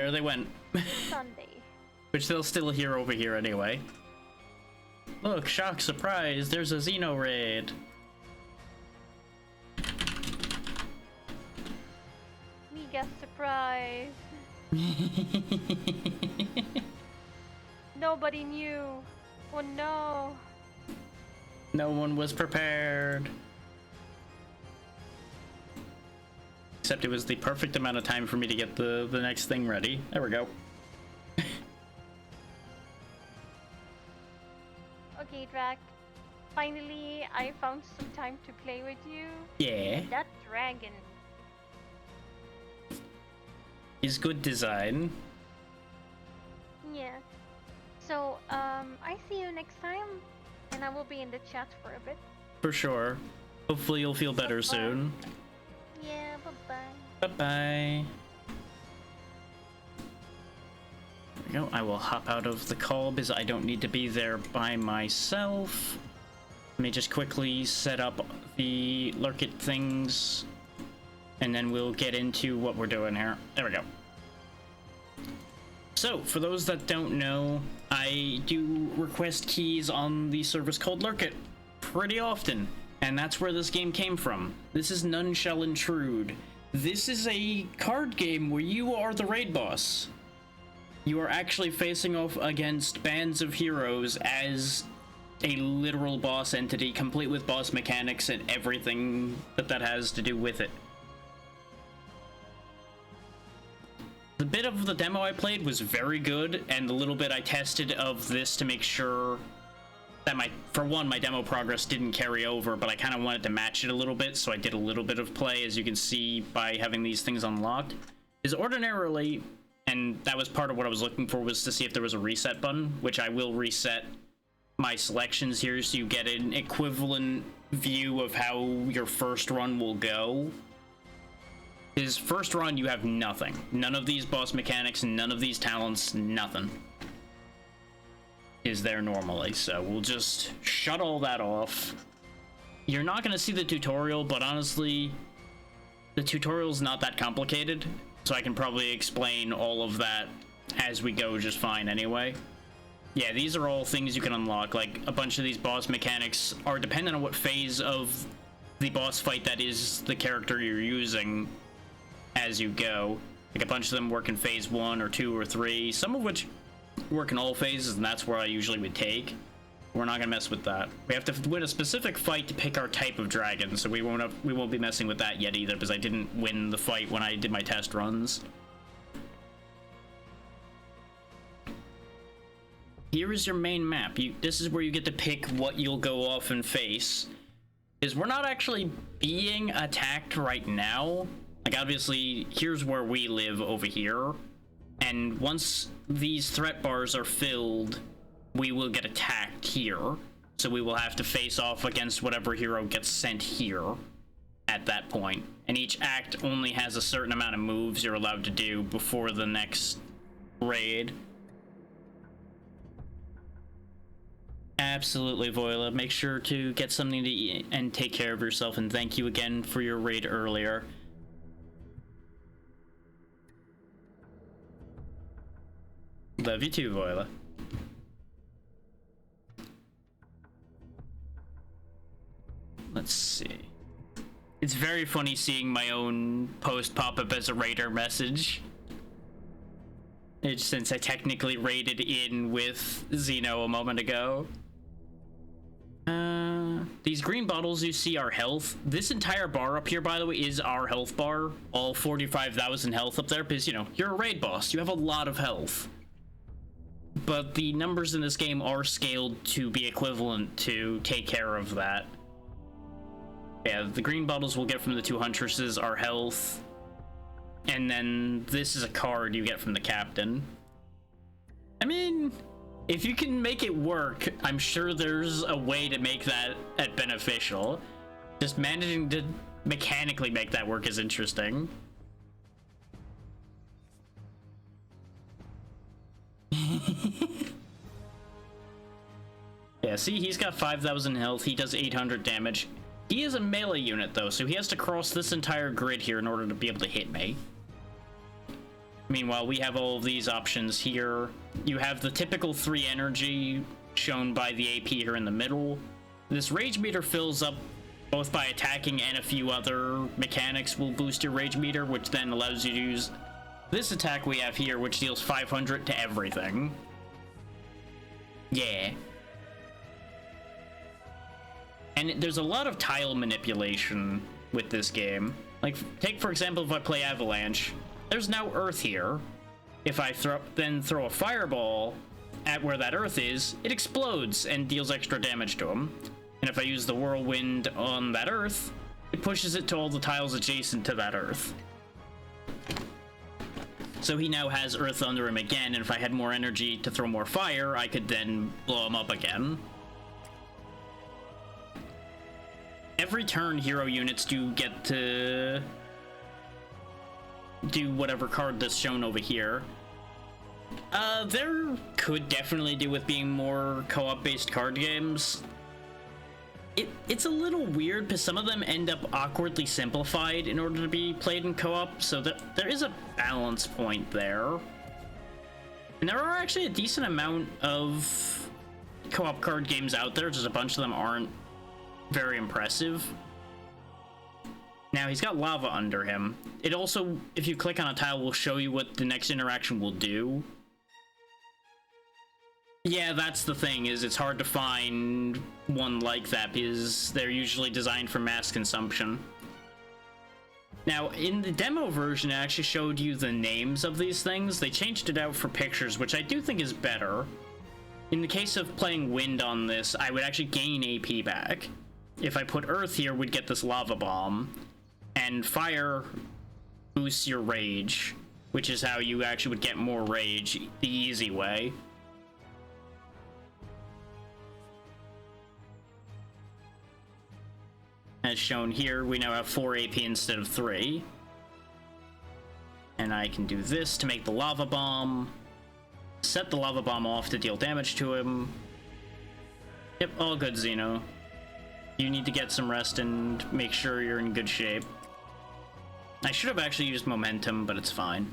there they went. Sunday. Which they'll still hear over here anyway. Look, shock, surprise, there's a Xeno raid. Mega surprise. Nobody knew. Oh no. No one was prepared. Except it was the perfect amount of time for me to get the next thing ready. There we go. Okay, Drac. Finally, I found some time to play with you. Yeah. That dragon. Is good design. Yeah. So, I see you next time, and I will be in the chat for a bit. For sure. Hopefully you'll feel better soon. Yeah, bye-bye. Bye-bye. There we go. I will hop out of the call because I don't need to be there by myself. Let me just quickly set up the Lurkit things, and then we'll get into what we're doing here. There we go. So, for those that don't know, I do request keys on the service called Lurkit pretty often, and that's where this game came from. This is None Shall Intrude. This is a card game where you are the raid boss. You are actually facing off against bands of heroes as a literal boss entity, complete with boss mechanics and everything that has to do with it. The bit of the demo I played was very good, and the little bit I tested of this to make sure that my demo progress didn't carry over, but I kind of wanted to match it a little bit, so I did a little bit of play, as you can see by having these things unlocked. Is ordinarily, and that was part of what I was looking for, was to see if there was a reset button, which I will reset my selections here so you get an equivalent view of how your first run will go. His first run, you have nothing. None of these boss mechanics, none of these talents, nothing is there normally. So we'll just shut all that off. You're not going to see the tutorial, but honestly, the tutorial's not that complicated, so I can probably explain all of that as we go just fine anyway. Yeah, these are all things you can unlock. Like, a bunch of these boss mechanics are dependent on what phase of the boss fight that is the character you're using as you go. Like, a bunch of them work in phase 1 or 2 or 3, some of which work in all phases, and that's where I usually would take. We're not gonna mess with that. We have to win a specific fight to pick our type of dragon, so we won't be messing with that yet either, because I didn't win the fight when I did my test runs. Here is your main map. This is where you get to pick what you'll go off and face. Is we're not actually being attacked right now. Like, obviously, here's where we live over here. And once these threat bars are filled, we will get attacked here. So we will have to face off against whatever hero gets sent here at that point. And each act only has a certain amount of moves you're allowed to do before the next raid. Absolutely, Voila. Make sure to get something to eat and take care of yourself, and thank you again for your raid earlier. Love you too, Voila. Let's see. It's very funny seeing my own post pop up as a raider message. It's since I technically raided in with Xeno a moment ago. These green bottles you see are health. This entire bar up here, by the way, is our health bar. All 45,000 health up there, because, you know, you're a raid boss. You have a lot of health. But the numbers in this game are scaled to be equivalent to take care of that. Yeah, the green bottles we'll get from the two huntresses are health. And then this is a card you get from the captain. I mean, if you can make it work, I'm sure there's a way to make that beneficial. Just managing to mechanically make that work is interesting. Yeah, see, he's got 5,000 health, he does 800 damage. He is a melee unit, though, so he has to cross this entire grid here in order to be able to hit me. Meanwhile, we have all of these options here. You have the typical 3 energy shown by the AP here in the middle. This rage meter fills up both by attacking and a few other mechanics will boost your rage meter, which then allows you to use this attack we have here, which deals 500 to everything. Yeah. And there's a lot of tile manipulation with this game. Like, take for example, if I play Avalanche, there's now Earth here. If I then throw a fireball at where that Earth is, it explodes and deals extra damage to him. And if I use the Whirlwind on that Earth, it pushes it to all the tiles adjacent to that Earth. So he now has Earth under him again, and if I had more energy to throw more fire, I could then blow him up again. Every turn, hero units do get to do whatever card that's shown over here. There could definitely do with being more co-op based card games. It's a little weird because some of them end up awkwardly simplified in order to be played in co-op, so there is a balance point there. And there are actually a decent amount of co-op card games out there, just a bunch of them aren't very impressive. Now, he's got lava under him. It also, if you click on a tile, will show you what the next interaction will do. Yeah, that's the thing, is it's hard to find one like that because they're usually designed for mass consumption. Now, in the demo version, it actually showed you the names of these things. They changed it out for pictures, which I do think is better. In the case of playing Wind on this, I would actually gain AP back. If I put Earth here, we'd get this lava bomb. And Fire boosts your rage, which is how you actually would get more rage the easy way. As shown here, we now have 4 AP instead of 3. And I can do this to make the lava bomb. Set the lava bomb off to deal damage to him. Yep, all good, Xeno. You need to get some rest and make sure you're in good shape. I should have actually used momentum, but it's fine.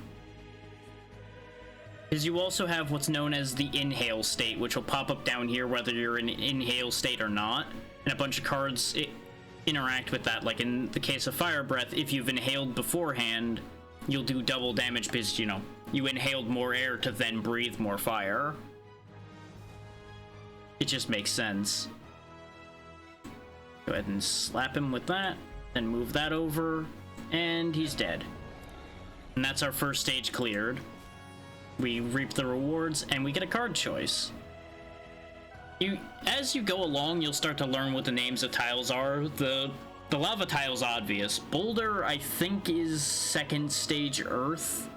Because you also have what's known as the inhale state, which will pop up down here whether you're in an inhale state or not. And a bunch of cards interact with that. Like in the case of Fire Breath, if you've inhaled beforehand, you'll do double damage because, you know, you inhaled more air to then breathe more fire. It just makes sense. Go ahead and slap him with that, then move that over, and he's dead. And that's our first stage cleared. We reap the rewards, and we get a card choice. As you go along, you'll start to learn what the names of tiles are. The lava tile's obvious. Boulder, I think, is second stage Earth.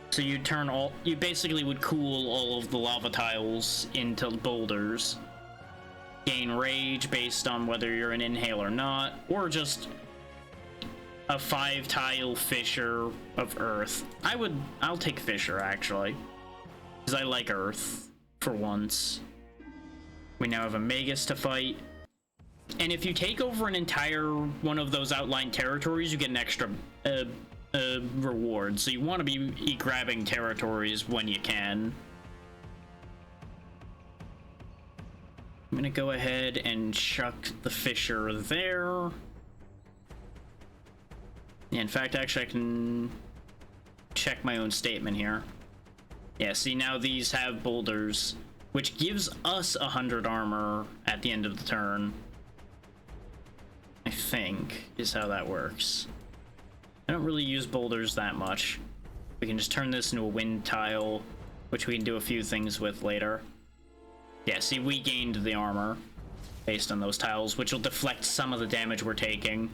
So you basically would cool all of the lava tiles into boulders. Gain rage based on whether you're an inhale or not, or just a 5-tile Fissure of Earth. I'll take Fissure, actually. Because I like Earth, for once. We now have a Magus to fight. And if you take over an entire one of those outlined territories, you get an extra reward. So you want to be grabbing territories when you can. I'm gonna go ahead and chuck the Fissure there. Yeah, in fact, actually, I can check my own statement here. Yeah, see, now these have boulders, which gives us 100 armor at the end of the turn. I think, is how that works. I don't really use boulders that much. We can just turn this into a wind tile, which we can do a few things with later. Yeah, see, we gained the armor based on those tiles, which will deflect some of the damage we're taking.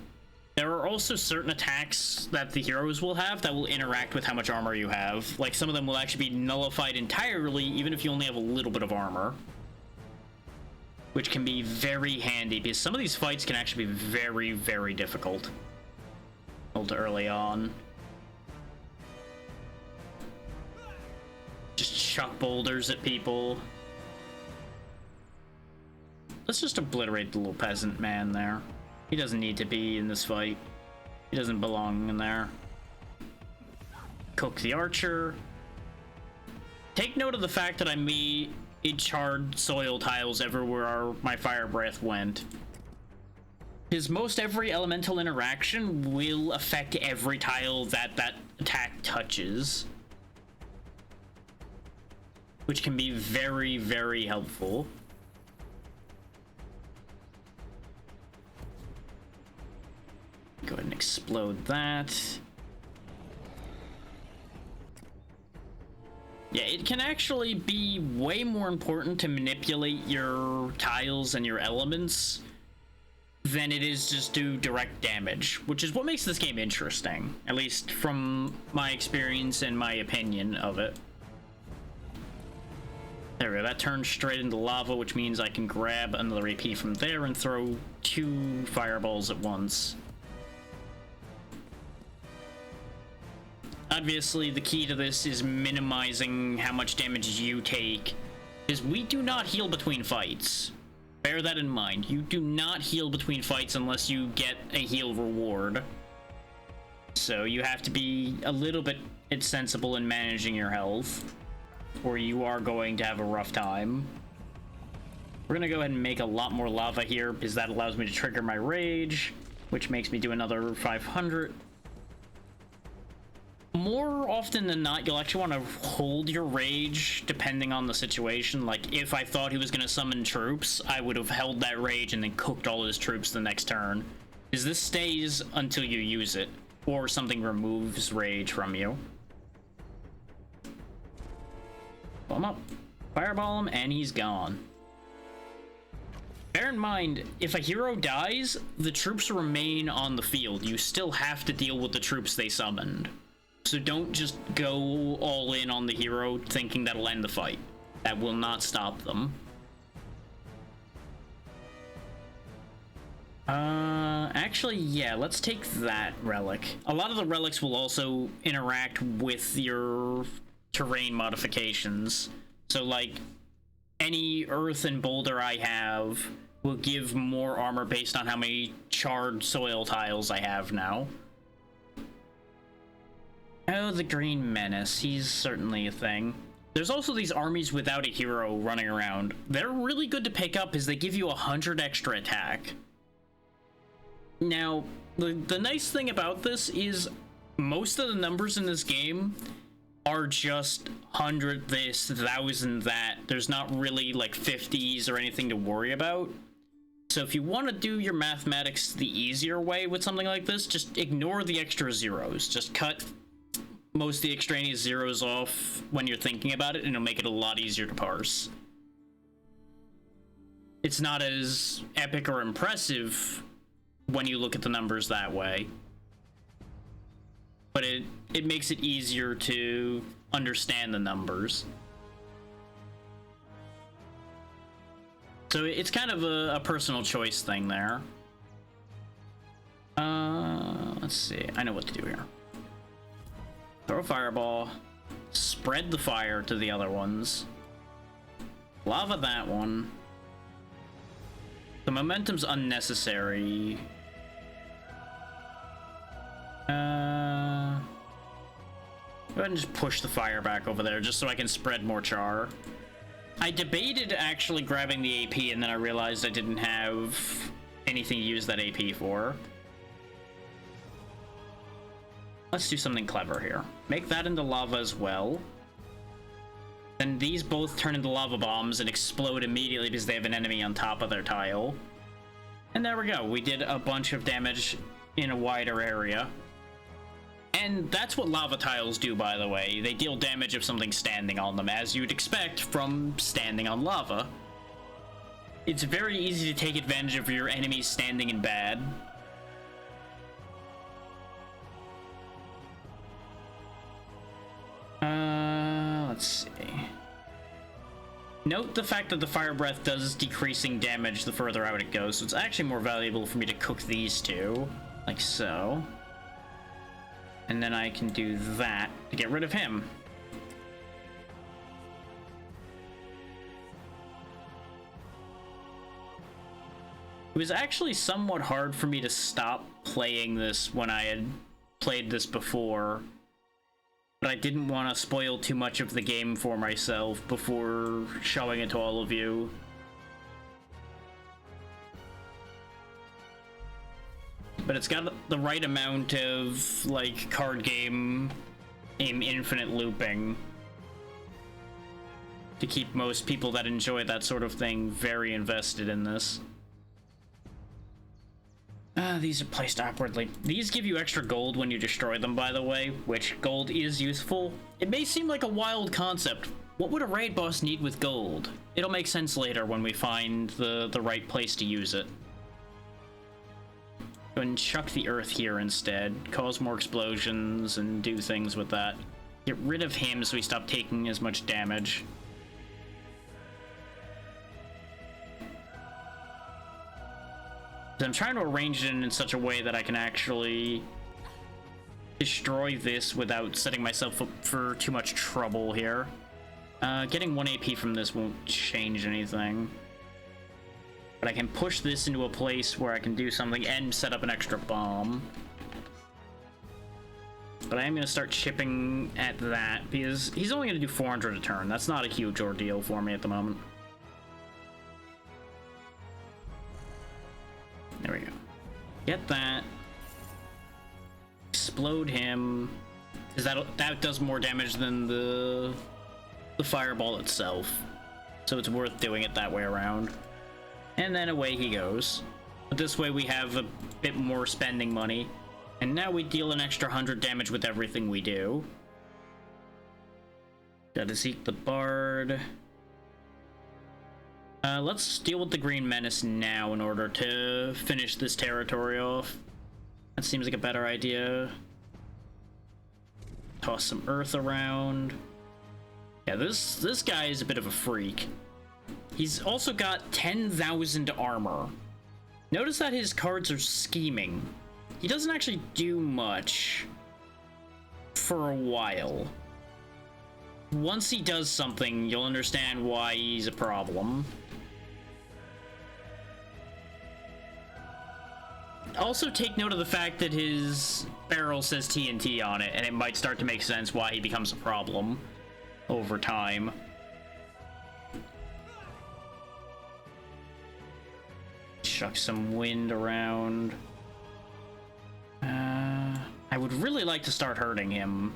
There are also certain attacks that the heroes will have that will interact with how much armor you have. Like, some of them will actually be nullified entirely, even if you only have a little bit of armor. Which can be very handy, because some of these fights can actually be very, very difficult. Early on. Just chuck boulders at people. Let's just obliterate the little peasant man there. He doesn't need to be in this fight. He doesn't belong in there. Cook the archer. Take note of the fact that I made charred soil tiles everywhere my fire breath went. Because most every elemental interaction will affect every tile that that attack touches. Which can be very, very helpful. Go ahead and explode that. Yeah, it can actually be way more important to manipulate your tiles and your elements than it is just do direct damage, which is what makes this game interesting, at least from my experience and my opinion of it. There we go, that turns straight into lava, which means I can grab another AP from there and throw 2 fireballs at once. Obviously, the key to this is minimizing how much damage you take, because we do not heal between fights. Bear that in mind. You do not heal between fights unless you get a heal reward. So you have to be a little bit sensible in managing your health, or you are going to have a rough time. We're gonna go ahead and make a lot more lava here, because that allows me to trigger my rage, which makes me do another 500. More often than not, you'll actually want to hold your rage depending on the situation. Like, if I thought he was going to summon troops, I would have held that rage and then cooked all his troops the next turn. Because this stays until you use it, or something removes rage from you. Pull him up, fireball him, and he's gone. Bear in mind, if a hero dies, the troops remain on the field. You still have to deal with the troops they summoned. So don't just go all in on the hero thinking that'll end the fight. That will not stop them. Actually, yeah, let's take that relic. A lot of the relics will also interact with your terrain modifications. So, like, any earth and boulder I have will give more armor based on how many charred soil tiles I have now. Oh, the Green Menace. He's certainly a thing. There's also these armies without a hero running around. They're really good to pick up because they give you 100 extra attack. Now, the nice thing about this is most of the numbers in this game are just 100 this, 1,000 that. There's not really like 50s or anything to worry about. So if you want to do your mathematics the easier way with something like this, just ignore the extra zeros. Just cut most of the extraneous zeros off when you're thinking about it, and it'll make it a lot easier to parse. It's not as epic or impressive when you look at the numbers that way, but it makes it easier to understand the numbers. So it's kind of a personal choice thing there. Let's see. I know what to do here. Throw a fireball, spread the fire to the other ones, lava that one. The momentum's unnecessary. Go ahead and just push the fire back over there just so I can spread more char. I debated actually grabbing the AP, and then I realized I didn't have anything to use that AP for. Let's do something clever here. Make that into lava as well. Then these both turn into lava bombs and explode immediately because they have an enemy on top of their tile. And there we go. We did a bunch of damage in a wider area. And that's what lava tiles do, by the way. They deal damage if something's standing on them, as you'd expect from standing on lava. It's very easy to take advantage of your enemies standing in bad. Let's see. Note the fact that the fire breath does decreasing damage the further out it goes, so it's actually more valuable for me to cook these two, like so. And then I can do that to get rid of him. It was actually somewhat hard for me to stop playing this when I had played this before, but I didn't want to spoil too much of the game for myself before showing it to all of you. But it's got the right amount of, like, card game infinite looping to keep most people that enjoy that sort of thing very invested in this. These are placed awkwardly. These give you extra gold when you destroy them, by the way, which gold is useful. It may seem like a wild concept. What would a raid boss need with gold? It'll make sense later when we find the right place to use it. Go and chuck the earth here instead, cause more explosions, and do things with that. Get rid of him so we stop taking as much damage. I'm trying to arrange it in such a way that I can actually destroy this without setting myself up for too much trouble here. Getting 1 AP from this won't change anything. But I can push this into a place where I can do something and set up an extra bomb. But I am going to start chipping at that because he's only going to do 400 a turn. That's not a huge ordeal for me at the moment. There we go. Get that. Explode him. Because that does more damage than the fireball itself. So it's worth doing it that way around. And then away he goes. But this way we have a bit more spending money. And now we deal an extra 100 damage with everything we do. Gotta seek the Bard. Let's deal with the Green Menace now in order to finish this territory off. That seems like a better idea. Toss some earth around. Yeah, this guy is a bit of a freak. He's also got 10,000 armor. Notice that his cards are scheming. He doesn't actually do much for a while. Once he does something, you'll understand why he's a problem. Also take note of the fact that his barrel says TNT on it, and it might start to make sense why he becomes a problem over time. Chuck some wind around. I would really like to start hurting him,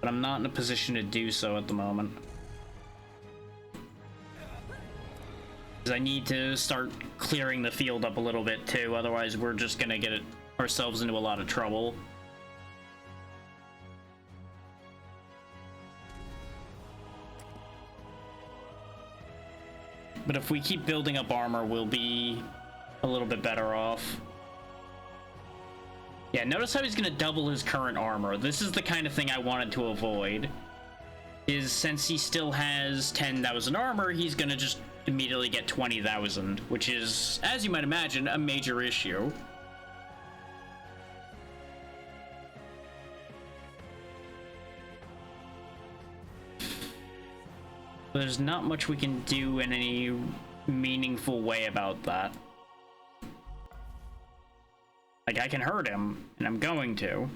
but I'm not in a position to do so at the moment. I need to start clearing the field up a little bit too, otherwise we're just gonna get ourselves into a lot of trouble. But if we keep building up armor, we'll be a little bit better off. Yeah, notice how he's gonna double his current armor. This is the kind of thing I wanted to avoid. Is since he still has 10,000 armor, he's gonna just immediately get 20,000, which is, as you might imagine, a major issue. There's not much we can do in any meaningful way about that. Like, I can hurt him, and I'm going to.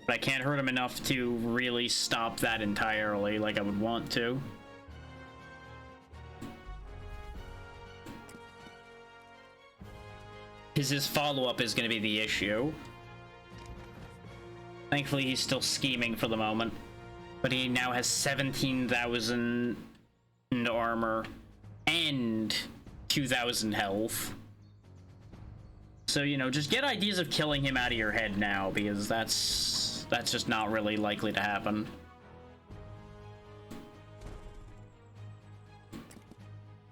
But I can't hurt him enough to really stop that entirely like I would want to. His follow-up is going to be the issue. Thankfully, he's still scheming for the moment. But he now has 17,000 armor and 2,000 health. So, you know, just get ideas of killing him out of your head now, because that's just not really likely to happen.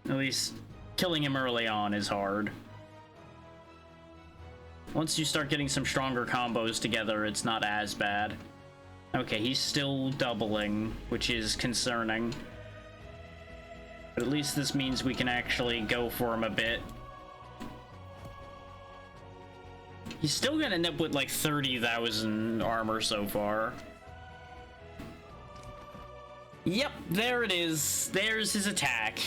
At least, killing him early on is hard. Once you start getting some stronger combos together, it's not as bad. Okay, he's still doubling, which is concerning. But at least this means we can actually go for him a bit. He's still gonna end up with like 30,000 armor so far. Yep, there it is. There's his attack.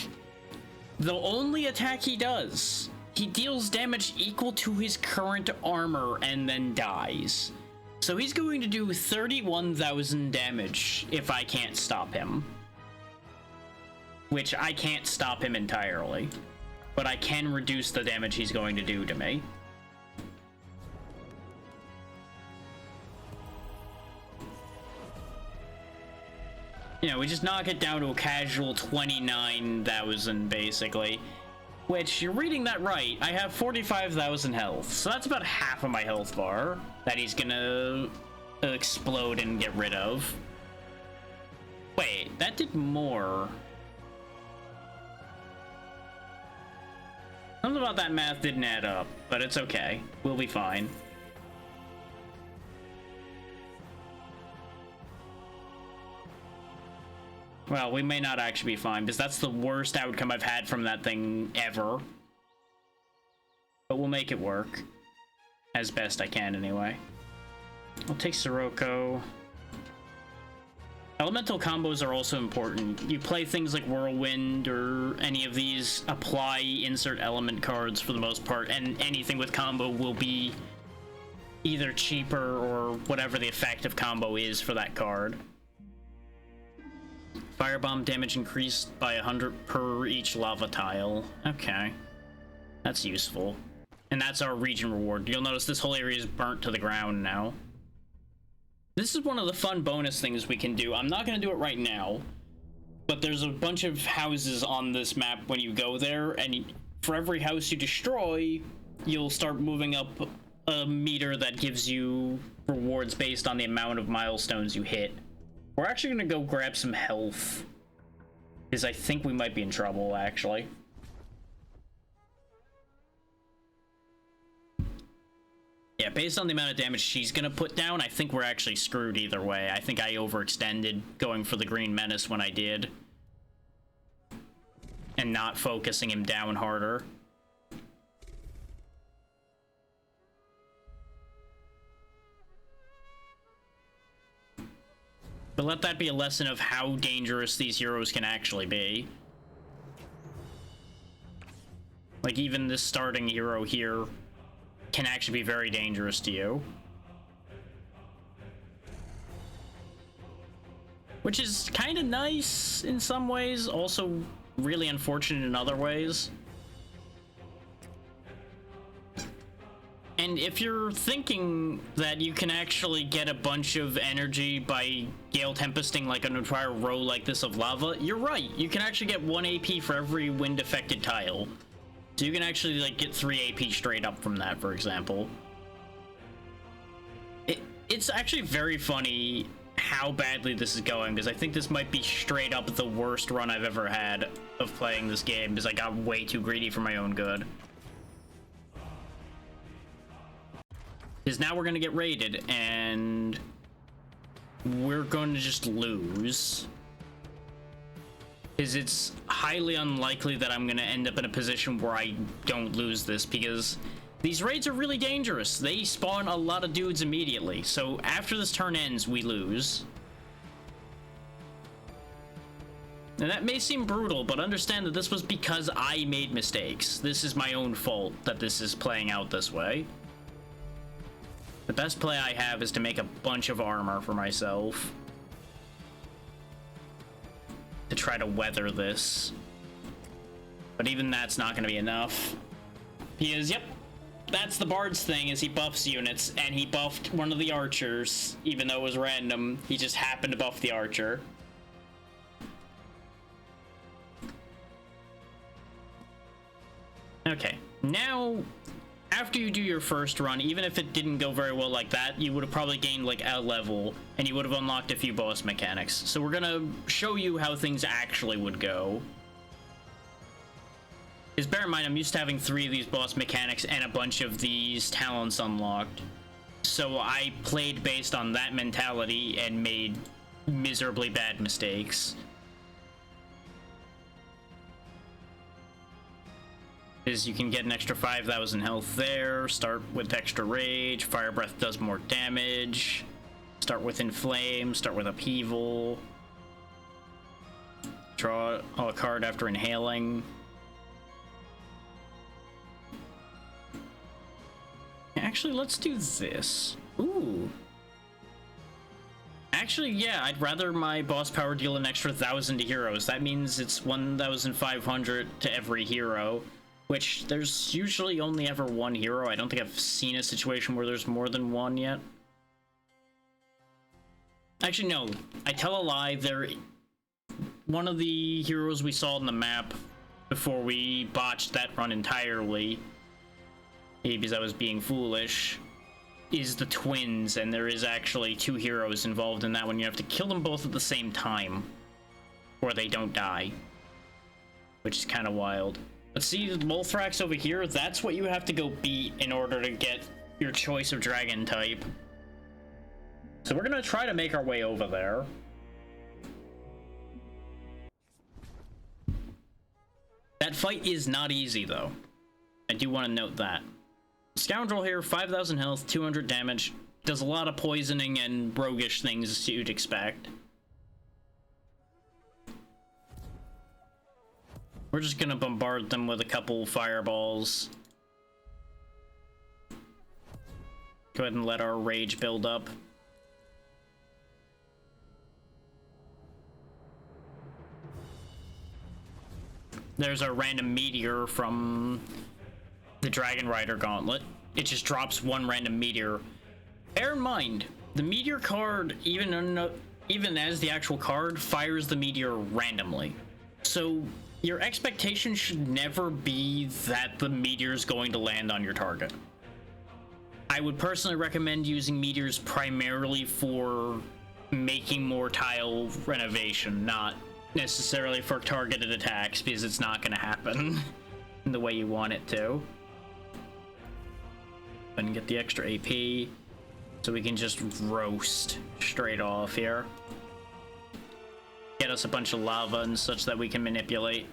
The only attack he does. he deals damage equal to his current armor and then dies. So he's going to do 31,000 damage if I can't stop him. Which I can't stop him entirely. But I can reduce the damage he's going to do to me. You know, we just knock it down to a casual 29,000, basically. Which, you're reading that right, I have 45,000 health. So that's about half of my health bar that he's gonna explode and get rid of. Wait, that did more. Something about that math didn't add up, but it's okay. We'll be fine. Well, we may not actually be fine, because that's the worst outcome I've had from that thing ever. But we'll make it work. As best I can, anyway. I'll take Sirocco. Elemental combos are also important. You play things like Whirlwind or any of these apply insert element cards for the most part, and anything with combo will be either cheaper or whatever the effective combo is for that card. Firebomb damage increased by 100 per each lava tile. Okay. That's useful. And that's our region reward. You'll notice this whole area is burnt to the ground now. This is one of the fun bonus things we can do. I'm not going to do it right now, but there's a bunch of houses on this map when you go there, and for every house you destroy, you'll start moving up a meter that gives you rewards based on the amount of milestones you hit. We're actually going to go grab some health, because I think we might be in trouble, actually. Yeah, based on the amount of damage she's gonna put down, I think we're actually screwed either way. I think I overextended going for the Green Menace when I did. And not focusing him down harder. But let that be a lesson of how dangerous these heroes can actually be. Like, even this starting hero here can actually be very dangerous to you. Which is kind of nice in some ways, also really unfortunate in other ways. And if you're thinking that you can actually get a bunch of energy by Gale Tempesting like an entire row like this of lava, you're right. You can actually get 1 AP for every wind-affected tile. So you can actually, like, get 3 AP straight up from that, for example. It's actually very funny how badly this is going, because I think this might be straight up the worst run I've ever had of playing this game, because I got way too greedy for my own good. Because now we're going to get raided, and we're going to just lose. Is it's highly unlikely that I'm going to end up in a position where I don't lose this, because these raids are really dangerous. They spawn a lot of dudes immediately, so after this turn ends, we lose. And that may seem brutal, but understand that this was because I made mistakes. This is my own fault that this is playing out this way. The best play I have is to make a bunch of armor for myself to try to weather this. But even that's not going to be enough. Because, yep, that's the Bard's thing, is he buffs units, and he buffed one of the archers, even though it was random. He just happened to buff the archer. Okay, now, after you do your first run, even if it didn't go very well like that, you would have probably gained like a level, and you would have unlocked a few boss mechanics. So we're gonna show you how things actually would go. Because bear in mind, I'm used to having 3 of these boss mechanics and a bunch of these talents unlocked. So I played based on that mentality and made miserably bad mistakes. Is you can get an extra 5,000 health there, start with extra rage, fire breath does more damage, start with inflame, start with upheaval, draw a card after inhaling. Actually, let's do this. Ooh. Actually, yeah, I'd rather my boss power deal an extra 1,000 to heroes. That means it's 1,500 to every hero, which there's usually only ever one hero. I don't think I've seen a situation where there's more than one yet. Actually, no, I tell a lie. One of the heroes we saw on the map before we botched that run entirely, because I was being foolish, is the twins, and there is actually 2 heroes involved in that one. You have to kill them both at the same time, or they don't die, which is kind of wild. But see, the Molthrax over here, that's what you have to go beat in order to get your choice of dragon type. So we're gonna try to make our way over there. That fight is not easy, though. I do want to note that. Scoundrel here, 5,000 health, 200 damage, does a lot of poisoning and roguish things you'd expect. We're just gonna bombard them with a couple fireballs. Go ahead and let our rage build up. There's a random meteor from the Dragon Rider Gauntlet. It just drops one random meteor. Bear in mind, the meteor card, even as the actual card, fires the meteor randomly. So your expectation should never be that the meteor is going to land on your target. I would personally recommend using meteors primarily for making more tile renovation, not necessarily for targeted attacks, because it's not going to happen in the way you want it to. And get the extra AP so we can just roast straight off here. Get us a bunch of lava and such that we can manipulate.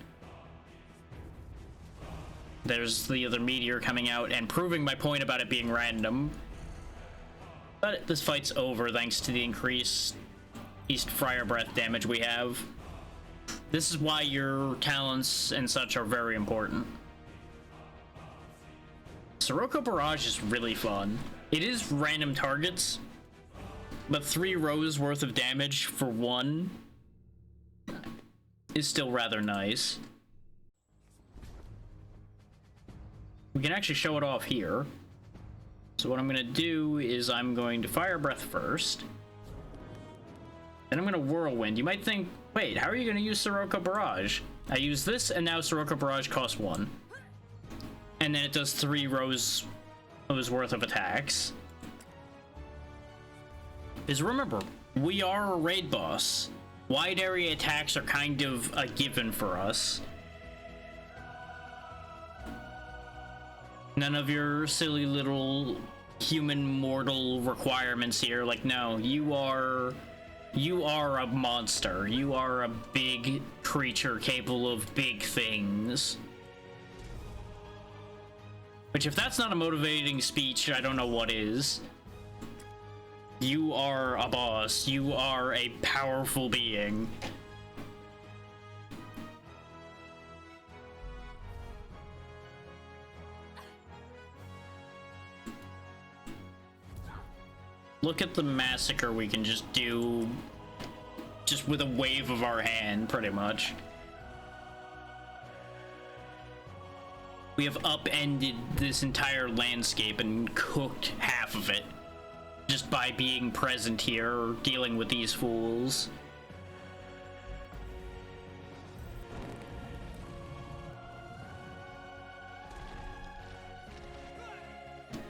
There's the other meteor coming out and proving my point about it being random. But this fight's over thanks to the increased Fire Breath damage we have. This is why your talents and such are very important. Sirocco Barrage is really fun. It is random targets, but 3 rows worth of damage for 1 is still rather nice. We can actually show it off here. So what I'm going to do is I'm going to Fire Breath first. Then I'm going to Whirlwind. You might think, wait, how are you going to use Sirocco Barrage? I use this, and now Sirocco Barrage costs 1. And then it does 3 rows worth of attacks. Because remember, we are a raid boss. Wide area attacks are kind of a given for us. None of your silly little human mortal requirements here. Like, no, you are a monster. You are a big creature capable of big things. Which, if that's not a motivating speech, I don't know what is. You are a boss. You are a powerful being. Look at the massacre we can just do just with a wave of our hand, pretty much. We have upended this entire landscape and cooked half of it just by being present here or dealing with these fools.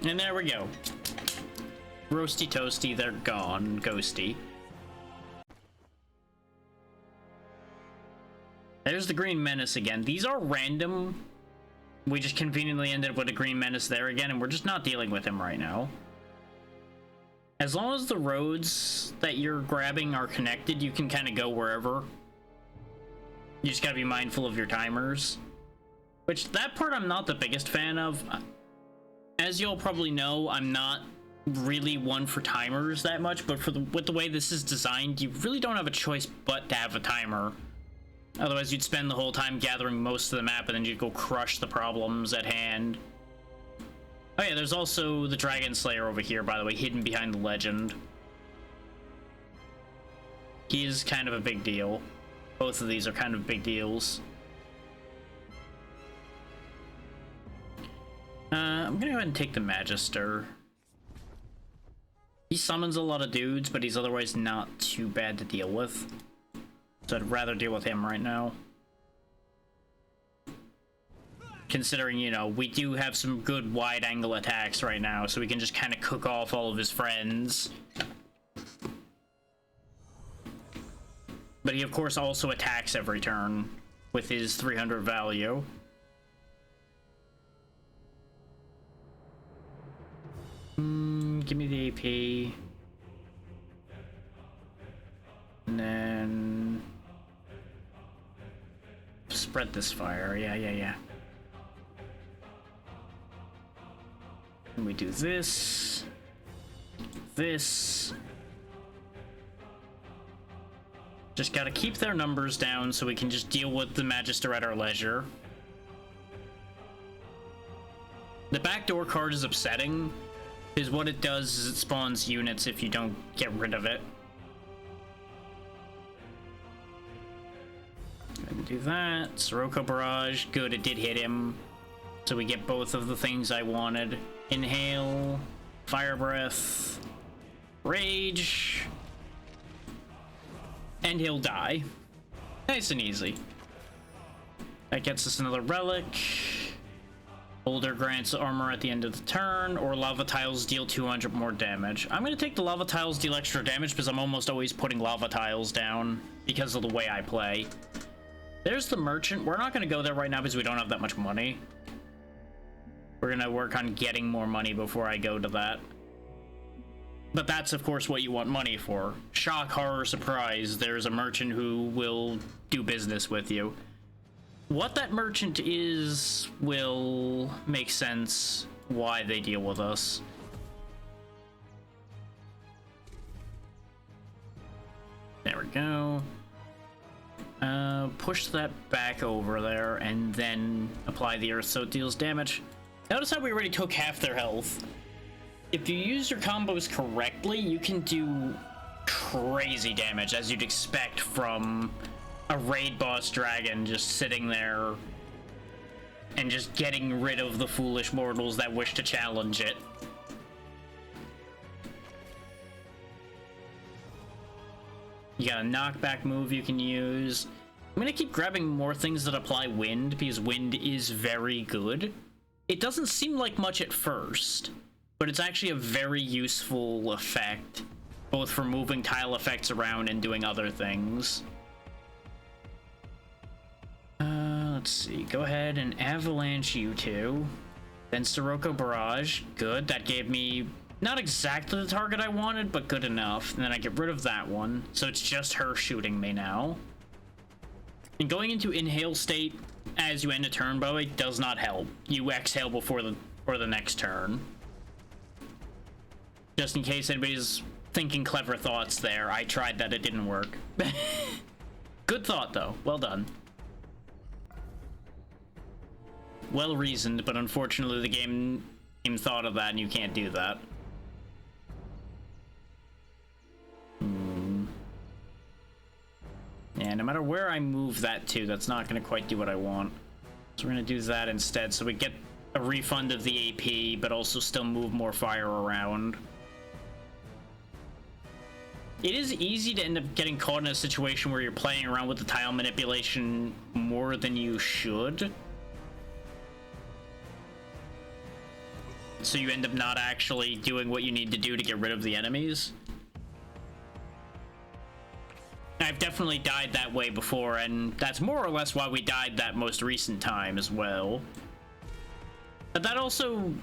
And there we go. Roasty toasty, they're gone, ghosty. There's the Green Menace again. These are random. We just conveniently ended up with a Green Menace there again, and we're just not dealing with him right now. As long as the roads that you're grabbing are connected, you can kind of go wherever. You just gotta be mindful of your timers. Which, that part I'm not the biggest fan of. As you'll probably know, I'm not really one for timers that much, but with the way this is designed, you really don't have a choice but to have a timer. Otherwise, you'd spend the whole time gathering most of the map, and then you'd go crush the problems at hand. Oh yeah, there's also the Dragon Slayer over here, by the way, hidden behind the legend. He is kind of a big deal. Both of these are kind of big deals. I'm gonna go ahead and take the Magister. He summons a lot of dudes, but he's otherwise not too bad to deal with. So I'd rather deal with him right now. Considering, you know, we do have some good wide-angle attacks right now, so we can just kind of cook off all of his friends. But he, of course, also attacks every turn with his 300 value. Give me the AP. And then... spread this fire. Yeah. And we do this. This. Just gotta keep their numbers down so we can just deal with the Magister at our leisure. The backdoor card is upsetting, because what it does is it spawns units if you don't get rid of it. Do that. Sirocco Barrage. Good, it did hit him. So we get both of the things I wanted. Inhale. Fire Breath. Rage. And he'll die. Nice and easy. That gets us another relic. Boulder grants armor at the end of the turn, or lava tiles deal 200 more damage. I'm gonna take the lava tiles deal extra damage because I'm almost always putting lava tiles down because of the way I play. There's the merchant. We're not gonna go there right now because we don't have that much money. We're gonna work on getting more money before I go to that. But that's, of course, what you want money for. Shock, horror, surprise. There's a merchant who will do business with you. What that merchant is will make sense why they deal with us. There we go. Push that back over there and then apply the earth so it deals damage. Notice how we already took half their health. If you use your combos correctly, you can do crazy damage, as you'd expect from a raid boss dragon just sitting there and just getting rid of the foolish mortals that wish to challenge it. You got a knockback move you can use. I'm gonna keep grabbing more things that apply wind, because wind is very good. It doesn't seem like much at first, but it's actually a very useful effect, both for moving tile effects around and doing other things. Let's see. Go ahead and avalanche you two. Then Sirocco Barrage. Good. That gave me not exactly the target I wanted, but good enough. And then I get rid of that one. So it's just her shooting me now. And going into inhale state as you end a turn, by the way, does not help. You exhale before the next turn. Just in case anybody's thinking clever thoughts there. I tried that, it didn't work. Good thought, though. Well done. Well reasoned, but unfortunately the game thought of that and you can't do that. Yeah, no matter where I move that to, that's not going to quite do what I want. So we're going to do that instead, so we get a refund of the AP, but also still move more fire around. It is easy to end up getting caught in a situation where you're playing around with the tile manipulation more than you should. So you end up not actually doing what you need to do to get rid of the enemies. I've definitely died that way before, and that's more or less why we died that most recent time as well. But that also,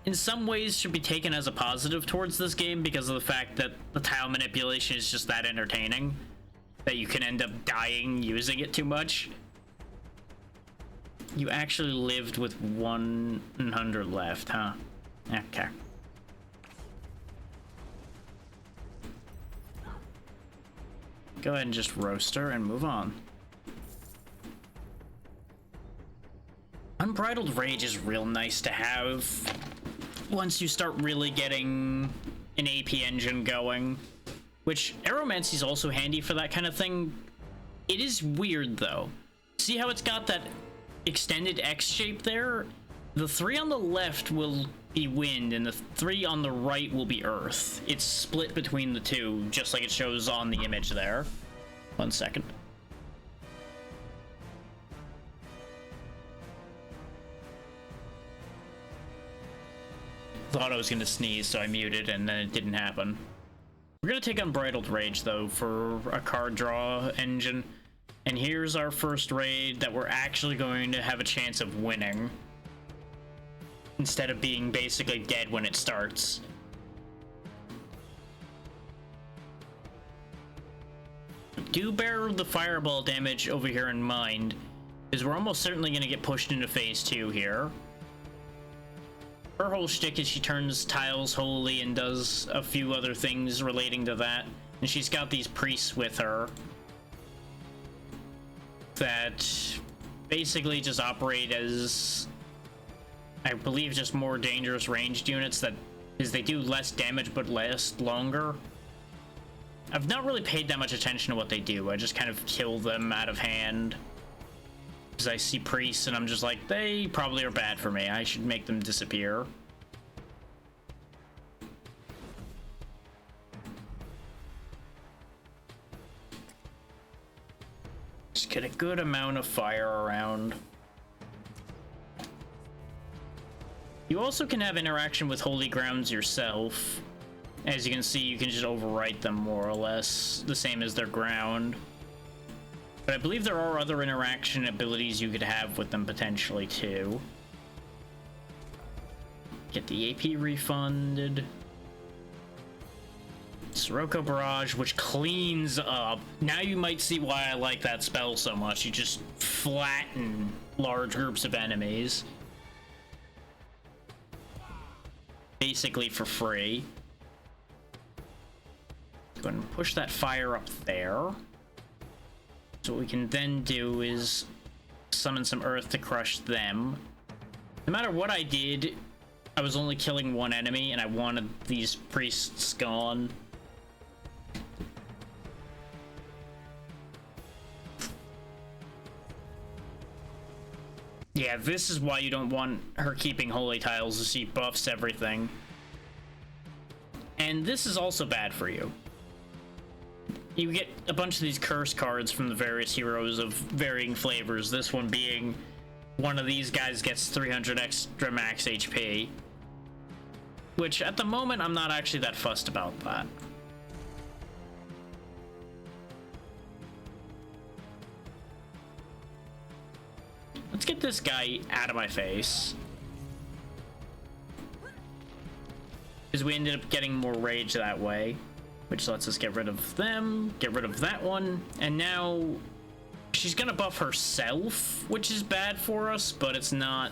in some ways, should be taken as a positive towards this game because of the fact that the tile manipulation is just that entertaining that you can end up dying using it too much. You actually lived with 100 left, huh? Okay. Go ahead and just roast her and move on. Unbridled Rage is real nice to have. once you start really getting an AP engine going, which Aeromancy is also handy for that kind of thing. It is weird though. See how it's got that extended X shape there? The 3 on the left will be wind, and the 3 on the right will be earth. It's split between the two, just like it shows on the image there. 1 second. Thought I was gonna sneeze, so I muted, and then it didn't happen. We're gonna take Unbridled Rage, though, for a card draw engine. And here's our first raid that we're actually going to have a chance of winning, instead of being basically dead when it starts. Do bear the fireball damage over here in mind, because we're almost certainly going to get pushed into phase 2 here. Her whole shtick is she turns tiles holy and does a few other things relating to that. And she's got these priests with her that basically just operate as, I believe, just more dangerous ranged units that is they do less damage but last longer. I've not really paid that much attention to what they do. I just kind of kill them out of hand. Because I see priests and I'm just like, they probably are bad for me. I should make them disappear. Just get a good amount of fire around. You also can have interaction with holy grounds yourself. As you can see, you can just overwrite them more or less, the same as their ground. But I believe there are other interaction abilities you could have with them potentially too. Get the AP refunded. Sirocco Barrage, which cleans up. Now you might see why I like that spell so much. You just flatten large groups of enemies. Basically for free. Go ahead and push that fire up there. So what we can then do is summon some earth to crush them. No matter what I did, I was only killing one enemy, and I wanted these priests gone. Yeah, this is why you don't want her keeping holy tiles, is she buffs everything. And this is also bad for you. You get a bunch of these curse cards from the various heroes of varying flavors. This one being one of these guys gets 300 extra max HP. Which, at the moment, I'm not actually that fussed about that. Let's get this guy out of my face. Because we ended up getting more rage that way. Which lets us get rid of them, get rid of that one, and now she's gonna buff herself, which is bad for us, but it's not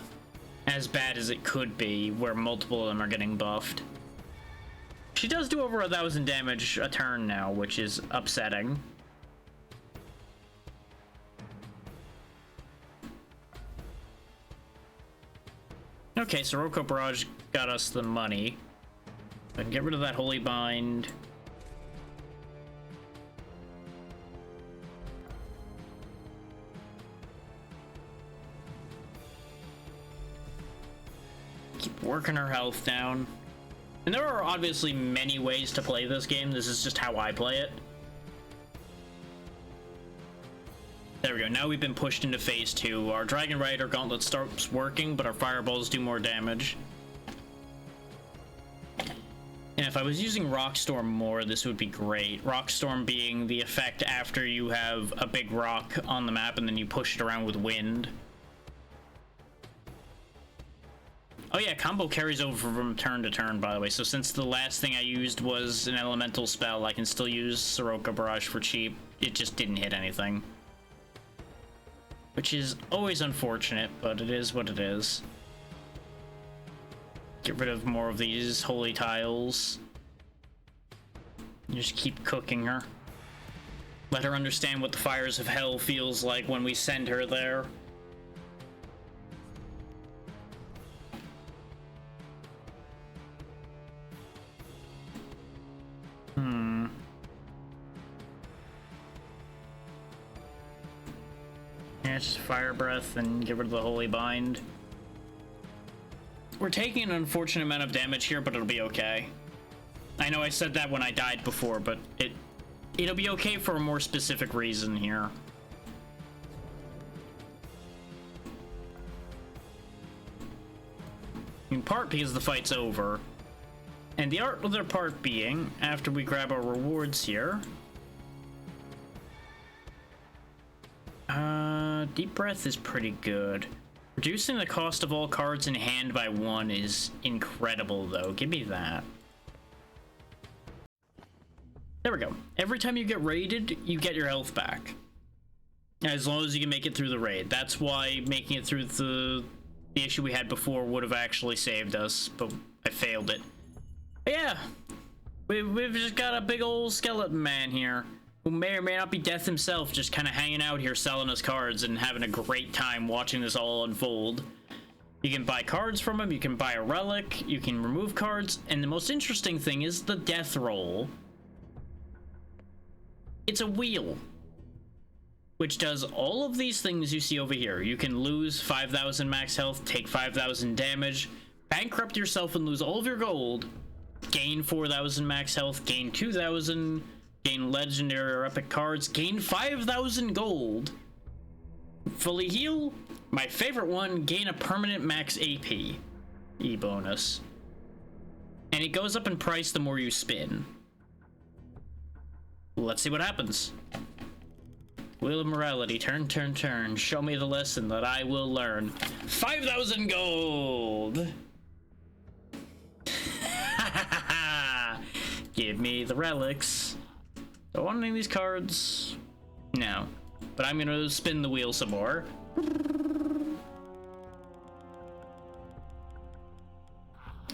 as bad as it could be, where multiple of them are getting buffed. She does do over 1,000 damage a turn now, which is upsetting. Okay, so Sirocco Barrage got us the money. And get rid of that Holy Bind. Keep working her health down. And there are obviously many ways to play this game. This is just how I play it. There we go. Now we've been pushed into phase 2. Our Dragon Rider Gauntlet starts working, but our fireballs do more damage. And if I was using Rockstorm more, this would be great. Rockstorm being the effect after you have a big rock on the map and then you push it around with wind. Oh yeah, combo carries over from turn to turn, by the way. So since the last thing I used was an elemental spell, I can still use Sirocco Barrage for cheap. It just didn't hit anything. Which is always unfortunate, but it is what it is. Get rid of more of these holy tiles. Just keep cooking her. Let her understand what the fires of hell feels like when we send her there. Yeah, just fire breath and get rid of the holy bind. We're taking an unfortunate amount of damage here, but it'll be okay. I know I said that when I died before, but it'll be okay for a more specific reason here. In part because the fight's over. And the other part being, after we grab our rewards here... Deep Breath is pretty good. Reducing the cost of all cards in hand by 1 is incredible, though. Give me that. There we go. Every time you get raided, you get your health back. As long as you can make it through the raid. That's why making it through the issue we had before would have actually saved us, but I failed it. But yeah, we've just got a big old skeleton man here, who may or may not be Death himself, just kind of hanging out here selling us cards and having a great time watching this all unfold. You can buy cards from him, you can buy a relic, you can remove cards, and the most interesting thing is the death roll. It's a wheel, which does all of these things you see over here. You can lose 5,000 max health, take 5,000 damage, bankrupt yourself and lose all of your gold, gain 4,000 max health, gain 2,000, gain legendary or epic cards, gain 5,000 gold, fully heal, my favorite one, gain a permanent max AP bonus. And it goes up in price the more you spin. Let's see what happens. Wheel of Morality, turn, turn, turn. Show me the lesson that I will learn. 5,000 gold! Give me the relics. Do I want any of these cards? No. But I'm gonna spin the wheel some more.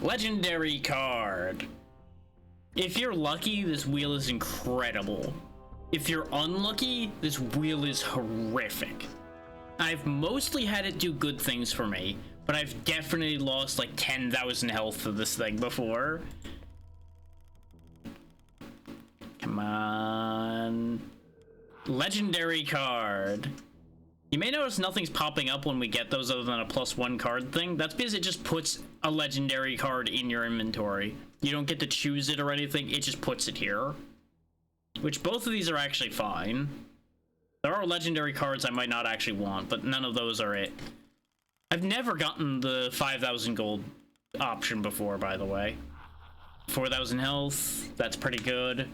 Legendary card. If you're lucky, this wheel is incredible. If you're unlucky, this wheel is horrific. I've mostly had it do good things for me, but I've definitely lost like 10,000 health to this thing before. Come on. Legendary card. You may notice nothing's popping up when we get those other than a +1 card thing. That's because it just puts a legendary card in your inventory. You don't get to choose it or anything, it just puts it here. Which both of these are actually fine. There are legendary cards I might not actually want, but none of those are it. I've never gotten the 5,000 gold option before, by the way. 4,000 health, that's pretty good.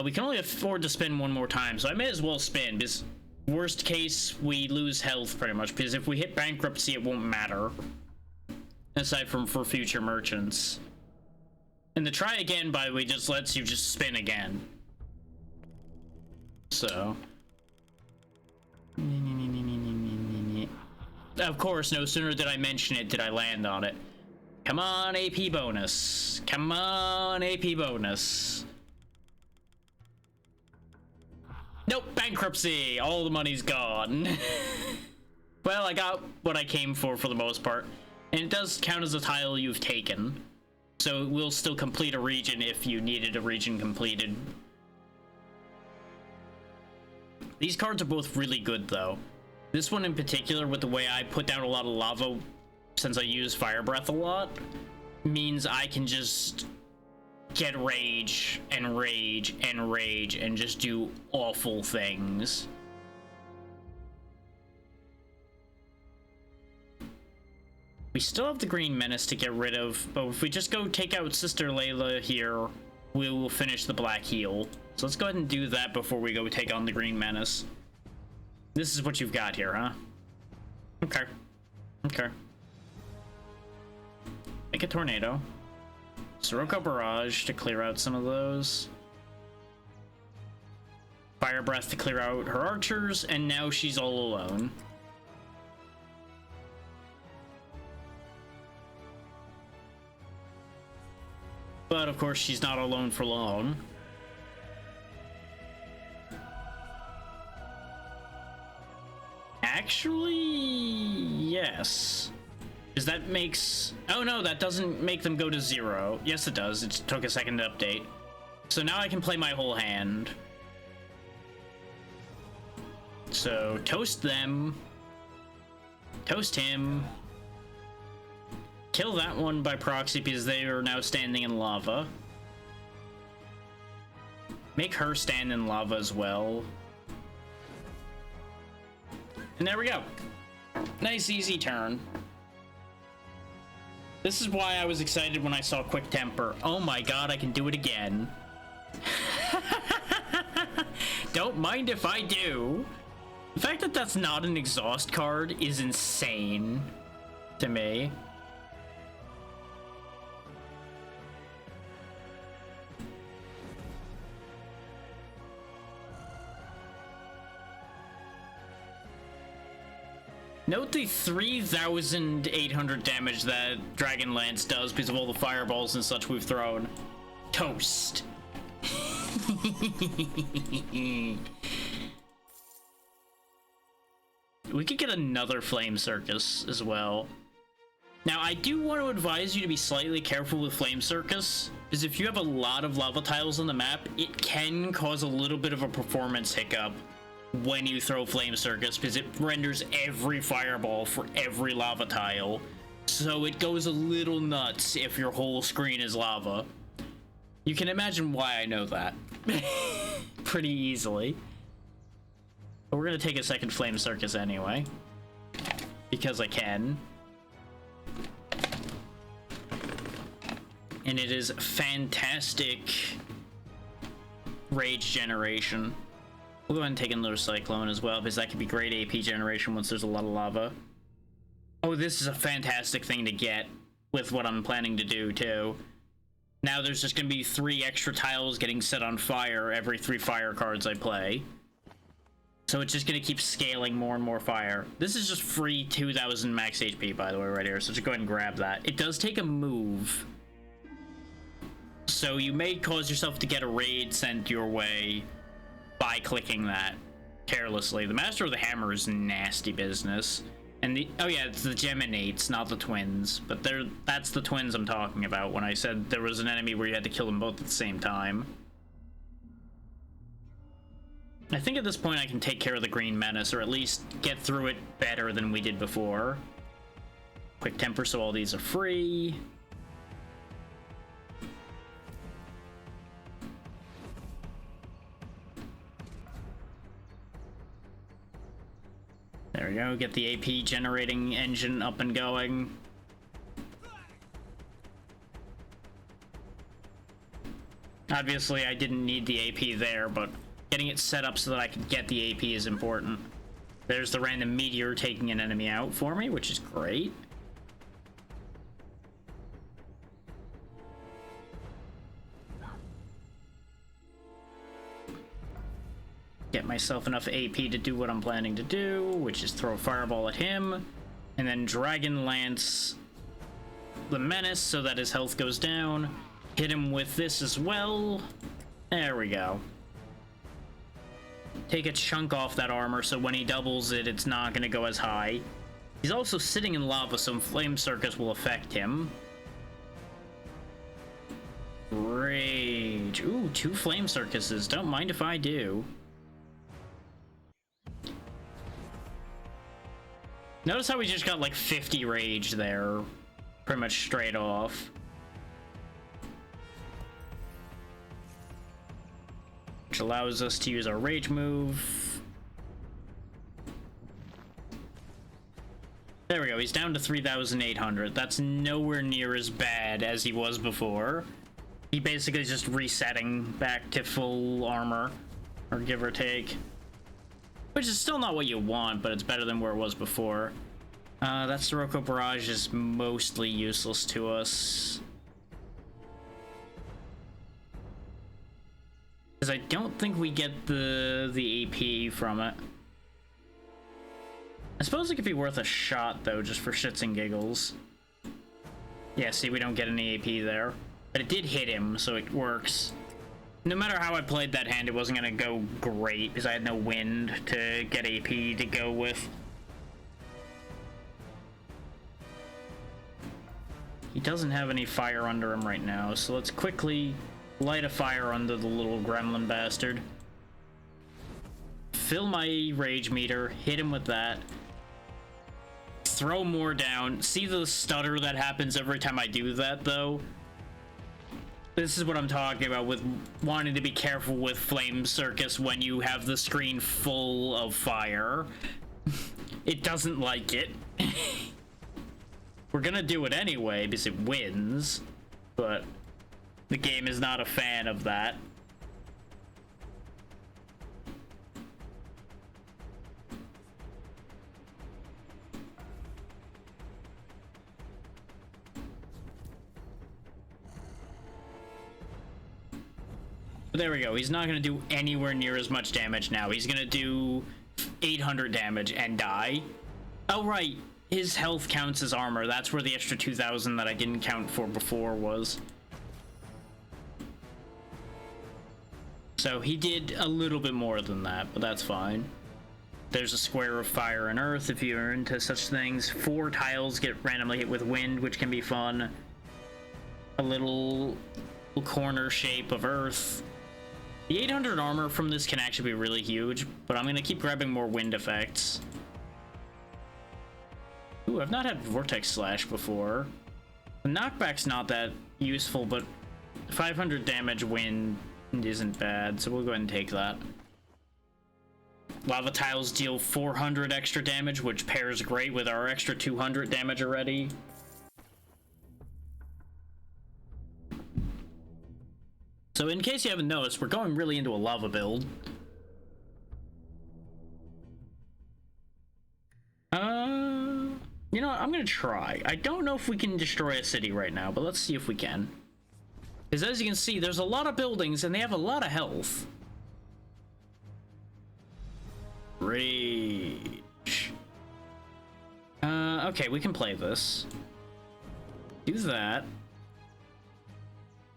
We can only afford to spin one more time, so I may as well spin, because worst case, we lose health pretty much, because if we hit bankruptcy, it won't matter. Aside from for future merchants. And the try again, by the way, just lets you just spin again. So. Of course, no sooner did I mention it, did I land on it. Come on, AP bonus. Come on, AP bonus. Nope, bankruptcy. All the money's gone. Well, I got what I came for the most part. And it does count as a tile you've taken. So it will still complete a region if you needed a region completed. These cards are both really good, though. This one in particular, with the way I put down a lot of lava, since I use Fire Breath a lot, means I can just get rage and rage and rage and just do awful things. We still have the Green Menace to get rid of, but if we just go take out Sister Layla here, we will finish the Black Heal. So let's go ahead and do that before we go take on the Green Menace. This is what you've got here, huh? Okay. Okay. Make a Tornado. Sirocco Barrage to clear out some of those. Fire Breath to clear out her archers, and now she's all alone. But of course, she's not alone for long. Actually, yes. Because that makes... Oh no, that doesn't make them go to 0. Yes, it does. It took a second to update. So now I can play my whole hand. So toast them. Toast him. Kill that one by proxy because they are now standing in lava. Make her stand in lava as well. And there we go. Nice easy turn. This is why I was excited when I saw Quick Temper. Oh my god, I can do it again. Don't mind if I do. The fact that that's not an exhaust card is insane to me. Note the 3,800 damage that Dragon Lance does because of all the fireballs and such we've thrown. Toast. We could get another Flame Circus as well. Now, I do want to advise you to be slightly careful with Flame Circus, because if you have a lot of lava tiles on the map, it can cause a little bit of a performance hiccup when you throw Flame Circus, because it renders every fireball for every lava tile. So it goes a little nuts if your whole screen is lava. You can imagine why I know that. Pretty easily. But we're gonna take a second Flame Circus anyway. Because I can. And it is fantastic rage generation. We'll go ahead and take another Cyclone as well, because that could be great AP generation once there's a lot of lava. Oh, this is a fantastic thing to get with what I'm planning to do, too. Now there's just going to be 3 extra tiles getting set on fire every 3 fire cards I play. So it's just going to keep scaling more and more fire. This is just free 2,000 max HP, by the way, right here. So just go ahead and grab that. It does take a move. So you may cause yourself to get a raid sent your way by clicking that carelessly. The Master of the Hammer is nasty business. And the, oh yeah, it's the Geminates, not the twins. But that's the twins I'm talking about when I said there was an enemy where you had to kill them both at the same time. I think at this point I can take care of the Green Menace, or at least get through it better than we did before. Quick Temper, so all these are free. There we go, get the AP generating engine up and going. Obviously, I didn't need the AP there, but getting it set up so that I could get the AP is important. There's the random meteor taking an enemy out for me, which is great. Get myself enough AP to do what I'm planning to do, which is throw a fireball at him, and then Dragon Lance the Menace so that his health goes down. Hit him with this as well. There we go. Take a chunk off that armor so when he doubles it, it's not going to go as high. He's also sitting in lava, so Flame Circus will affect him. Rage. Ooh, 2 Flame Circuses. Don't mind if I do. Notice how we just got like 50 rage there, pretty much straight off. Which allows us to use our rage move. There we go, he's down to 3,800. That's nowhere near as bad as he was before. He basically is just resetting back to full armor, or give or take. Which is still not what you want, but it's better than where it was before. That Sirocco Barrage is mostly useless to us. Because I don't think we get the AP from it. I suppose it could be worth a shot, though, just for shits and giggles. Yeah, see, we don't get any AP there. But it did hit him, so it works. No matter how I played that hand, it wasn't going to go great, because I had no wind to get AP to go with. He doesn't have any fire under him right now, so let's quickly light a fire under the little gremlin bastard. fill my rage meter, hit him with that, throw more down. See the stutter that happens every time I do that, though? This is what I'm talking about with wanting to be careful with Flame Circus when you have the screen full of fire. It doesn't like it. We're gonna do it anyway because it wins, but the game is not a fan of that. There we go. He's not going to do anywhere near as much damage now. He's going to do 800 damage and die. Oh, right. His health counts as armor. That's where the extra 2,000 that I didn't count for before was. So he did a little bit more than that, but that's fine. There's a square of fire and earth if you're into such things. 4 tiles get randomly hit with wind, which can be fun. A little corner shape of earth. The 800 armor from this can actually be really huge, but I'm going to keep grabbing more wind effects. Ooh, I've not had Vortex Slash before. The knockback's not that useful, but 500 damage wind isn't bad, so we'll go ahead and take that. Lava tiles deal 400 extra damage, which pairs great with our extra 200 damage already. So in case you haven't noticed, we're going really into a lava build. You know what? I'm gonna try. I don't know if we can destroy a city right now, but let's see if we can. Because as you can see, there's a lot of buildings and they have a lot of health. Rage. Okay, we can play this. Do that.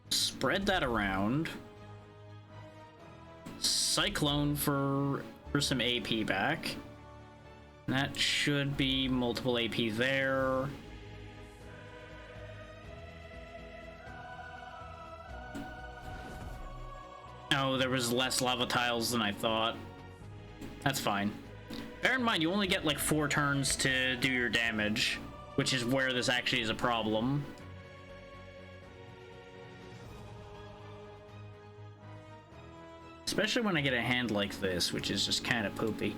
Spread that around. Cyclone for some AP back. And that should be multiple AP there. Oh, there was less lava tiles than I thought. That's fine. Bear in mind, you only get like 4 turns to do your damage, which is where this actually is a problem. Especially when I get a hand like this, which is just kind of poopy.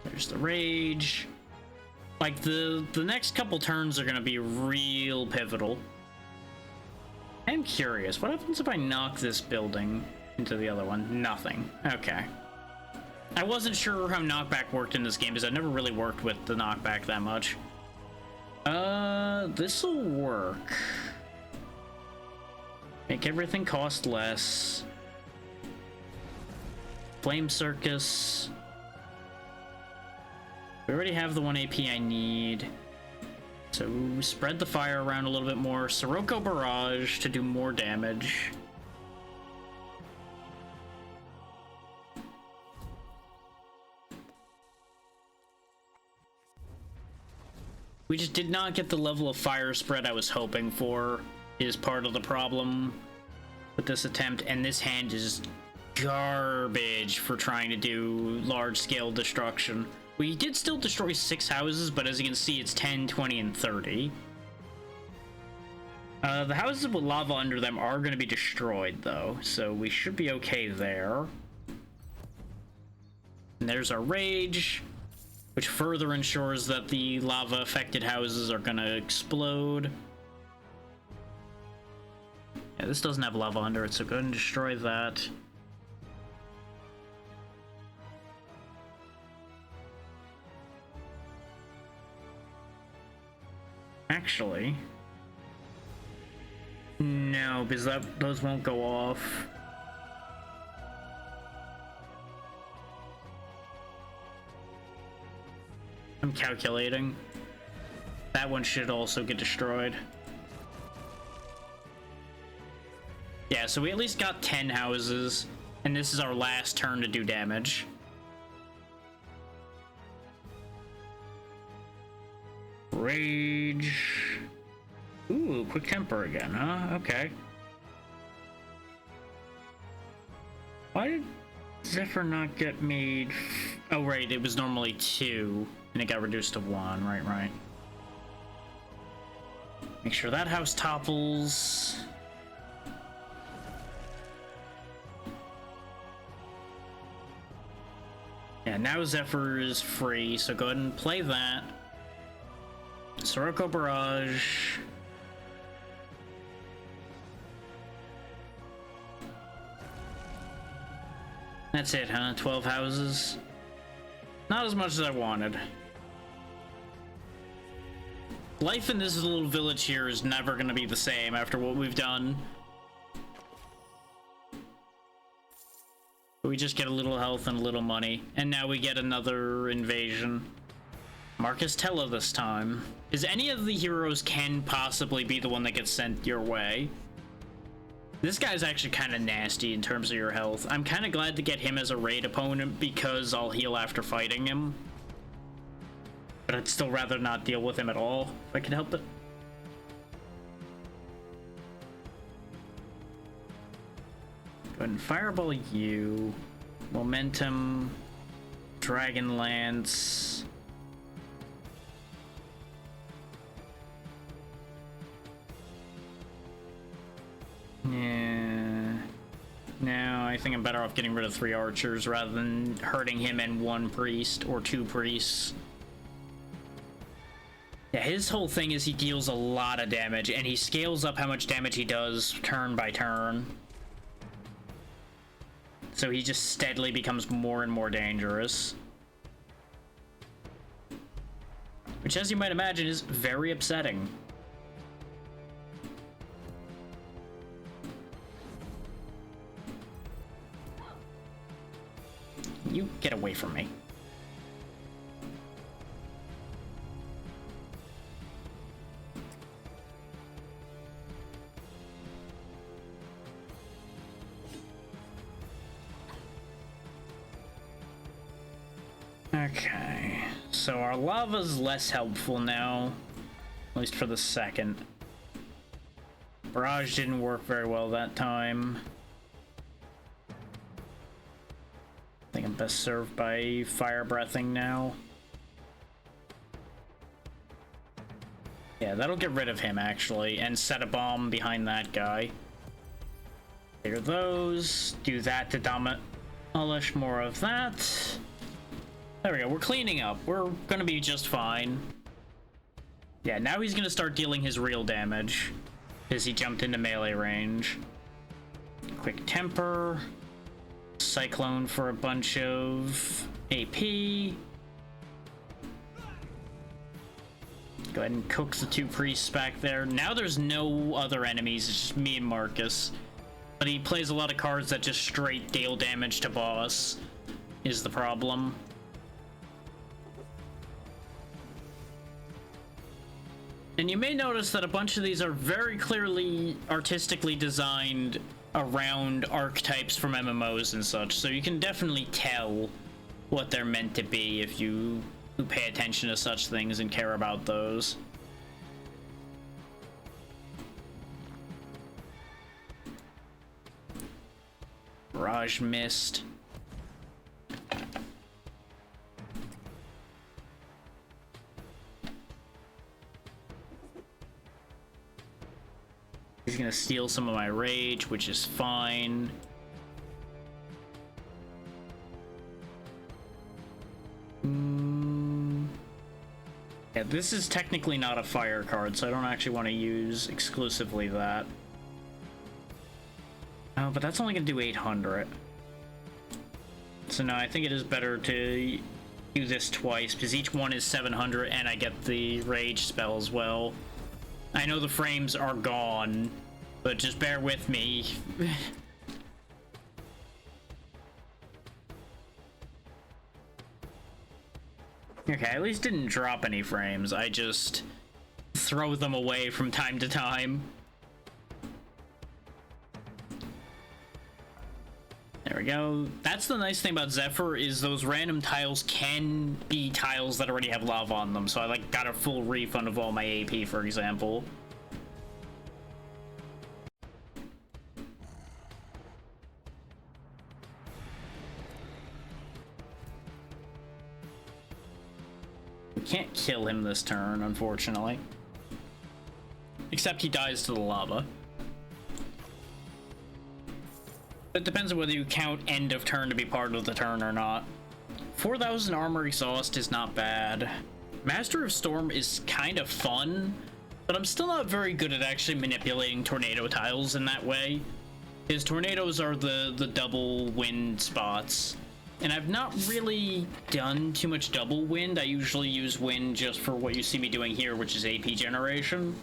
There's the rage. Like, the next couple turns are gonna be real pivotal. I'm curious, what happens if I knock this building into the other one? Nothing. Okay. I wasn't sure how knockback worked in this game, because I've never really worked with the knockback that much. This'll work. Make everything cost less. Flame Circus. We already have the 1 AP I need. So spread the fire around a little bit more. Sirocco Barrage to do more damage. We just did not get the level of fire spread I was hoping for, is part of the problem with this attempt, and this hand is garbage for trying to do large-scale destruction. We did still destroy 6 houses, but as you can see, it's 10, 20, and 30. The houses with lava under them are going to be destroyed, though, so we should be okay there. And there's our rage, which further ensures that the lava-affected houses are going to explode. Yeah, this doesn't have lava under it, so go ahead and destroy that. Actually, no, because those won't go off. I'm calculating. That one should also get destroyed. Yeah, so we at least got 10 houses, and this is our last turn to do damage. Rage. Ooh, quick temper again, huh? Okay. Why did Zephyr not get made? Oh, right, it was normally 2, and it got reduced to 1. Right. Make sure that house topples. Yeah, now Zephyr is free, so go ahead and play that. Sirocco Barrage. That's it, huh? 12 houses? Not as much as I wanted. Life in this little village here is never gonna be the same after what we've done. We just get a little health and a little money. And now we get another invasion. Marcus Tella this time. Is any of the heroes can possibly be the one that gets sent your way? This guy's actually kind of nasty in terms of your health. I'm kind of glad to get him as a raid opponent because I'll heal after fighting him. But I'd still rather not deal with him at all if I can help it. Go ahead and fireball you. Momentum. Dragon Lance. Yeah. No, I think I'm better off getting rid of 3 archers rather than hurting him and 1 priest or 2 priests. Yeah, his whole thing is he deals a lot of damage and he scales up how much damage he does turn by turn. So he just steadily becomes more and more dangerous. Which, as you might imagine, is very upsetting. You get away from me. Okay, so our lava's less helpful now, at least for the second. Barrage didn't work very well that time. I think I'm best served by fire breathing now. Yeah, that'll get rid of him actually, and set a bomb behind that guy. Clear those, do that to demolish more of that. There we go, we're cleaning up. We're gonna be just fine. Yeah, now he's gonna start dealing his real damage because he jumped into melee range. Quick temper. Cyclone for a bunch of AP. Go ahead and coax the 2 priests back there. Now there's no other enemies, it's just me and Marcus. But he plays a lot of cards that just straight deal damage to boss, is the problem. And you may notice that a bunch of these are very clearly artistically designed around archetypes from MMOs and such, so you can definitely tell what they're meant to be if you pay attention to such things and care about those. Barrage missed. He's gonna steal some of my rage, which is fine. Yeah, this is technically not a fire card, so I don't actually want to use exclusively that. Oh, but that's only gonna do 800. So no, I think it is better to do this twice, because each one is 700, and I get the rage spell as well. I know the frames are gone, but just bear with me. Okay, I at least didn't drop any frames. I just throw them away from time to time. There we go. That's the nice thing about Zephyr, is those random tiles can be tiles that already have lava on them. So I got a full refund of all my AP, for example. can't kill him this turn, unfortunately. Except he dies to the lava. It depends on whether you count end of turn to be part of the turn or not. 4,000 armor exhaust is not bad. Master of Storm is kind of fun, but I'm still not very good at actually manipulating tornado tiles in that way. His tornadoes are the double wind spots. And I've not really done too much double wind. I usually use wind just for what you see me doing here, which is AP generation.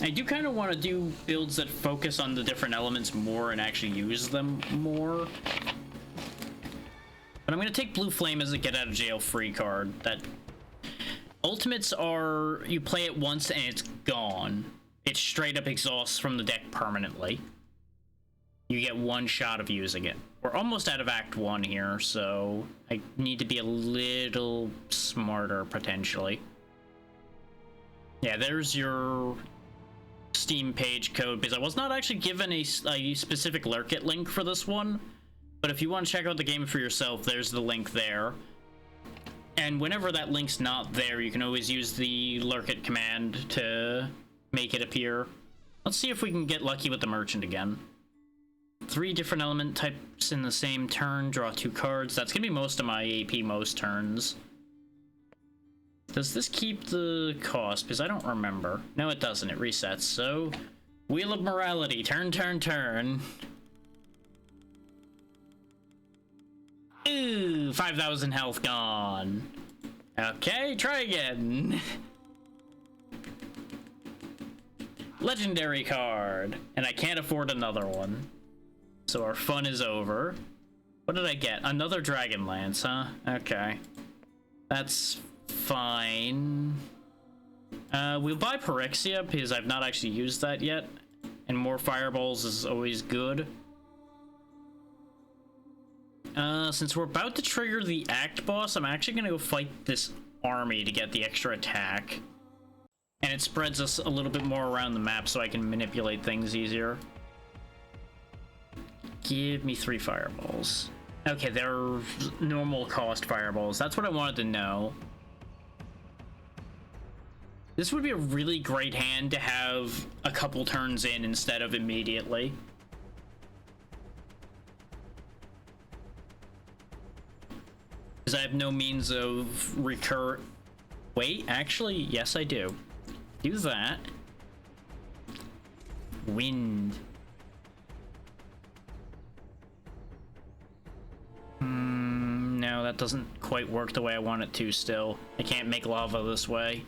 I do kind of want to do builds that focus on the different elements more and actually use them more. But I'm going to take Blue Flame as a get out of jail free card. That ultimates are, you play it once and it's gone. It straight up exhausts from the deck permanently. You get one shot of using it. We're almost out of Act 1 here, so I need to be a little smarter, potentially. Yeah, there's your Steam page code, because I was not actually given a specific Lurkit link for this one, but if you want to check out the game for yourself, there's the link there. And whenever that link's not there, you can always use the Lurkit command to make it appear. Let's see if we can get lucky with the merchant again. 3 different element types in the same turn, draw 2 cards. That's gonna be most of my AP most turns. Does this keep the cost? Because I don't remember. No, it doesn't. It resets. So, Wheel of Morality. Turn, turn, turn. Ooh, 5,000 health gone. Okay, try again. Legendary card. And I can't afford another one. So our fun is over. What did I get? Another Dragon Lance, huh? Okay. That's fine. We'll buy Pyrexia because I've not actually used that yet. And more fireballs is always good. Since we're about to trigger the Act Boss, I'm actually gonna go fight this army to get the extra attack. And it spreads us a little bit more around the map so I can manipulate things easier. Give me 3 fireballs. Okay, they're normal cost fireballs. That's what I wanted to know. This would be a really great hand to have a couple turns in instead of immediately. Because I have no means of Wait, actually, yes I do. Do that. Wind. No, that doesn't quite work the way I want it to still. I can't make lava this way.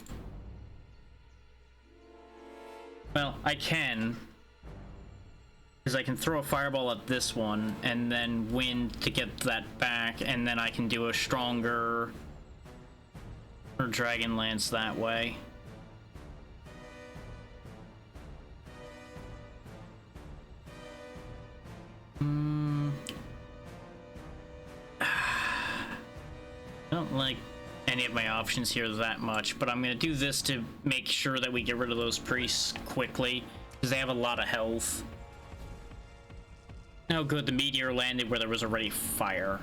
Well, I can. Because I can throw a fireball at this one, and then wind to get that back, and then I can do a stronger or Dragon Lance that way. I don't like any of my options here that much, but I'm gonna do this to make sure that we get rid of those priests quickly, because they have a lot of health. Oh good, the meteor landed where there was already fire.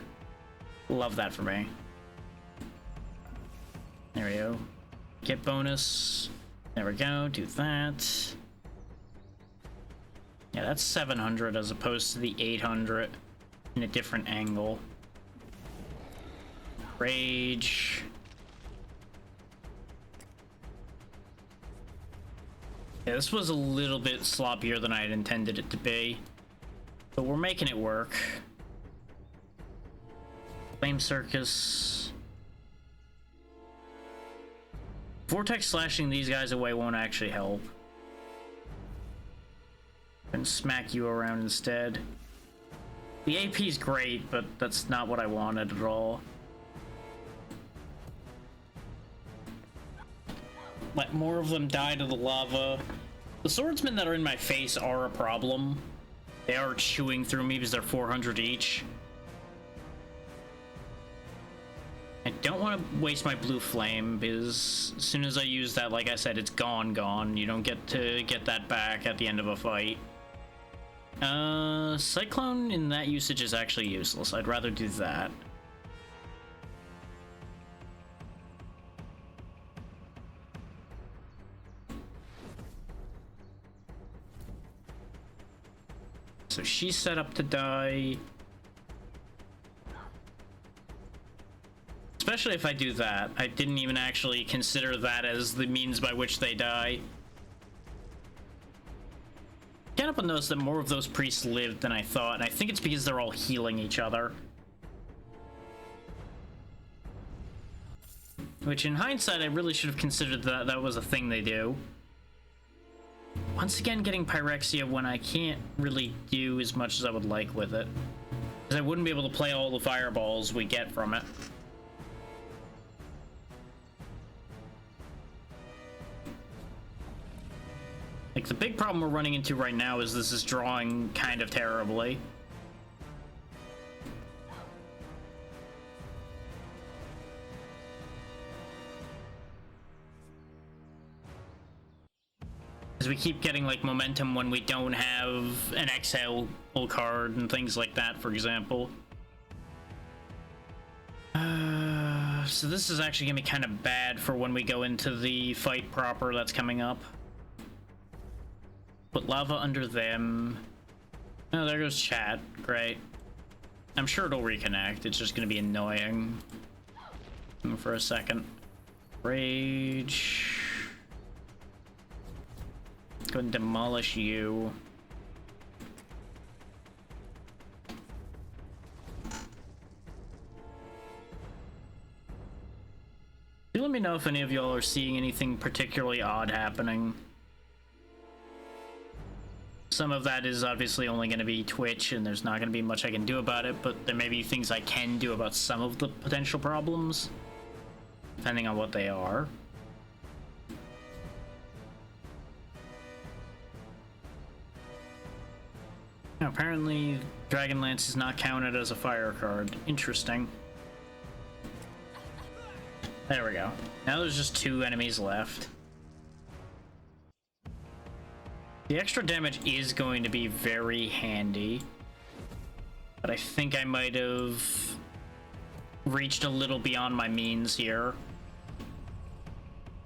Love that for me. There we go. Get bonus. There we go, do that. Yeah, that's 700 as opposed to the 800 in a different angle. Rage. Yeah, this was a little bit sloppier than I had intended it to be. But we're making it work. Flame Circus. Vortex slashing these guys away won't actually help. And smack you around instead. The AP is great, but that's not what I wanted at all. Let more of them die to the lava. The swordsmen that are in my face are a problem. They are chewing through me because they're 400 each. I don't want to waste my blue flame because as soon as I use that, like I said, it's gone. You don't get to get that back at the end of a fight. Cyclone in that usage is actually useless. I'd rather do that. So she's set up to die. Especially if I do that. I didn't even actually consider that as the means by which they die. Can't help but notice that more of those priests lived than I thought, and I think it's because they're all healing each other. Which, in hindsight, I really should have considered that that was a thing they do. Once again, getting Pyrexia when I can't really do as much as I would like with it. Because I wouldn't be able to play all the fireballs we get from it. Like, the big problem we're running into right now is this is drawing kind of terribly. Because we keep getting, like, momentum when we don't have an exhale card and things like that, for example. So this is actually going to be kind of bad for when we go into the fight proper that's coming up. Put lava under them. Oh, there goes chat. Great. I'm sure it'll reconnect. It's just going to be annoying. For a second. Rage. Go and demolish you. Do let me know if any of y'all are seeing anything particularly odd happening. Some of that is obviously only going to be Twitch, and there's not going to be much I can do about it, but there may be things I can do about some of the potential problems, depending on what they are. Now, apparently, Dragonlance is not counted as a fire card. Interesting. There we go. Now there's just 2 enemies left. The extra damage is going to be very handy, but I think I might have reached a little beyond my means here.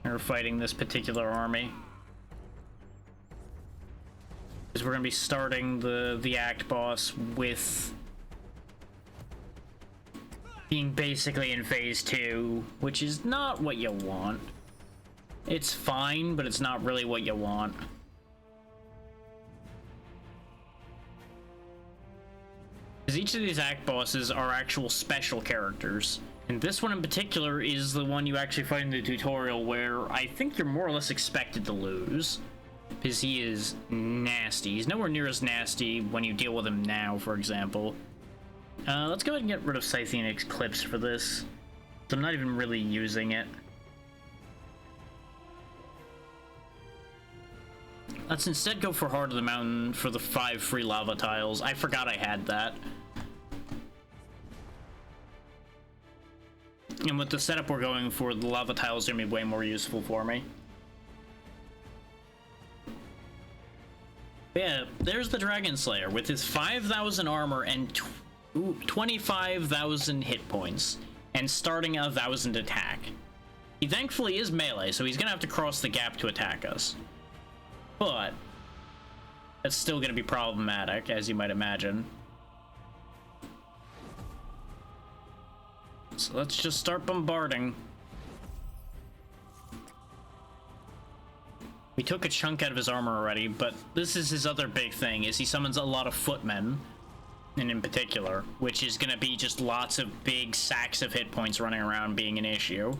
We're fighting this particular army. Because we're going to be starting the act boss with being basically in phase 2, which is not what you want. It's fine, but it's not really what you want. Because each of these act bosses are actual special characters. And this one in particular is the one you actually fight in the tutorial where I think you're more or less expected to lose. Because he is nasty. He's nowhere near as nasty when you deal with him now, for example. Let's go ahead and get rid of Scythian Eclipse for this. I'm not even really using it. Let's instead go for Heart of the Mountain for the 5 free lava tiles. I forgot I had that. And with the setup we're going for, the lava tiles are going to be way more useful for me. But yeah, there's the Dragon Slayer with his 5,000 armor and 25,000 hit points, and starting 1,000 attack. He thankfully is melee, so he's going to have to cross the gap to attack us. But that's still going to be problematic, as you might imagine. So let's just start bombarding. We took a chunk out of his armor already, but this is his other big thing, is he summons a lot of footmen, and in particular, which is going to be just lots of big sacks of hit points running around being an issue.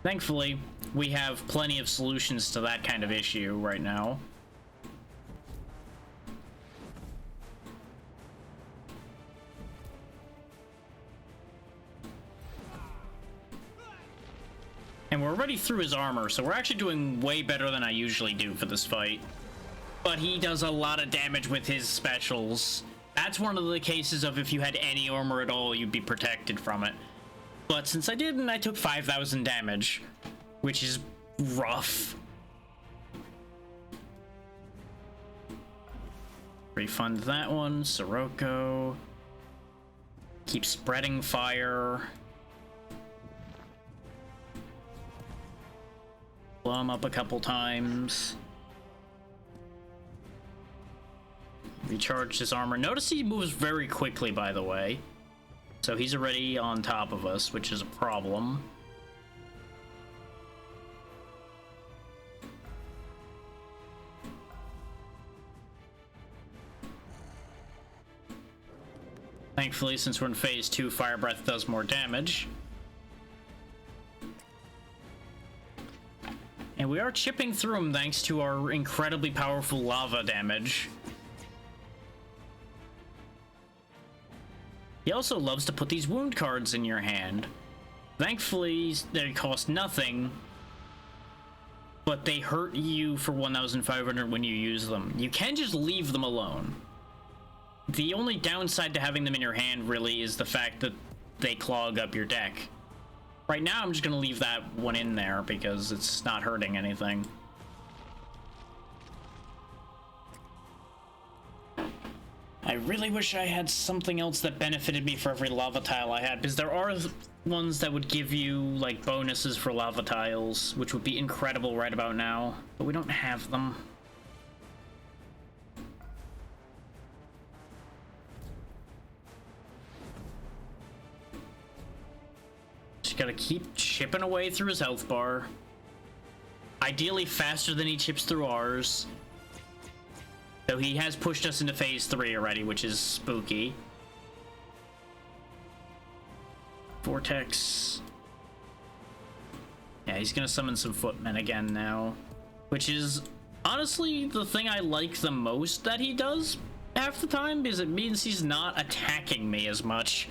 Thankfully, we have plenty of solutions to that kind of issue right now. And we're already through his armor, so we're actually doing way better than I usually do for this fight. But he does a lot of damage with his specials. That's one of the cases of if you had any armor at all, you'd be protected from it. But since I didn't, I took 5,000 damage, which is rough. Refund that one. Sirocco. Keep spreading fire. Blow him up a couple times. Recharge his armor. Notice he moves very quickly, by the way. So he's already on top of us, which is a problem. Thankfully, since we're in phase 2, Fire Breath does more damage. And we are chipping through him thanks to our incredibly powerful lava damage. He also loves to put these wound cards in your hand. Thankfully, they cost nothing, but they hurt you for 1,500 when you use them. You can just leave them alone. The only downside to having them in your hand really is the fact that they clog up your deck. Right now, I'm just gonna leave that one in there because it's not hurting anything. I really wish I had something else that benefited me for every lava tile I had, because there are ones that would give you, like, bonuses for lava tiles, which would be incredible right about now, but we don't have them. Just gotta keep chipping away through his health bar. Ideally faster than he chips through ours. So he has pushed us into phase 3 already, which is spooky. Vortex. Yeah, he's gonna summon some footmen again now. Which is honestly the thing I like the most that he does half the time, because it means he's not attacking me as much.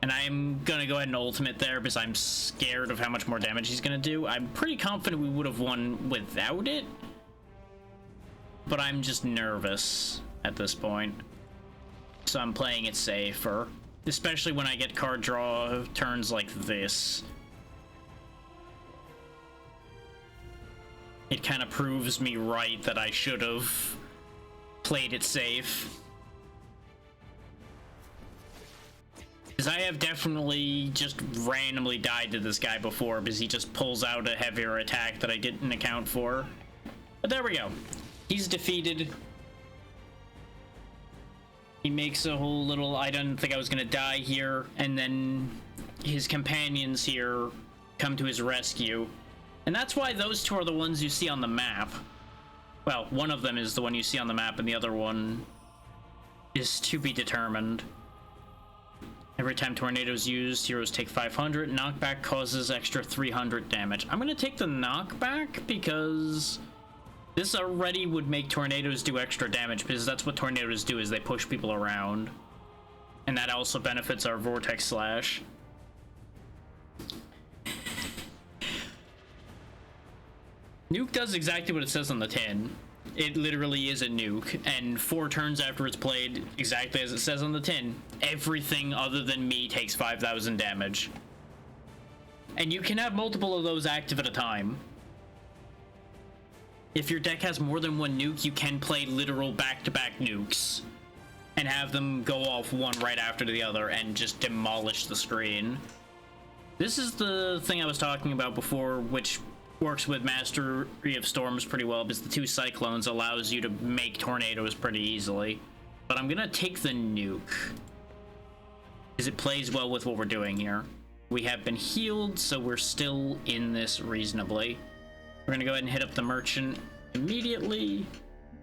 And I'm gonna go ahead and ultimate there because I'm scared of how much more damage he's gonna do. I'm pretty confident we would have won without it, but I'm just nervous at this point. So I'm playing it safer, especially when I get card draw turns like this. It kind of proves me right that I should have played it safe. Because I have definitely just randomly died to this guy before because he just pulls out a heavier attack that I didn't account for. But there we go. He's defeated. He makes a whole little, I didn't think I was gonna die here, and then his companions here come to his rescue. And that's why those two are the ones you see on the map. Well, one of them is the one you see on the map, and the other one is to be determined. Every time tornado is used, heroes take 500. Knockback causes extra 300 damage. I'm gonna take the knockback because this already would make tornadoes do extra damage, because that's what tornadoes do, is they push people around. And that also benefits our Vortex Slash. Nuke does exactly what it says on the tin. It literally is a nuke, and 4 turns after it's played, exactly as it says on the tin, everything other than me takes 5,000 damage. And you can have multiple of those active at a time. If your deck has more than one nuke, you can play literal back-to-back nukes and have them go off one right after the other and just demolish the screen. This is the thing I was talking about before, which works with Mastery of Storms pretty well, because the 2 Cyclones allows you to make tornadoes pretty easily. But I'm gonna take the nuke, because it plays well with what we're doing here. We have been healed, so we're still in this reasonably. We're gonna go ahead and hit up the Merchant immediately.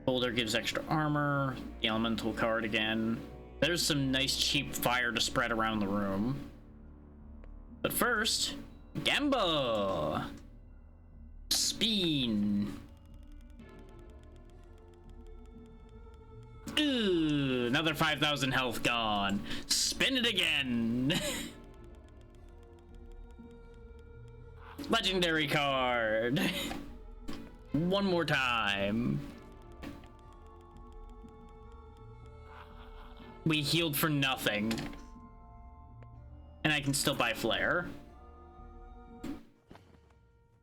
Boulder gives extra armor. The Elemental card again. There's some nice cheap fire to spread around the room. But first, Gamba! Spin. Ooh, another 5,000 health gone. Spin it again. Legendary card. One more time. We healed for nothing. And I can still buy Flare.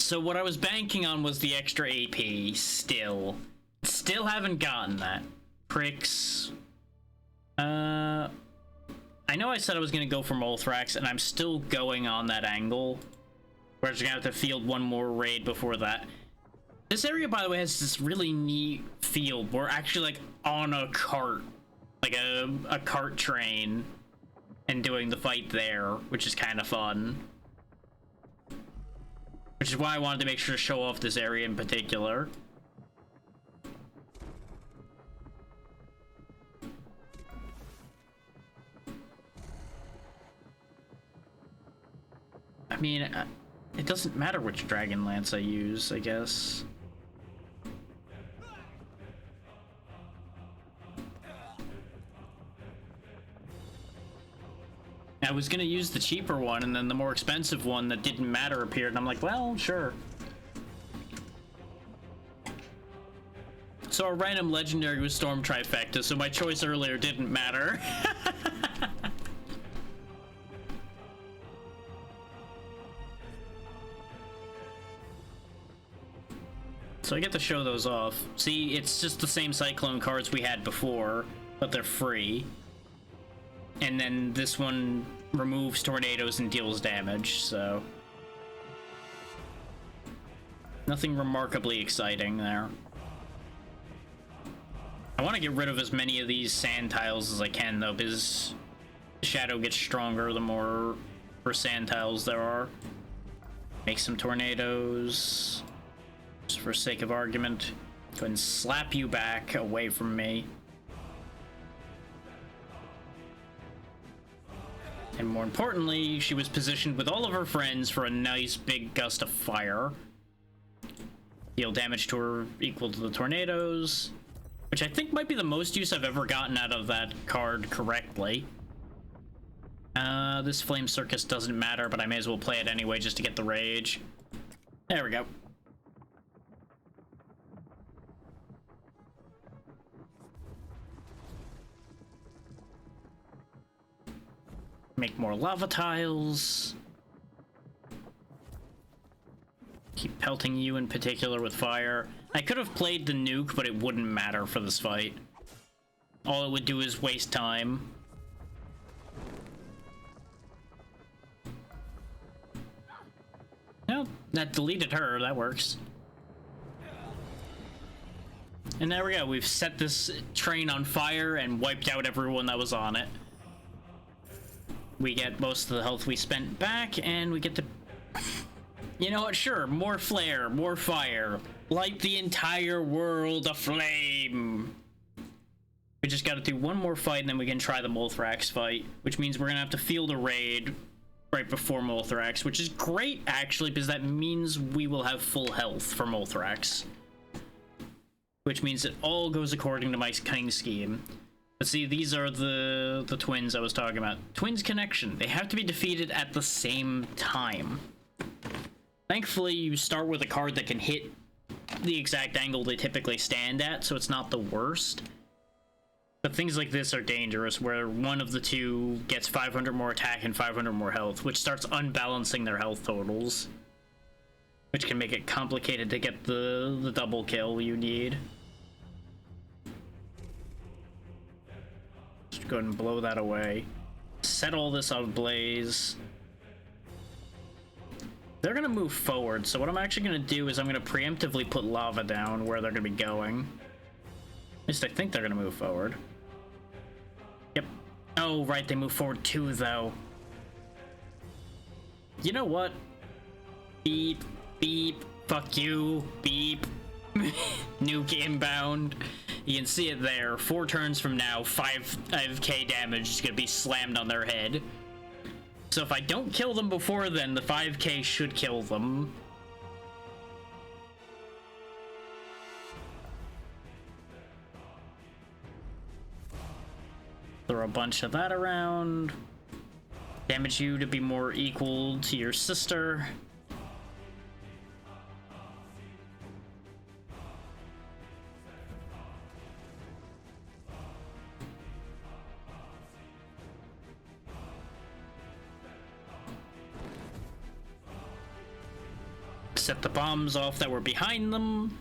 So what I was banking on was the extra AP, still. Still haven't gotten that. Pricks. I know I said I was gonna go for Molthrax, and I'm still going on that angle. We're just gonna have to field one more raid before that. This area, by the way, has this really neat feel. We're actually like on a cart, like a cart train, and doing the fight there, which is kind of fun. Which is why I wanted to make sure to show off this area in particular. I mean, it doesn't matter which Dragon Lance I use, I guess. I was gonna use the cheaper one, and then the more expensive one that didn't matter appeared, and I'm like, well, sure. So a random legendary was Storm Trifecta, so my choice earlier didn't matter. So I get to show those off. See, it's just the same Cyclone cards we had before, but they're free. And then this one removes tornadoes and deals damage, so... nothing remarkably exciting there. I want to get rid of as many of these sand tiles as I can, though, because the shadow gets stronger the more sand tiles there are. Make some tornadoes. Just for sake of argument. Go ahead and slap you back away from me. And more importantly, she was positioned with all of her friends for a nice big gust of fire. Deal damage to her equal to the tornadoes, which I think might be the most use I've ever gotten out of that card correctly. This Flame Circus doesn't matter, but I may as well play it anyway just to get the rage. There we go. Make more lava tiles. Keep pelting you in particular with fire. I could have played the nuke, but it wouldn't matter for this fight. All it would do is waste time. Well, that deleted her. That works. And there we go. We've set this train on fire and wiped out everyone that was on it. We get most of the health we spent back, and we get to... You know what? Sure, more flare, more fire. Light the entire world aflame. We just gotta do one more fight, and then we can try the Molthrax fight, which means we're gonna have to field a raid right before Molthrax, which is great, actually, because that means we will have full health for Molthrax. Which means it all goes according to my cunning scheme. But see, these are the twins I was talking about. Twins connection. They have to be defeated at the same time. Thankfully, you start with a card that can hit the exact angle they typically stand at, so it's not the worst. But things like this are dangerous, where one of the two gets 500 more attack and 500 more health, which starts unbalancing their health totals. Which can make it complicated to get the double kill you need. Just go ahead and blow that away. Set all this ablaze. They're gonna move forward, so what I'm actually gonna do is I'm gonna preemptively put lava down where they're gonna be going. At least I think they're gonna move forward. Yep. Oh, right, they move forward too, though. You know what? Beep, beep, fuck you, beep. Nuke inbound. You can see it there. 4 turns from now, 5k damage is gonna be slammed on their head. So if I don't kill them before then, the 5k should kill them. Throw a bunch of that around. Damage you to be more equal to your sister. Set the bombs off that were behind them.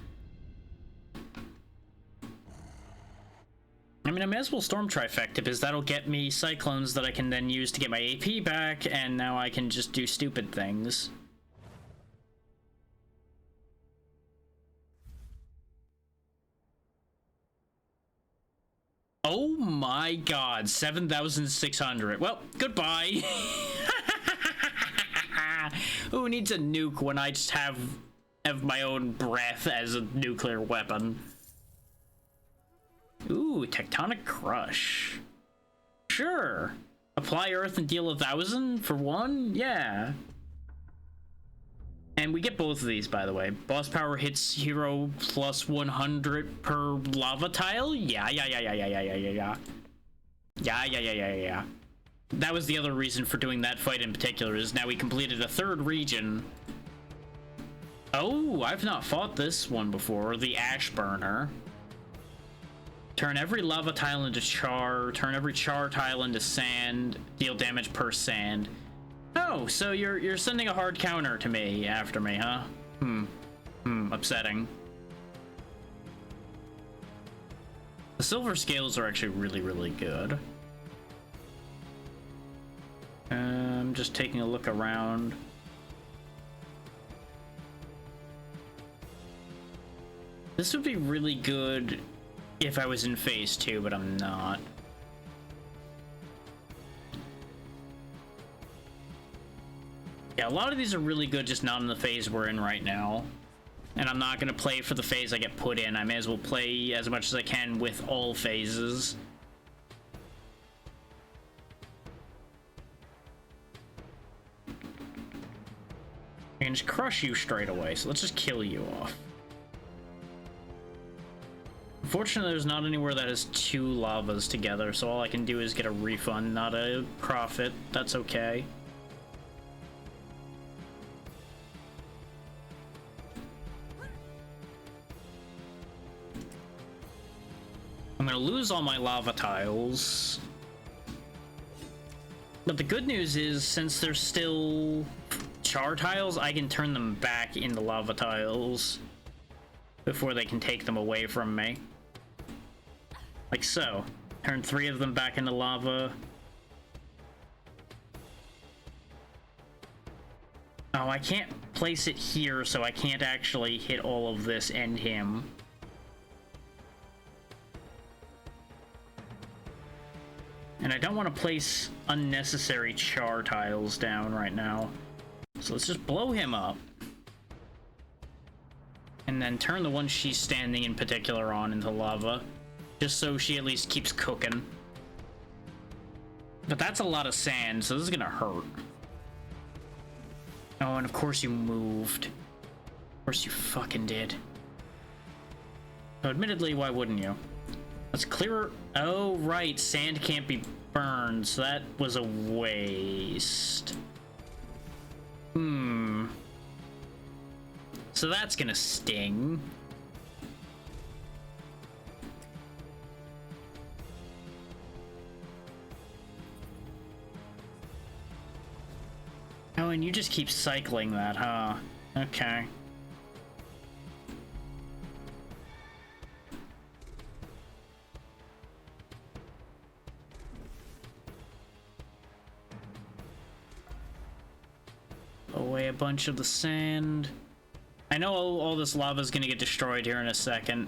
I mean, I may as well Storm Trifecta, because that'll get me Cyclones that I can then use to get my AP back, and now I can just do stupid things. Oh my god, 7,600. Well, goodbye. Who needs a nuke when I just have my own breath as a nuclear weapon? Ooh, Tectonic Crush. Sure. Apply Earth and deal 1,000 for one? Yeah. And we get both of these, by the way. Boss power hits hero plus 100 per lava tile? Yeah. Yeah. That was the other reason for doing that fight in particular, is now we completed a third region. Oh, I've not fought this one before. The Ash Burner. Turn every lava tile into char. Turn every char tile into sand. Deal damage per sand. Oh, so you're sending a hard counter to me after me, huh? Upsetting. The silver scales are actually really, really good. I'm just taking a look around. This would be really good if I was in phase 2, but I'm not. Yeah, a lot of these are really good, just not in the phase we're in right now. And I'm not gonna play for the phase I get put in. I may as well play as much as I can with all phases. I can just crush you straight away, so let's just kill you off. Unfortunately, there's not anywhere that has 2 lavas together, so all I can do is get a refund, not a profit. That's okay. I'm gonna lose all my lava tiles. But the good news is, since there's still char tiles, I can turn them back into lava tiles before they can take them away from me. Like so. Turn 3 of them back into lava. Oh, I can't place it here, so I can't actually hit all of this and him. And I don't want to place unnecessary char tiles down right now. So let's just blow him up. And then turn the one she's standing in particular on into lava. Just so she at least keeps cooking. But that's a lot of sand, so this is gonna hurt. Oh, and of course you moved. Of course you fucking did. So admittedly, why wouldn't you? Let's clear... Oh, right. Sand can't be burned, so that was a waste. So that's gonna sting. Oh, and you just keep cycling that, huh? Okay. Away a bunch of the sand. I know all this lava is gonna get destroyed here in a second,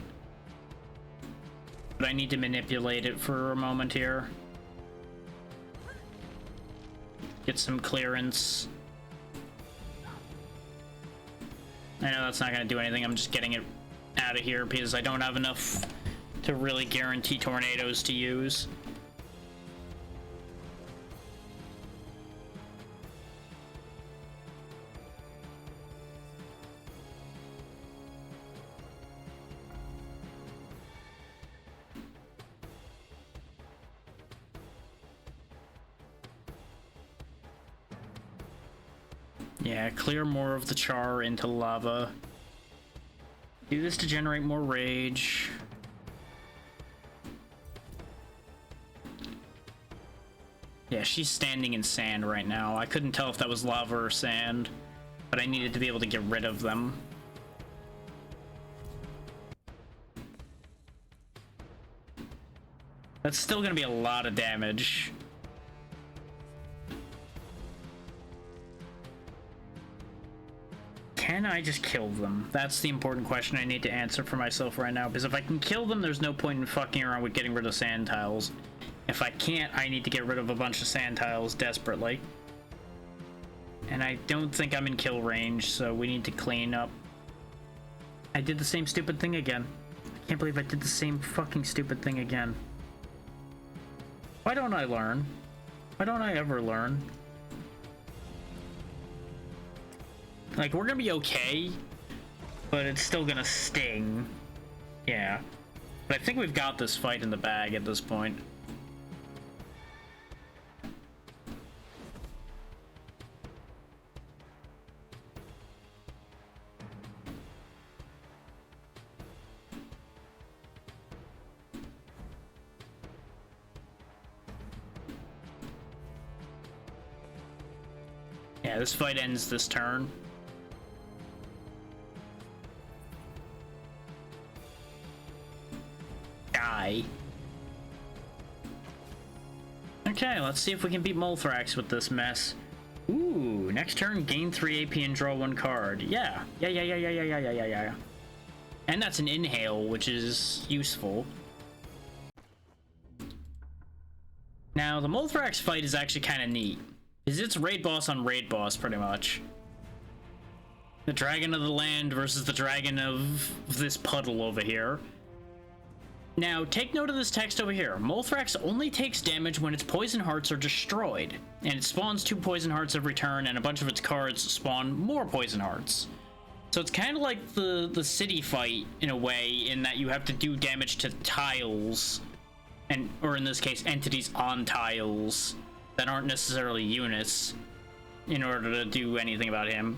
but I need to manipulate it for a moment here. Get some clearance. I know that's not gonna do anything. I'm just getting it out of here because I don't have enough to really guarantee tornadoes to use. Yeah, clear more of the char into lava. Do this to generate more rage. Yeah, she's standing in sand right now. I couldn't tell if that was lava or sand, but I needed to be able to get rid of them. That's still gonna be a lot of damage. Can I just kill them? That's the important question I need to answer for myself right now, because if I can kill them, there's no point in fucking around with getting rid of sand tiles. If I can't, I need to get rid of a bunch of sand tiles desperately. And I don't think I'm in kill range, so we need to clean up. I did the same stupid thing again. I can't believe I did the same fucking stupid thing again. Why don't I learn? Why don't I ever learn? Like, we're gonna be okay, but it's still gonna sting. Yeah. But I think we've got this fight in the bag at this point. Yeah, this fight ends this turn. Die. Okay, let's see if we can beat Molthrax with this mess. Ooh, next turn, gain 3 AP and draw 1 card. Yeah. Yeah. And that's an inhale, which is useful. Now, the Molthrax fight is actually kind of neat. Because it's raid boss on raid boss, pretty much. The dragon of the land versus the dragon of this puddle over here. Now, take note of this text over here. Molthrax only takes damage when its poison hearts are destroyed, and it spawns 2 poison hearts every turn, and a bunch of its cards spawn more poison hearts. So it's kind of like the city fight, in a way, in that you have to do damage to tiles, or in this case, entities on tiles that aren't necessarily units, in order to do anything about him.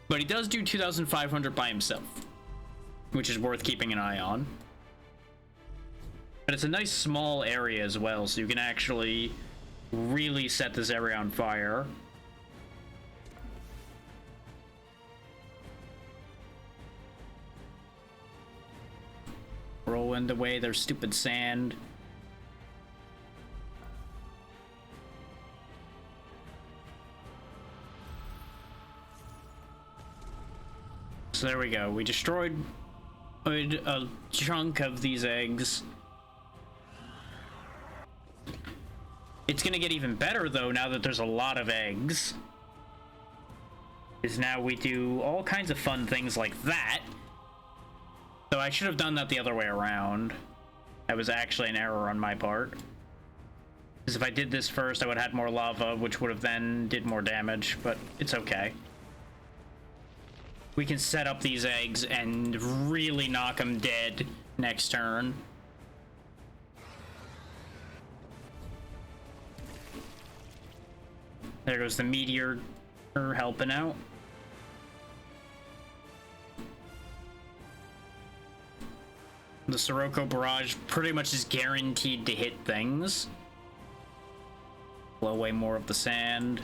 But he does do 2,500 by himself, which is worth keeping an eye on. But it's a nice small area as well, so you can actually really set this area on fire. Whirlwind away their stupid sand. So there we go. We destroyed a chunk of these eggs. It's gonna get even better though now that there's a lot of eggs. Is now we do all kinds of fun things like that. So I should have done that the other way around. That was actually an error on my part. Because if I did this first, I would have had more lava, which would have then did more damage, but it's okay. We can set up these eggs and really knock them dead next turn. There goes the meteor helping out. The Sirocco barrage pretty much is guaranteed to hit things. Blow away more of the sand.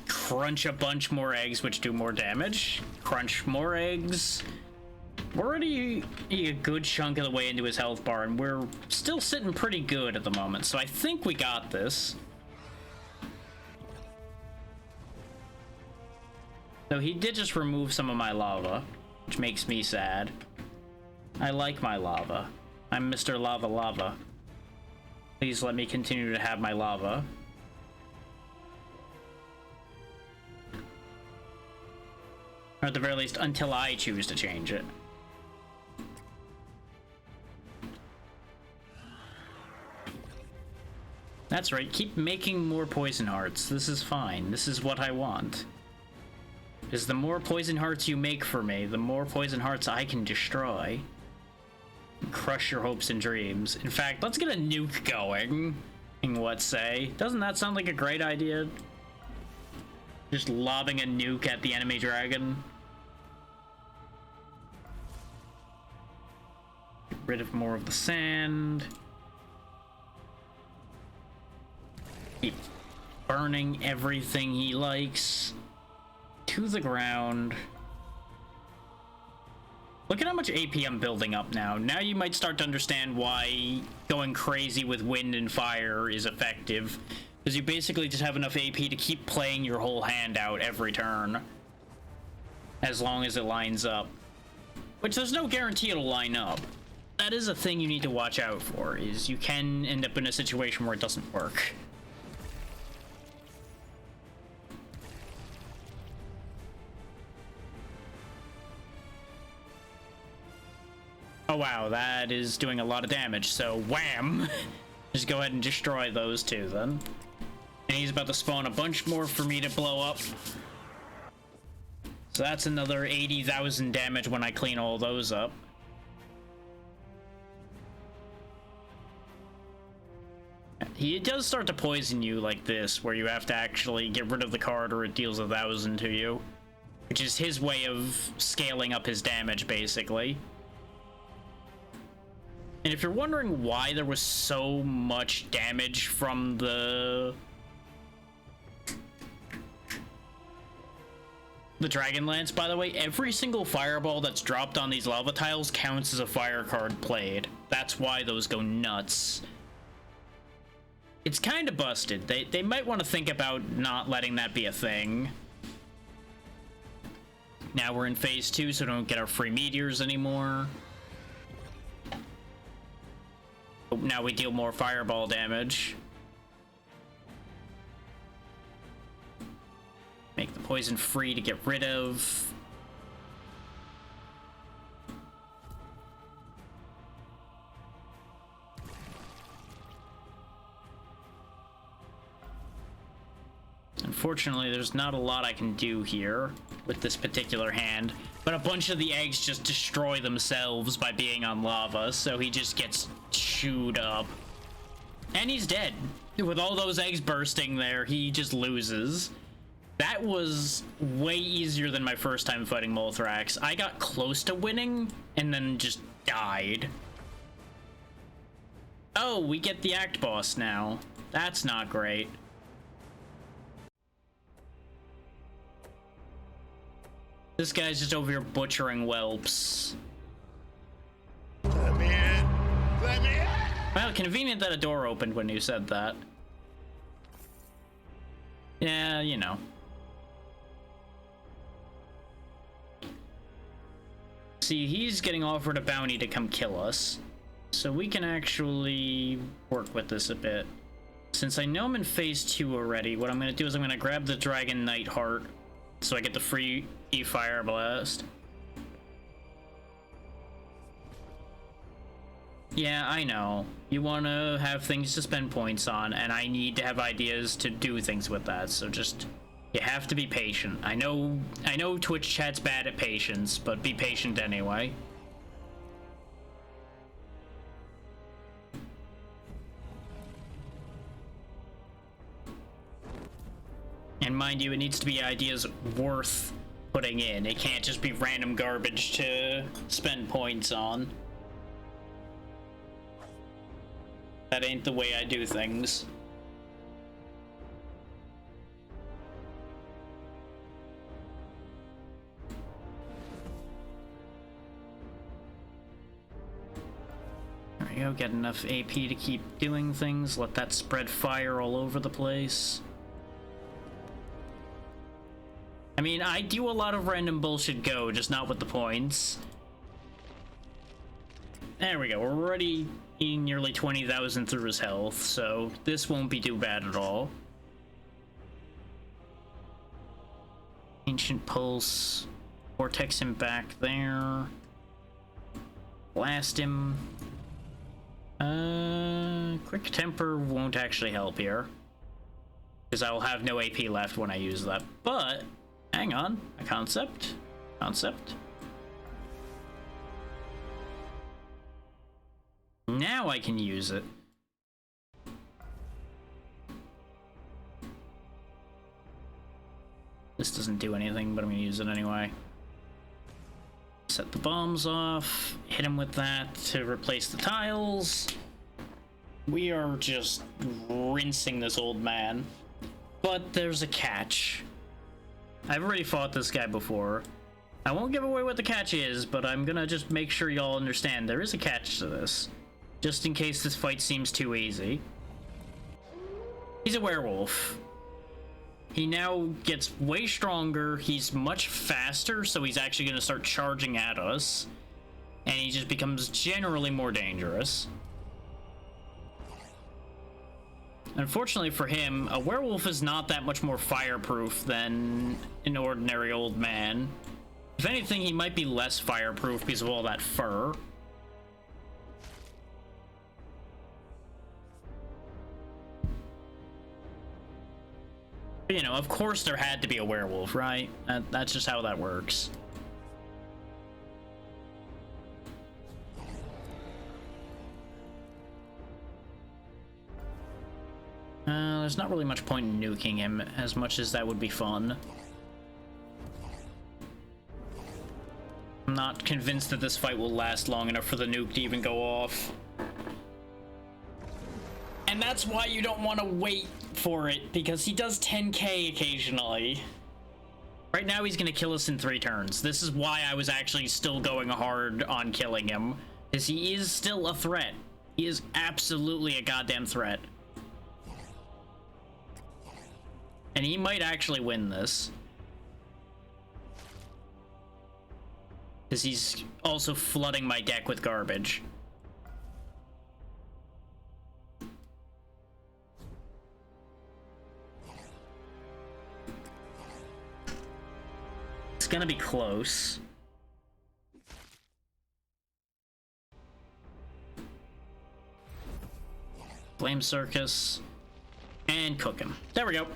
Crunch a bunch more eggs, which do more damage. Crunch more eggs. We're already a good chunk of the way into his health bar, and we're still sitting pretty good at the moment, so I think we got this. So he did just remove some of my lava, which makes me sad. I like my lava. I'm Mr. Lava Lava. Please let me continue to have my lava. Or at the very least, until I choose to change it. That's right, keep making more poison hearts. This is fine. This is what I want. Because the more poison hearts you make for me, the more poison hearts I can destroy. And crush your hopes and dreams. In fact, let's get a nuke going. What say? Doesn't that sound like a great idea? Just lobbing a nuke at the enemy dragon. Get rid of more of the sand. Keep burning everything he likes to the ground. Look at how much AP I'm building up now. Now you might start to understand why going crazy with wind and fire is effective. Because you basically just have enough AP to keep playing your whole hand out every turn. as long as it lines up. Which there's no guarantee it'll line up. That is a thing you need to watch out for, is you can end up in a situation where it doesn't work. Oh wow, that is doing a lot of damage, so wham! Just go ahead and destroy those two then. And he's about to spawn a bunch more for me to blow up. So that's another 80,000 damage when I clean all those up. He does start to poison you like this, where you have to actually get rid of the card or it deals 1,000 to you. Which is his way of scaling up his damage, basically. And if you're wondering why there was so much damage from the Dragon Lance, by the way, every single fireball that's dropped on these lava tiles counts as a fire card played. That's why those go nuts. It's kind of busted. They might want to think about not letting that be a thing. Now we're in phase 2, so don't get our free meteors anymore. Now we deal more fireball damage. Make the poison free to get rid of. Unfortunately, there's not a lot I can do here with this particular hand, but a bunch of the eggs just destroy themselves by being on lava, so he just gets chewed up. And he's dead. With all those eggs bursting there, he just loses. That was way easier than my first time fighting Molthrax. I got close to winning, and then just died. Oh, we get the Act Boss now. That's not great. This guy's just over here butchering whelps. Let me in! Let me in! Well, convenient that a door opened when you said that. Yeah, you know. See, he's getting offered a bounty to come kill us. So we can actually work with this a bit. Since I know I'm in phase 2 already, what I'm going to do is I'm going to grab the Dragon Knight Heart so I get the free Fire Blast. Yeah, I know. You want to have things to spend points on, and I need to have ideas to do things with that, so just... You have to be patient. I know Twitch chat's bad at patience, but be patient anyway. And mind you, it needs to be ideas worth putting in. It can't just be random garbage to spend points on. That ain't the way I do things. There we go, get enough AP to keep doing things. Let that spread fire all over the place. I mean, I do a lot of random bullshit go, just not with the points. There we go, we're already nearly 20,000 through his health, so this won't be too bad at all. Ancient Pulse. Vortex him back there. Blast him. Quick Temper won't actually help here, because I will have no AP left when I use that, but... Hang on, a concept. Now I can use it. This doesn't do anything, but I'm gonna use it anyway. Set the bombs off, hit him with that to replace the tiles. We are just rinsing this old man. But there's a catch. I've already fought this guy before. I won't give away what the catch is, but I'm gonna just make sure y'all understand there is a catch to this. Just in case this fight seems too easy. He's a werewolf. he now gets way stronger. He's much faster, so he's actually going to start charging at us. And he just becomes generally more dangerous. Unfortunately for him, a werewolf is not that much more fireproof than an ordinary old man. If anything, he might be less fireproof because of all that fur. But, you know, of course there had to be a werewolf, right? That's just how that works. There's not really much point in nuking him, as much as that would be fun. I'm not convinced that this fight will last long enough for the nuke to even go off. And that's why you don't want to wait for it, because he does 10k occasionally. Right now he's gonna kill us in 3 turns. This is why I was actually still going hard on killing him, because he is still a threat. He is absolutely a goddamn threat. And he might actually win this. Because he's also flooding my deck with garbage. It's gonna be close. Flame Circus. And cook him. There we go.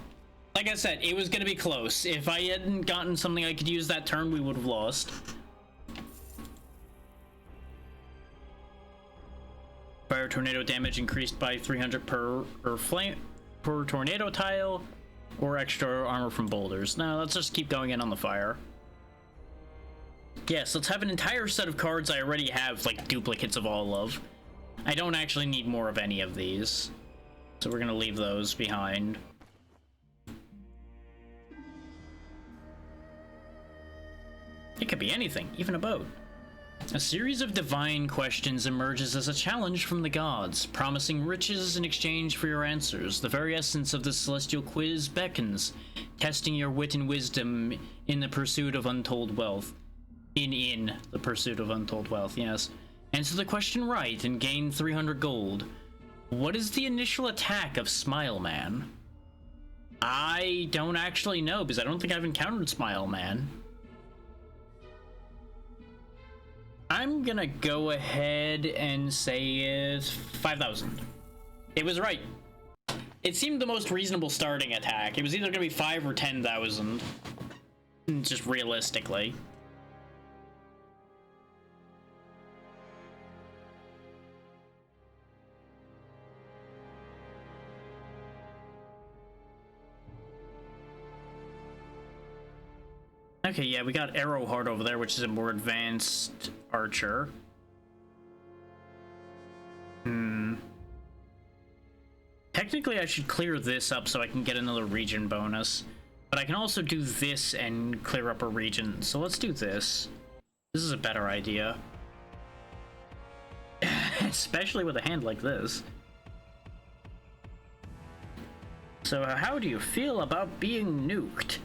Like I said, it was gonna be close. If I hadn't gotten something I could use that turn, we would have lost. Fire tornado damage increased by 300 per tornado tile, or extra armor from boulders. Now let's just keep going in on the fire. Yes, let's have an entire set of cards I already have, like, duplicates of all of. I don't actually need more of any of these, so we're gonna leave those behind. It could be anything, even a boat. A series of divine questions emerges as a challenge from the gods, promising riches in exchange for your answers. The very essence of the celestial quiz beckons, testing your wit and wisdom in the pursuit of untold wealth. In the pursuit of untold wealth, yes. Answer the question right and gain 300 gold. What is the initial attack of Smile Man? I don't actually know, because I don't think I've encountered Smile Man. I'm gonna go ahead and say it's 5,000. It was right. It seemed the most reasonable starting attack. It was either gonna be 5 or 10,000. Just realistically. Okay, yeah, we got Arrowheart over there, which is a more advanced archer. Technically, I should clear this up so I can get another region bonus. But I can also do this and clear up a region. So let's do this. This is a better idea. Especially with a hand like this. So how do you feel about being nuked?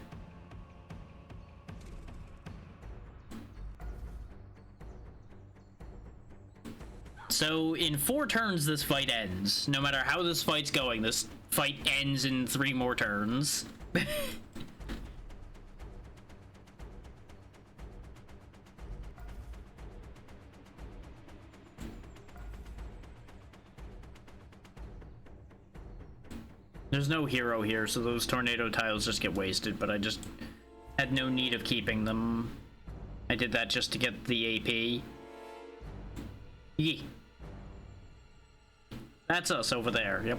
So in 4 turns this fight ends. No matter how this fight's going, this fight ends in 3 more turns. There's no hero here, so those tornado tiles just get wasted, but I just had no need of keeping them. I did that just to get the AP. Yee. That's us over there, yep.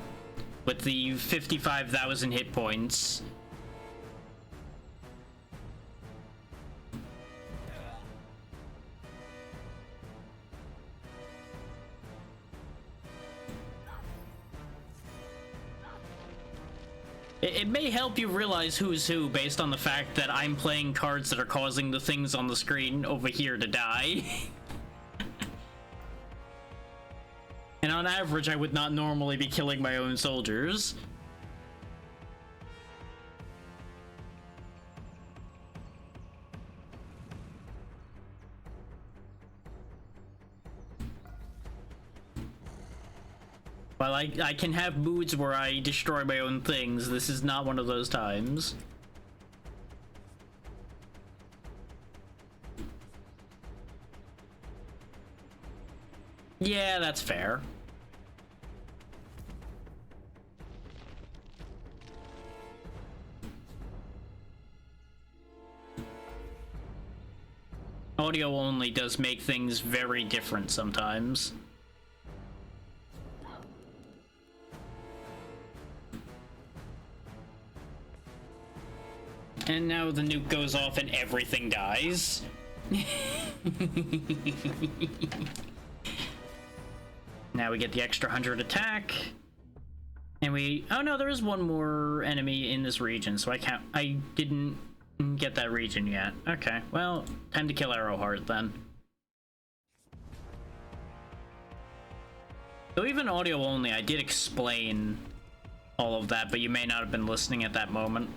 With the 55,000 hit points. It may help you realize who's who based on the fact that I'm playing cards that are causing the things on the screen over here to die. And on average, I would not normally be killing my own soldiers. While I can have moods where I destroy my own things, this is not one of those times. Yeah, that's fair. Audio only does make things very different sometimes. And now the nuke goes off and everything dies. Now we get the extra 100 attack. And we... Oh no, there is one more enemy in this region, so I didn't get that region yet. Okay, well, time to kill Arrowheart then. So even audio only, I did explain all of that, but you may not have been listening at that moment.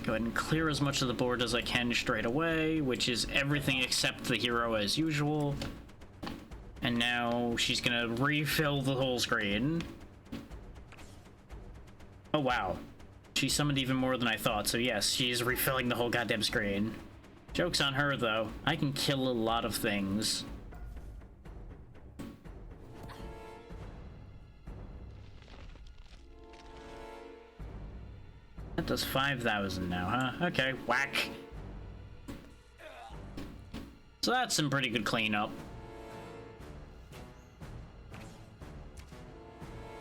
Go ahead and clear as much of the board as I can straight away, which is everything except the hero as usual. And now she's gonna refill the whole screen. Oh wow. She summoned even more than I thought, so yes, she's refilling the whole goddamn screen. Joke's on her, though. I can kill a lot of things. That does 5,000 now, huh? Okay, whack. So that's some pretty good cleanup.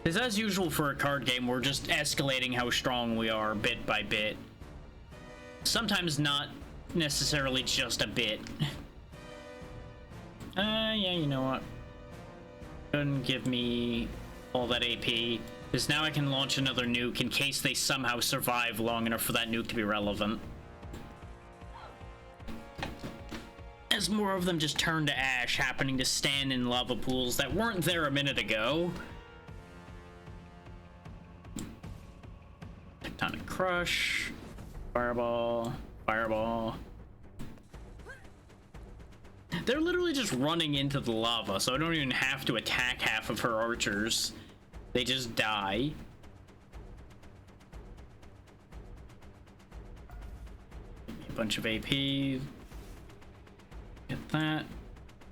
Because as usual for a card game, we're just escalating how strong we are bit by bit. Sometimes not necessarily just a bit. Yeah, you know what? Go ahead and give me all that AP. Because now I can launch another nuke in case they somehow survive long enough for that nuke to be relevant. As more of them just turn to ash, happening to stand in lava pools that weren't there a minute ago. Tectonic Crush. Fireball. Fireball. They're literally just running into the lava, so I don't even have to attack half of her archers. They just die. A bunch of AP. Get that.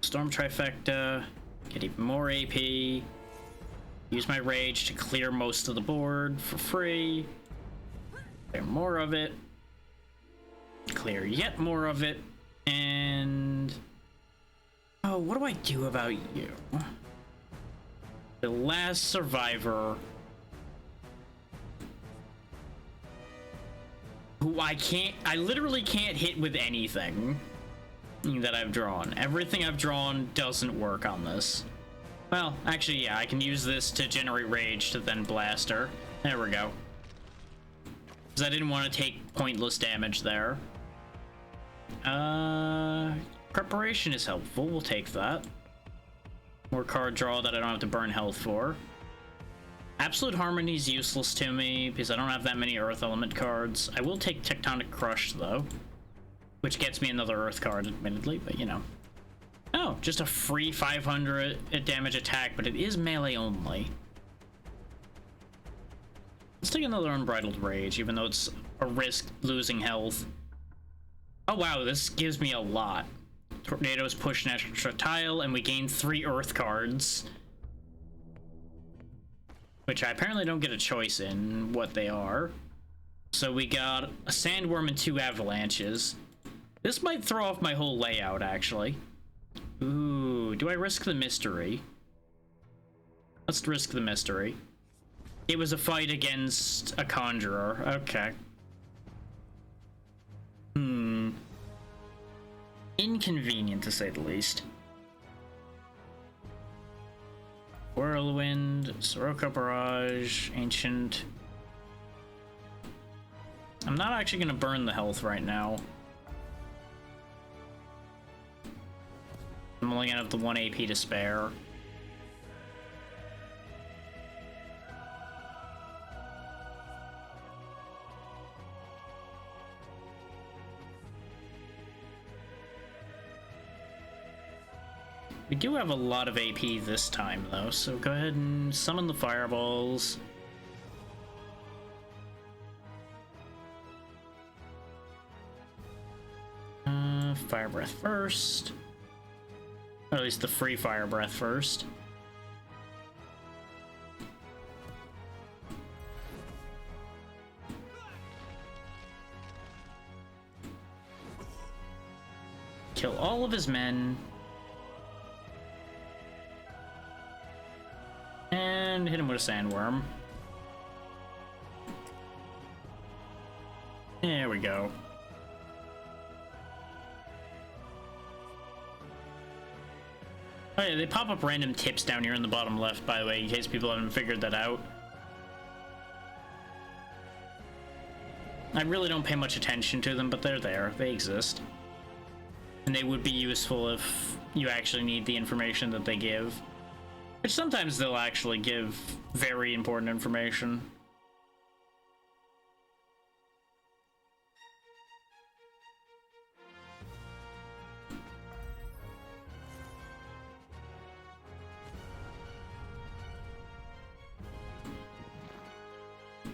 Storm Trifecta. Get even more AP. Use my rage to clear most of the board for free. Clear more of it. Clear yet more of it. And... oh, what do I do about you? The last survivor who I literally can't hit with anything that I've drawn. Everything I've drawn doesn't work on this. Well, actually, yeah, I can use this to generate rage to then blast her. There we go. Because I didn't want to take pointless damage there. Preparation is helpful. We'll take that. More card draw that I don't have to burn health for. Absolute Harmony is useless to me because I don't have that many Earth Element cards. I will take Tectonic Crush, though. Which gets me another Earth card, admittedly, but you know. Oh, just a free 500 damage attack, but it is melee only. Let's take another Unbridled Rage, even though it's a risk losing health. Oh wow, this gives me a lot. Tornadoes push an extra tile, and we gain 3 Earth cards. Which I apparently don't get a choice in what they are. So we got a Sandworm and 2 Avalanches. This might throw off my whole layout, actually. Ooh, do I risk the mystery? Let's risk the mystery. It was a fight against a Conjurer. Okay. Inconvenient, to say the least. Whirlwind, Soroka Barrage, Ancient. I'm not actually going to burn the health right now. I'm only going to have the 1 AP to spare. We do have a lot of AP this time, though, so go ahead and summon the fireballs. Fire breath first. Or at least the free fire breath first. Kill all of his men. And hit him with a sandworm. There we go. Oh yeah, they pop up random tips down here in the bottom left, by the way, in case people haven't figured that out. I really don't pay much attention to them, but they're there. They exist. And they would be useful if you actually need the information that they give. Which sometimes they'll actually give very important information.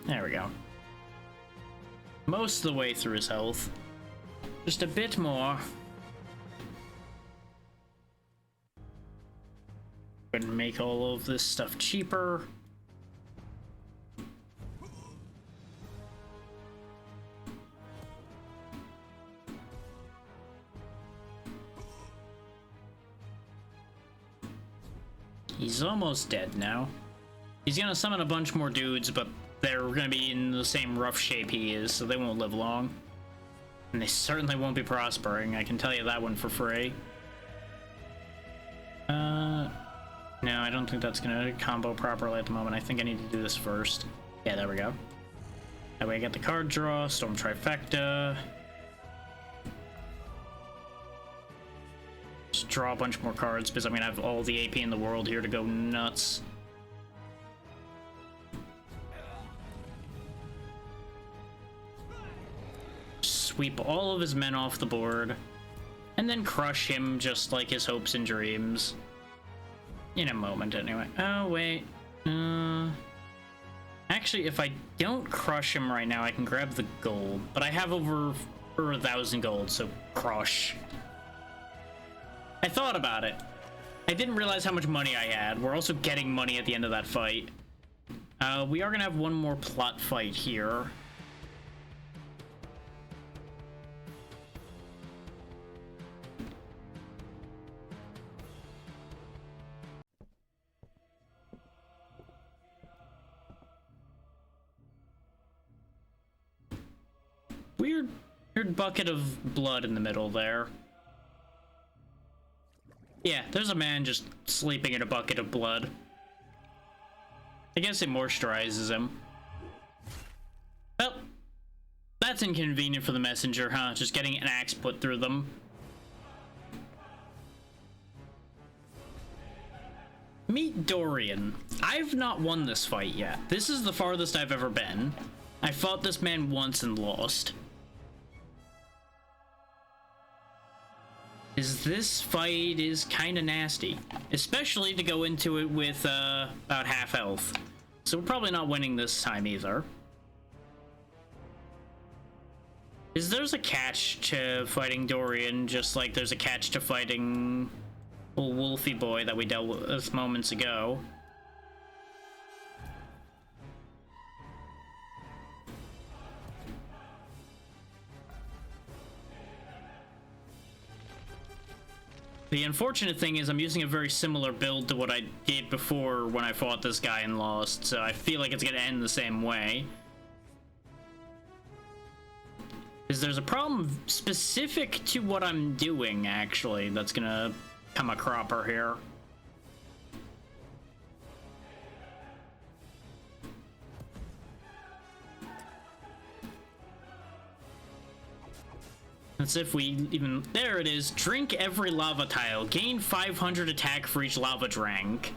There we go. Most of the way through his health. Just a bit more. Gonna make all of this stuff cheaper. He's almost dead now. He's gonna summon a bunch more dudes, but they're gonna be in the same rough shape he is, so they won't live long. And they certainly won't be prospering, I can tell you that one for free. No, I don't think that's gonna combo properly at the moment. I think I need to do this first. Yeah, there we go. That way I get the card draw, Storm Trifecta. Just draw a bunch more cards, because I'm gonna have all the AP in the world here to go nuts. Sweep all of his men off the board, and then crush him just like his hopes and dreams. In a moment, anyway. Oh, wait. Actually, if I don't crush him right now, I can grab the gold. But I have over 1,000 gold, so crush. I thought about it. I didn't realize how much money I had. We're also getting money at the end of that fight. We are gonna have one more plot fight here. Weird bucket of blood in the middle there. Yeah, there's a man just sleeping in a bucket of blood. I guess it moisturizes him. Well, that's inconvenient for the messenger, huh? Just getting an axe put through them. Meet Dorian. I've not won this fight yet. This is the farthest I've ever been. I fought this man once and lost. This fight is kind of nasty, especially to go into it with about half health. So we're probably not winning this time either. There's a catch to fighting Dorian, just like there's a catch to fighting old Wolfie Boy that we dealt with moments ago. The unfortunate thing is I'm using a very similar build to what I did before when I fought this guy and lost, so I feel like it's gonna end the same way. There's a problem specific to what I'm doing, actually, that's gonna come a cropper here. That's if we even... There it is. Drink every lava tile. Gain 500 attack for each lava drank.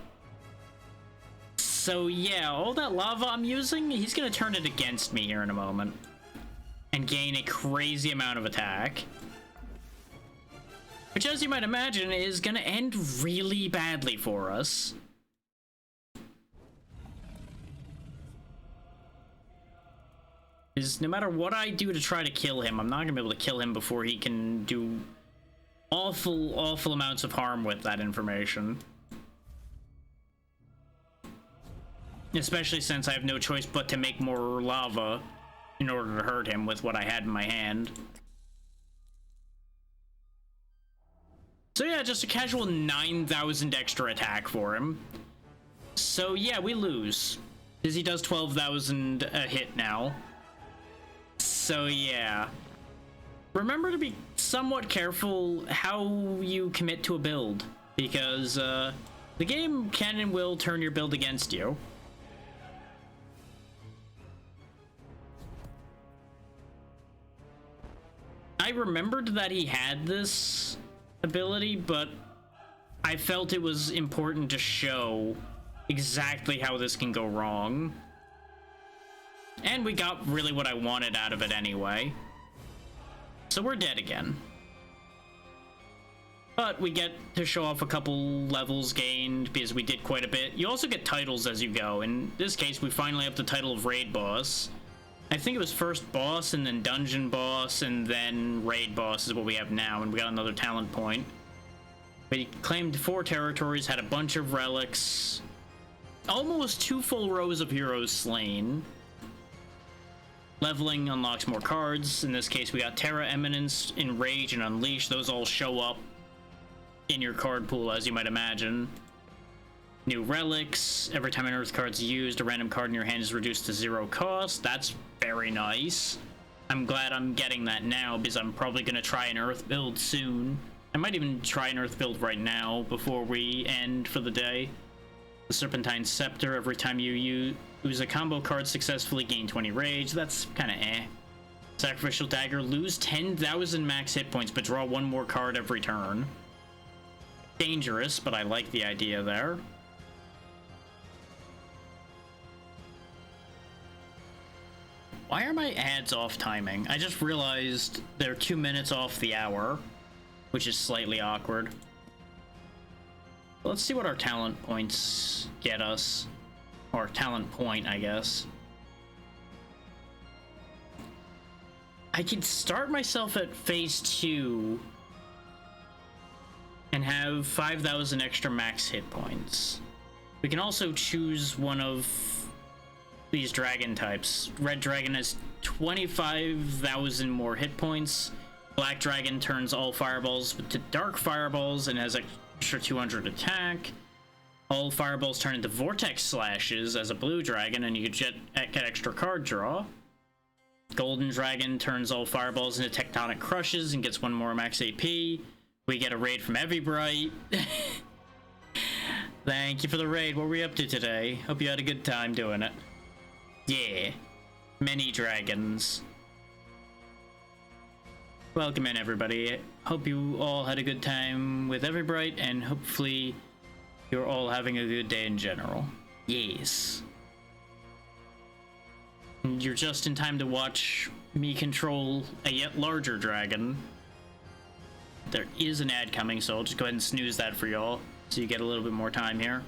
So yeah, all that lava I'm using, he's gonna turn it against me here in a moment. And gain a crazy amount of attack. which, as you might imagine, is gonna end really badly for us. Is no matter what I do to try to kill him, I'm not gonna be able to kill him before he can do awful amounts of harm with that information. Especially since I have no choice but to make more lava in order to hurt him with what I had in my hand. So yeah, just a casual 9,000 extra attack for him. So yeah, we lose. Because he does 12,000 a hit now. So yeah. Remember to be somewhat careful how you commit to a build. Because the game can and will turn your build against you. I remembered that he had this ability, but I felt it was important to show exactly how this can go wrong. And we got really what I wanted out of it anyway. So we're dead again. But we get to show off a couple levels gained because we did quite a bit. You also get titles as you go. In this case, we finally have the title of Raid Boss. I think it was first boss and then dungeon boss and then raid boss is what we have now, and we got another talent point. We claimed 4 territories, had a bunch of relics, almost 2 full rows of heroes slain. Leveling unlocks more cards. In this case, we got Terra Eminence, Enrage, and Unleash. Those all show up in your card pool, as you might imagine. New relics. Every time an earth card's used, a random card in your hand is reduced to 0 cost. That's very nice. I'm glad I'm getting that now because I'm probably going to try an earth build soon. I might even try an earth build right now before we end for the day. The Serpentine Scepter. Every time you use a combo card successfully, gain 20 rage. That's kind of eh. Sacrificial Dagger. Lose 10,000 max hit points but draw 1 more card every turn. Dangerous, but I like the idea there. Why are my ads off timing? I just realized they're 2 minutes off the hour, which is slightly awkward. Let's see what our talent points get us. Or talent point, I guess. I could start myself at phase 2 and have 5,000 extra max hit points. We can also choose one of these dragon types. Red dragon has 25,000 more hit points. Black dragon turns all fireballs to dark fireballs and has extra 200 attack. All fireballs turn into vortex slashes as a blue dragon, and you get extra card draw. Golden dragon turns all fireballs into tectonic crushes and gets 1 more max AP. We get a raid from Everbright. Thank you for the raid. What were we up to today? Hope you had a good time doing it. Yeah, many dragons. Welcome in, everybody. Hope you all had a good time with Everbright, and hopefully you're all having a good day in general. Yes. And you're just in time to watch me control a yet larger dragon. There is an ad coming, so I'll just go ahead and snooze that for y'all, so you get a little bit more time here.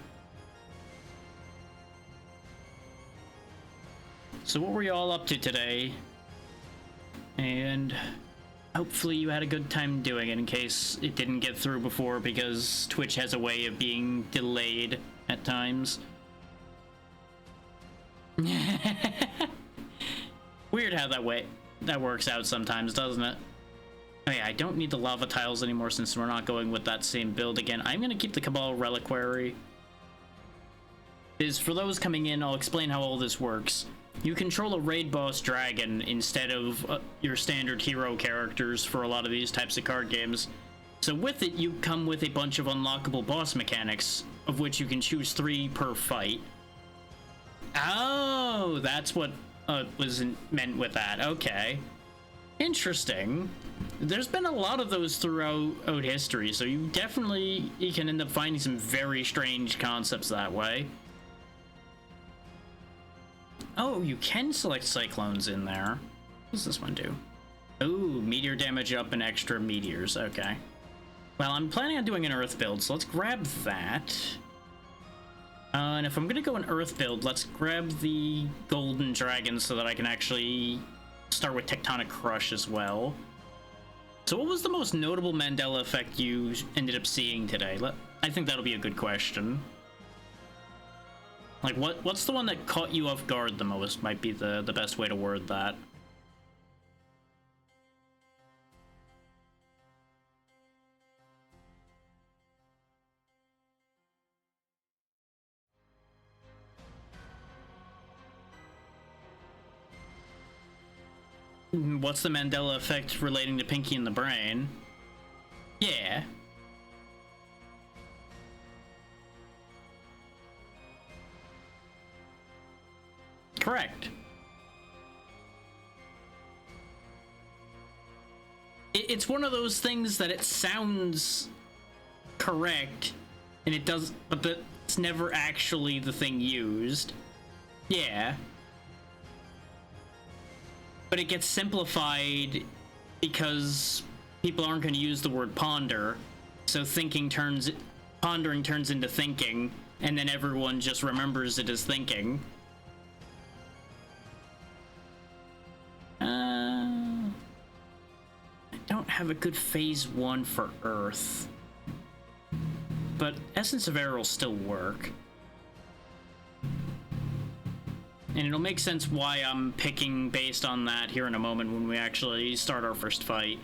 So what were you all up to today? And hopefully you had a good time doing it in case it didn't get through before, because Twitch has a way of being delayed at times. Weird how that works out sometimes, doesn't it? Oh yeah, I don't need the lava tiles anymore since we're not going with that same build again. I'm gonna keep the Cabal Reliquary. For those coming in, I'll explain how all this works. You control a raid boss dragon instead of your standard hero characters for a lot of these types of card games. So with it, you come with a bunch of unlockable boss mechanics, of which you can choose 3 per fight. Oh, that's what was meant with that. Okay. Interesting. There's been a lot of those throughout history, so you can end up finding some very strange concepts that way. Oh, you can select cyclones in there. What does this one do? Ooh, meteor damage up and extra meteors. Okay. Well, I'm planning on doing an Earth build, so let's grab that. And if I'm gonna go an Earth build, let's grab the Golden Dragon so that I can actually start with Tectonic Crush as well. So what was the most notable Mandela effect you ended up seeing today? I think that'll be a good question. Like, what's the one that caught you off guard the most might be the best way to word that. What's the Mandela effect relating to Pinky and the Brain? Yeah. Correct. It's one of those things that it sounds correct, and it does, but it's never actually the thing used. Yeah. But it gets simplified because people aren't going to use the word ponder, so pondering turns into thinking, and then everyone just remembers it as thinking. I don't have a good phase 1 for Earth, but Essence of Air will still work. And it'll make sense why I'm picking based on that here in a moment when we actually start our first fight.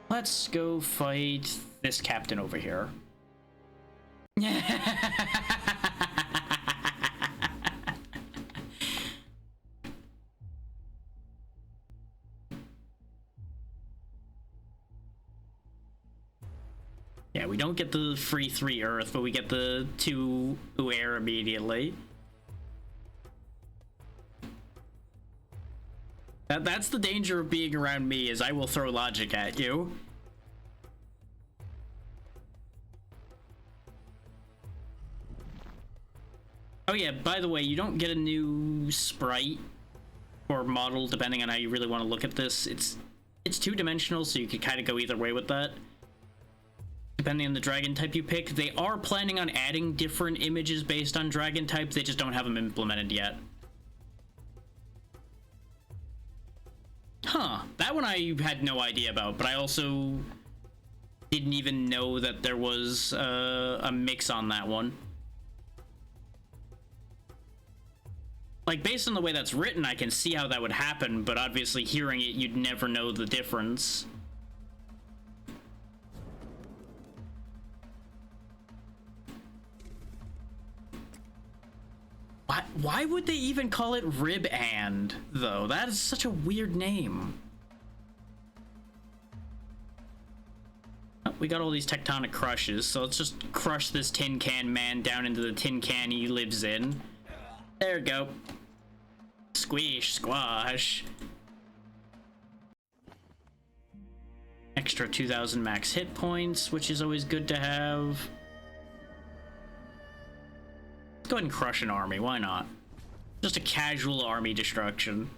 Let's go fight this captain over here. Yeah, we don't get the free 3 Earth, but we get the 2 air immediately. That's the danger of being around me, is I will throw logic at you. Oh yeah, by the way, you don't get a new sprite or model depending on how you really want to look at this. It's 2-dimensional, so you could kind of go either way with that. Depending on the dragon type you pick. They are planning on adding different images based on dragon type, they just don't have them implemented yet. Huh, that one I had no idea about, but I also didn't even know that there was a mix on that one. Like, based on the way that's written, I can see how that would happen, but obviously hearing it, you'd never know the difference. Why would they even call it Rib-And, though? That is such a weird name. Oh, we got all these tectonic crushes, so let's just crush this tin can man down into the tin can he lives in. There we go. Squish, squash. Extra 2,000 max hit points, which is always good to have. Go ahead and crush an army, why not? Just a casual army destruction.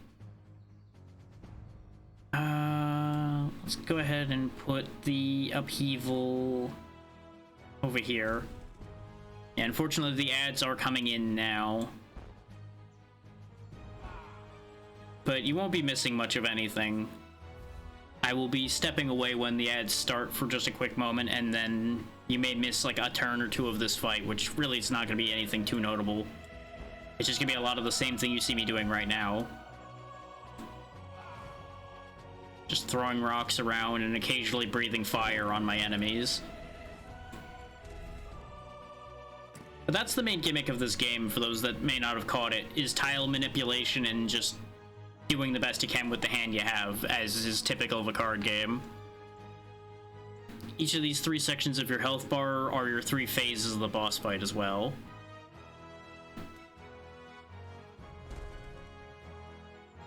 Let's go ahead and put the upheaval over here. Yeah, unfortunately the ads are coming in now. But you won't be missing much of anything. I will be stepping away when the ads start for just a quick moment, and then you may miss like a turn or 2 of this fight, which really it's not going to be anything too notable. It's just going to be a lot of the same thing you see me doing right now. Just throwing rocks around and occasionally breathing fire on my enemies. But that's the main gimmick of this game, for those that may not have caught it, is tile manipulation and just doing the best you can with the hand you have, as is typical of a card game. Each of these 3 sections of your health bar are your 3 phases of the boss fight as well.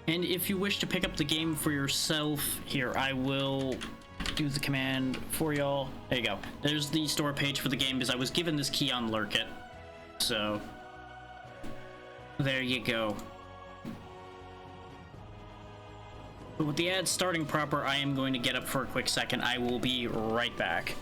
And if you wish to pick up the game for yourself, here, I will do the command for y'all. There you go. There's the store page for the game, because I was given this key on Lurkit. So, there you go. But with the ad starting proper, I am going to get up for a quick second. I will be right back.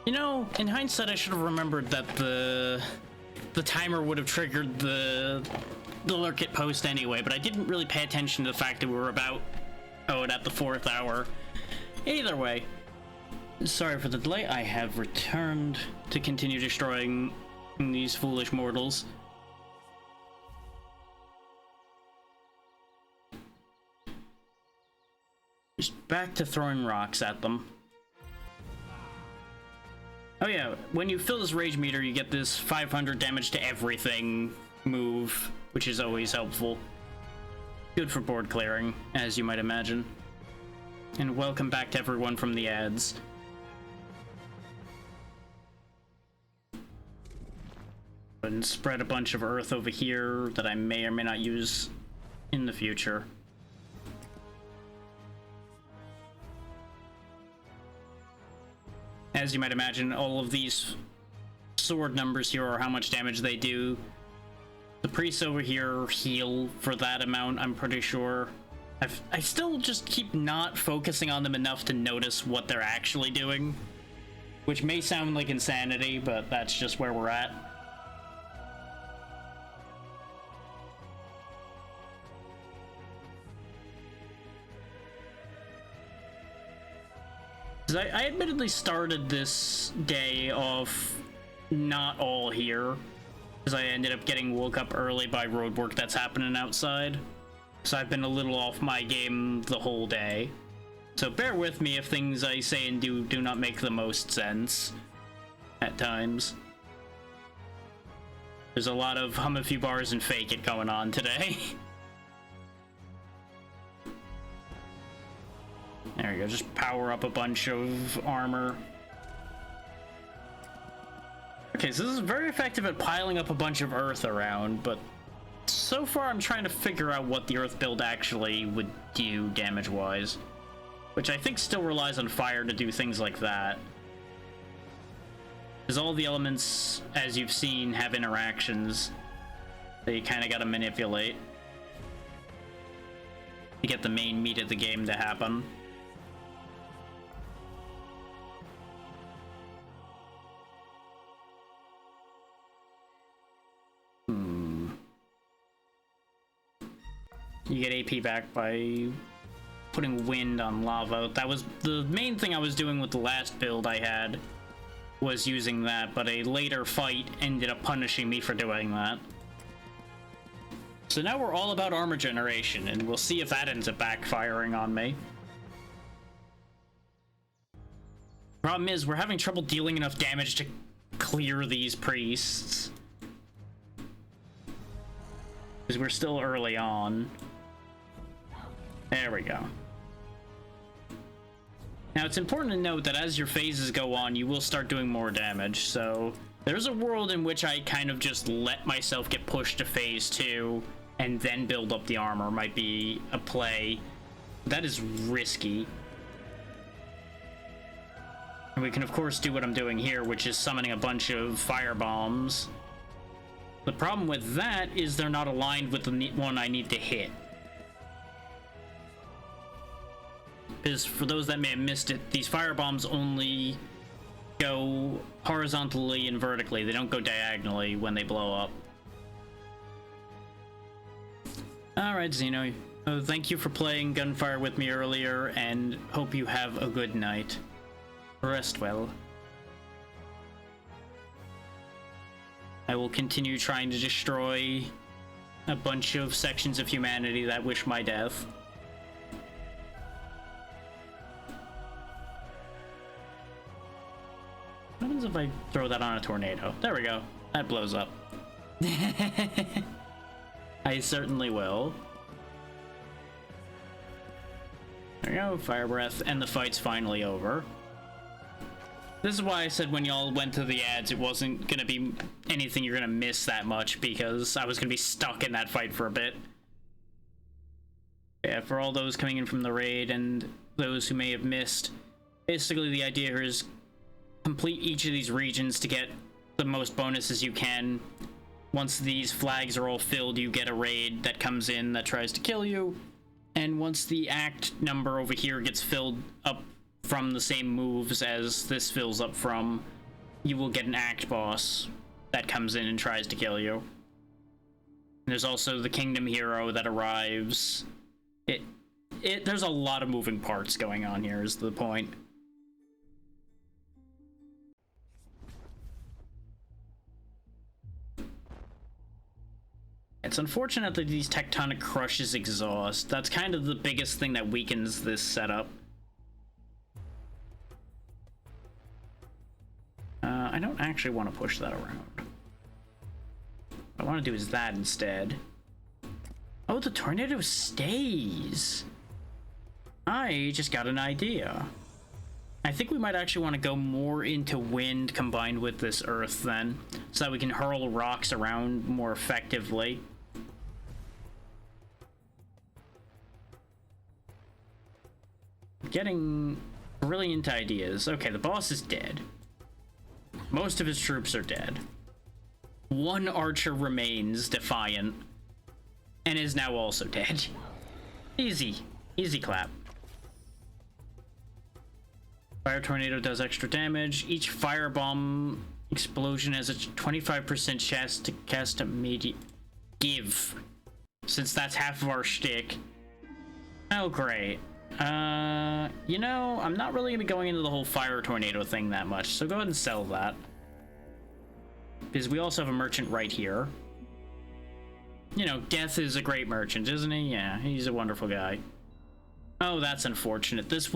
You know, in hindsight, I should have remembered that the timer would have triggered the Lurkit post anyway, but I didn't really pay attention to the fact that we were about, at the 4th hour. Either way, sorry for the delay. I have returned to continue destroying these foolish mortals. Just back to throwing rocks at them. Oh yeah, when you fill this rage meter, you get this 500 damage to everything move, which is always helpful. Good for board clearing, as you might imagine. And welcome back to everyone from the ads. And spread a bunch of earth over here that I may or may not use in the future. As you might imagine, all of these sword numbers here are how much damage they do. The priests over here heal for that amount, I'm pretty sure. I still just keep not focusing on them enough to notice what they're actually doing. Which may sound like insanity, but that's just where we're at. I admittedly started this day off not all here, because I ended up getting woke up early by roadwork that's happening outside. So I've been a little off my game the whole day. So bear with me if things I say and do not make the most sense at times. There's a lot of hum a few bars and fake it going on today. There we go, just power up a bunch of armor. Okay, so this is very effective at piling up a bunch of earth around, but so far I'm trying to figure out what the earth build actually would do damage-wise. Which I think still relies on fire to do things like that. Because all the elements, as you've seen, have interactions that you kind of gotta manipulate to get the main meat of the game to happen. You get AP back by putting wind on lava. That was the main thing I was doing with the last build I had. was using that, but a later fight ended up punishing me for doing that. So now we're all about armor generation, and we'll see if that ends up backfiring on me. Problem is, we're having trouble dealing enough damage to clear these priests. Because we're still early on. There we go. Now, it's important to note that as your phases go on, you will start doing more damage, so there's a world in which I kind of just let myself get pushed to phase 2 and then build up the armor might be a play. That is risky. And we can, of course, do what I'm doing here, which is summoning a bunch of fire bombs. The problem with that is they're not aligned with the one I need to hit. Because for those that may have missed it, these fire bombs only go horizontally and vertically. They don't go diagonally when they blow up. Alright, Xeno. Thank you for playing Gunfire with me earlier, and hope you have a good night. Rest well. I will continue trying to destroy a bunch of sections of humanity that wish my death. What happens if I throw that on a tornado? There we go. That blows up. I certainly will. There we go, fire breath, and the fight's finally over. This is why I said when y'all went to the ads, it wasn't gonna be anything you're gonna miss that much, because I was gonna be stuck in that fight for a bit. Yeah, for all those coming in from the raid and those who may have missed, basically the idea here is complete each of these regions to get the most bonuses you can. Once these flags are all filled, you get a raid that comes in that tries to kill you. And once the act number over here gets filled up from the same moves as this fills up from, you will get an act boss that comes in and tries to kill you. And there's also the kingdom hero that arrives. There's a lot of moving parts going on here is the point. It's unfortunate that these tectonic crushes exhaust. That's kind of the biggest thing that weakens this setup. I don't actually want to push that around. What I want to do is that instead. Oh, the tornado stays. I just got an idea. I think we might actually want to go more into wind combined with this earth then, so that we can hurl rocks around more effectively. Getting brilliant ideas. Okay, the boss is dead. Most of his troops are dead. One archer remains defiant and is now also dead. Easy. Easy clap. Fire tornado does extra damage. Each firebomb explosion has a 25% chance to cast immediate give. Since that's half of our shtick. Oh, great. You know, I'm not really gonna be going into the whole fire tornado thing that much, so go ahead and sell that. Because we also have a merchant right here. You know, Death is a great merchant, isn't he? Yeah, he's a wonderful guy. Oh, that's unfortunate. This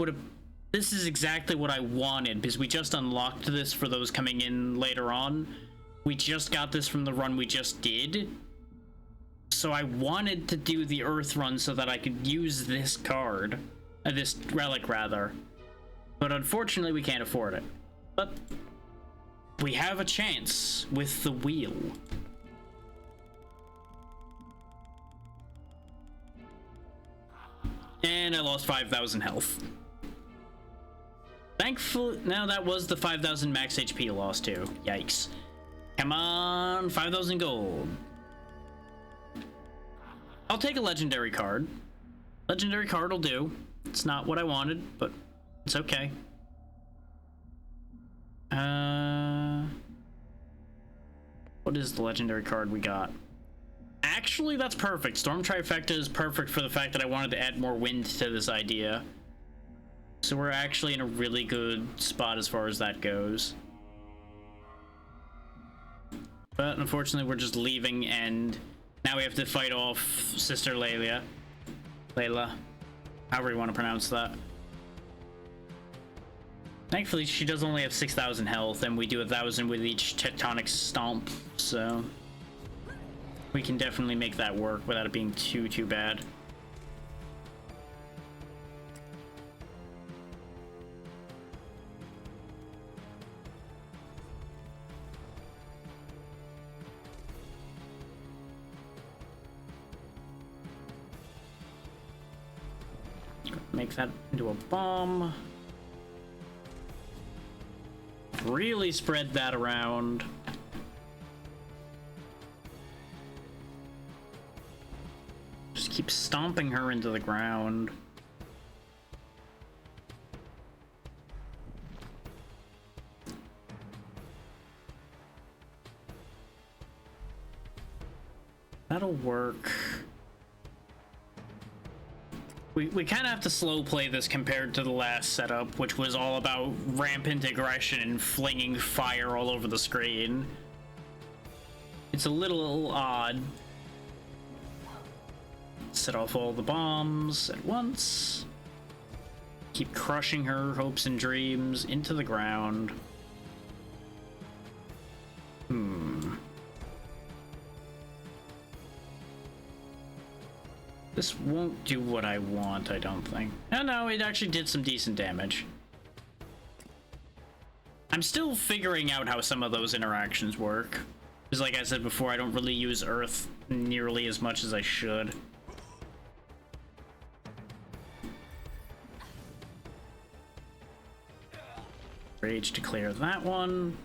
is exactly what I wanted, because we just unlocked this for those coming in later on. We just got this from the run we just did. So I wanted to do the Earth run so that I could use this card. This relic, rather. But unfortunately, we can't afford it. But we have a chance with the wheel. And I lost 5,000 health. Thankfully, now that was the 5,000 max HP loss too. Yikes. Come on, 5,000 gold. I'll take a legendary card. Legendary card will do. It's not what I wanted, but it's okay. What is the legendary card we got? Actually, that's perfect. Storm Trifecta is perfect for the fact that I wanted to add more wind to this idea. So we're actually in a really good spot as far as that goes. But unfortunately, we're just leaving, and now we have to fight off Sister Layla. Layla. However you want to pronounce that. Thankfully, she does only have 6,000 health, and we do 1,000 with each tectonic stomp, so we can definitely make that work without it being too bad. Make that into a bomb. Really spread that around. Just keep stomping her into the ground. That'll work. We kind of have to slow play this compared to the last setup, which was all about rampant aggression and flinging fire all over the screen. It's a little odd. Set off all the bombs at once. Keep crushing her hopes and dreams into the ground. This won't do what I want, I don't think. No, it actually did some decent damage. I'm still figuring out how some of those interactions work. Because like I said before, I don't really use Earth nearly as much as I should. Rage to clear that one.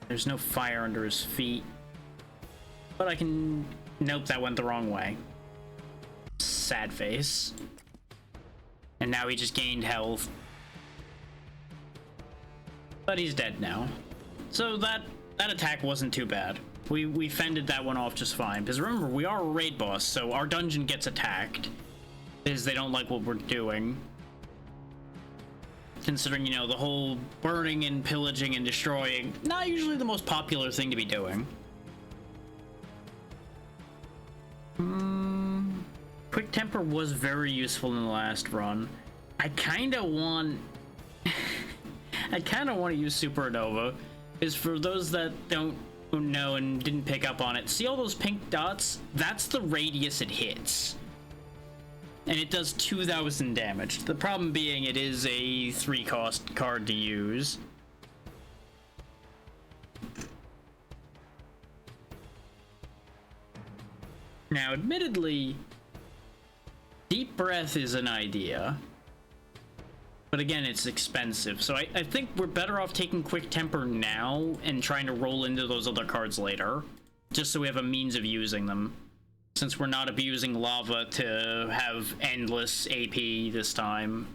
There's no fire under his feet. But I can... Nope, that went the wrong way. Sad face. And now he just gained health. But he's dead now. So that attack wasn't too bad. We fended that one off just fine. Because remember, we are a raid boss, so our dungeon gets attacked. Because they don't like what we're doing. Considering, you know, the whole burning and pillaging and destroying, not usually the most popular thing to be doing. Quick Temper was very useful in the last run. I kind of want to use Supernova, because for those that don't know and didn't pick up on it, see all those pink dots? That's the radius it hits. And it does 2,000 damage. The problem being it is a 3-cost card to use. Now, admittedly, Deep Breath is an idea. But again, it's expensive. So I think we're better off taking Quick Temper now and trying to roll into those other cards later. Just so we have a means of using them. Since we're not abusing lava to have endless AP this time.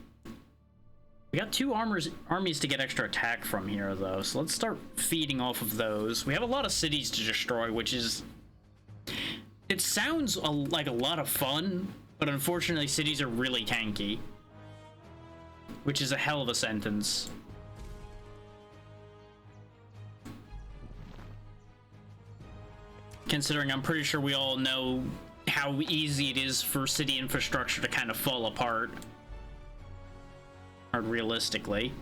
We got 2 armies to get extra attack from here, though. So let's start feeding off of those. We have a lot of cities to destroy, which is... It sounds like a lot of fun, but unfortunately cities are really tanky. Which is a hell of a sentence. Considering I'm pretty sure we all know how easy it is for city infrastructure to kind of fall apart. Or realistically.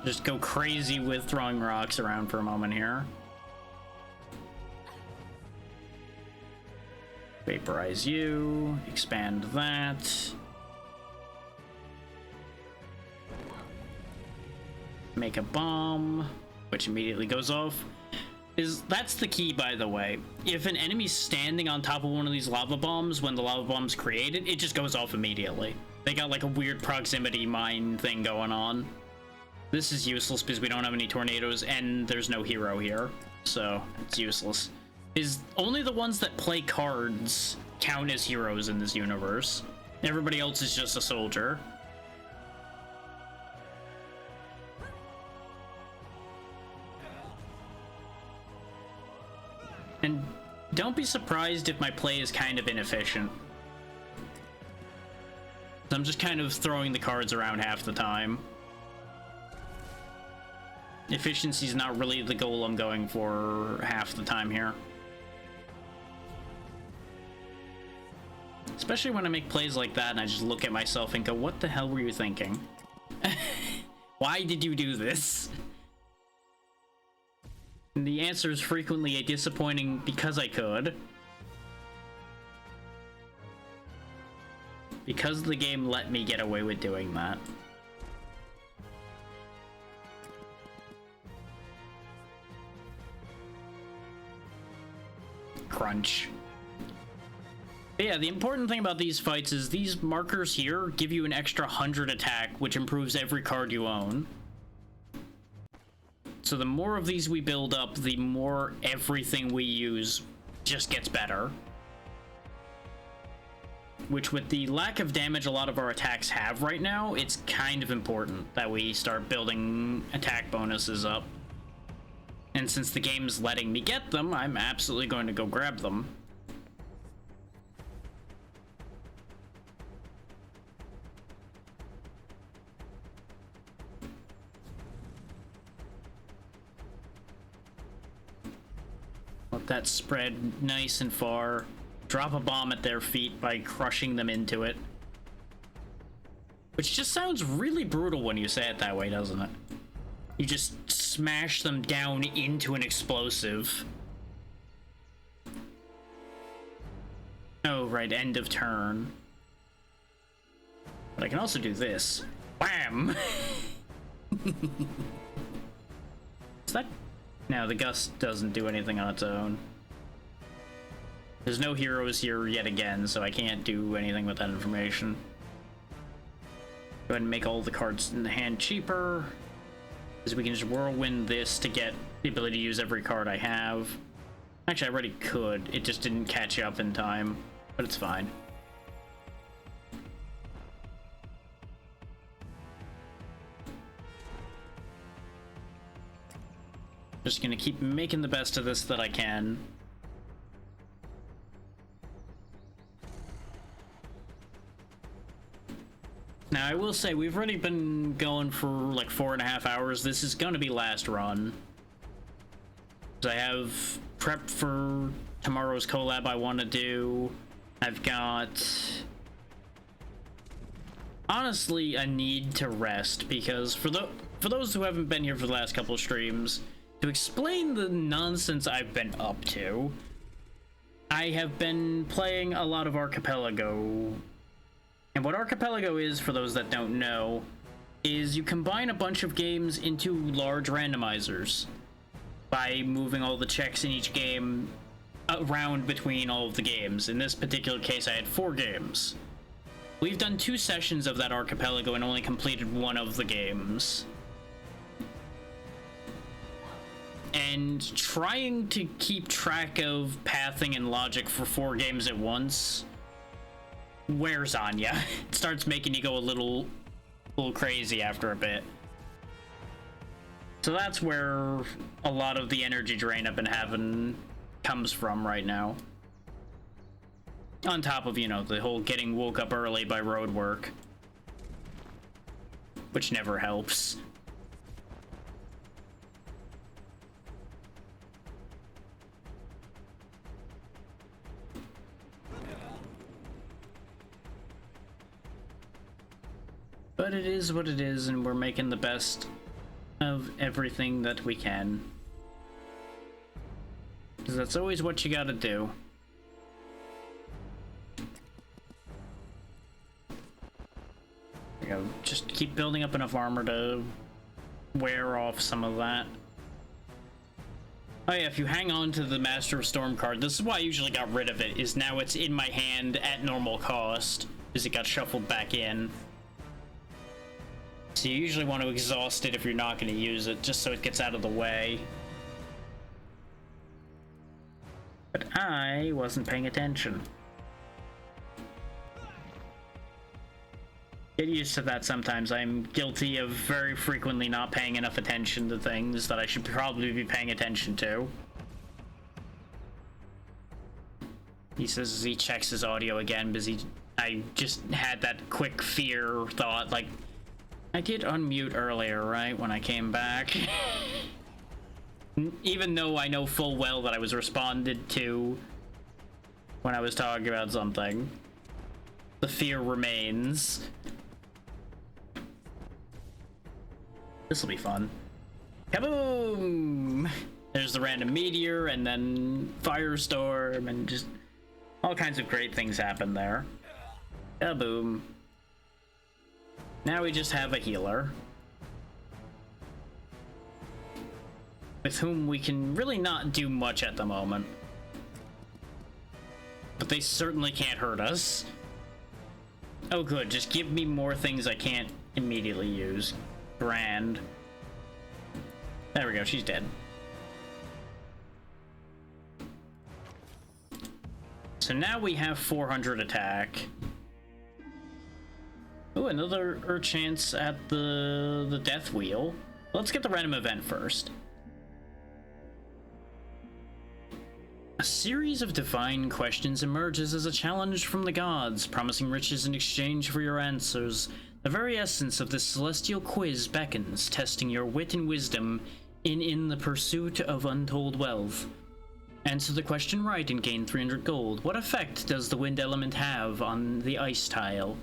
Just go crazy with throwing rocks around for a moment here. Vaporize you. Expand that. Make a bomb, which immediately goes off. That's the key, by the way. If an enemy's standing on top of one of these lava bombs when the lava bomb's created, it just goes off immediately. They got like a weird proximity mine thing going on. This is useless because we don't have any tornadoes and there's no hero here, so it's useless. Only the ones that play cards count as heroes in this universe. Everybody else is just a soldier. And don't be surprised if my play is kind of inefficient. I'm just kind of throwing the cards around half the time. Efficiency is not really the goal I'm going for half the time here. Especially when I make plays like that and I just look at myself and go, what the hell were you thinking? Why did you do this? And the answer is frequently a disappointing because I could. Because the game let me get away with doing that. Crunch. But yeah, the important thing about these fights is these markers here give you an extra 100 attack, which improves every card you own. So the more of these we build up, the more everything we use just gets better. Which, with the lack of damage a lot of our attacks have right now, it's kind of important that we start building attack bonuses up. And since the game's letting me get them, I'm absolutely going to go grab them. Let that spread nice and far. Drop a bomb at their feet by crushing them into it. Which just sounds really brutal when you say it that way, doesn't it? You just smash them down into an explosive. Oh, right, end of turn. But I can also do this. Wham! Is that... No, the gust doesn't do anything on its own. There's no heroes here yet again, so I can't do anything with that information. Go ahead and make all the cards in the hand cheaper. Because we can just whirlwind this to get the ability to use every card I have. Actually, I already could. It just didn't catch up in time, but it's fine. Just gonna keep making the best of this that I can. Now, I will say, we've already been going for like 4.5 hours. This is gonna be last run. I have prep for tomorrow's collab I want to do. I've got... honestly, a need to rest, because for those who haven't been here for the last couple of streams, to explain the nonsense I've been up to, I have been playing a lot of Archipelago. And what Archipelago is, for those that don't know, is you combine a bunch of games into large randomizers by moving all the checks in each game around between all of the games. In this particular case, I had 4 games. We've done 2 sessions of that Archipelago and only completed 1 of the games. And trying to keep track of pathing and logic for 4 games at once wears on ya. It starts making you go a little crazy after a bit. So that's where a lot of the energy drain I've been having comes from right now. On top of, you know, the whole getting woke up early by road work, which never helps. But it is what it is, and we're making the best of everything that we can. Because that's always what you gotta do. There we go. Just keep building up enough armor to wear off some of that. Oh yeah, if you hang on to the Master of Storm card, this is why I usually got rid of it, is now it's in my hand at normal cost, because it got shuffled back in. So you usually want to exhaust it if you're not going to use it, just so it gets out of the way. But I wasn't paying attention. Get used to that sometimes. I'm guilty of very frequently not paying enough attention to things that I should probably be paying attention to. He says as he checks his audio again, because I just had that quick fear thought, like, I did unmute earlier, right, when I came back? Even though I know full well that I was responded to when I was talking about something, the fear remains. This will be fun. Kaboom! There's the random meteor, and then firestorm, and just all kinds of great things happen there. Kaboom. Now we just have a healer, with whom we can really not do much at the moment. But they certainly can't hurt us. Oh good, just give me more things I can't immediately use. Grand. There we go, she's dead. So now we have 400 attack. Oh, another chance at the death wheel. Let's get the random event first. A series of divine questions emerges as a challenge from the gods, promising riches in exchange for your answers. The very essence of this celestial quiz beckons, testing your wit and wisdom in the pursuit of untold wealth. Answer the question right and gain 300 gold. What effect does the wind element have on the ice tile?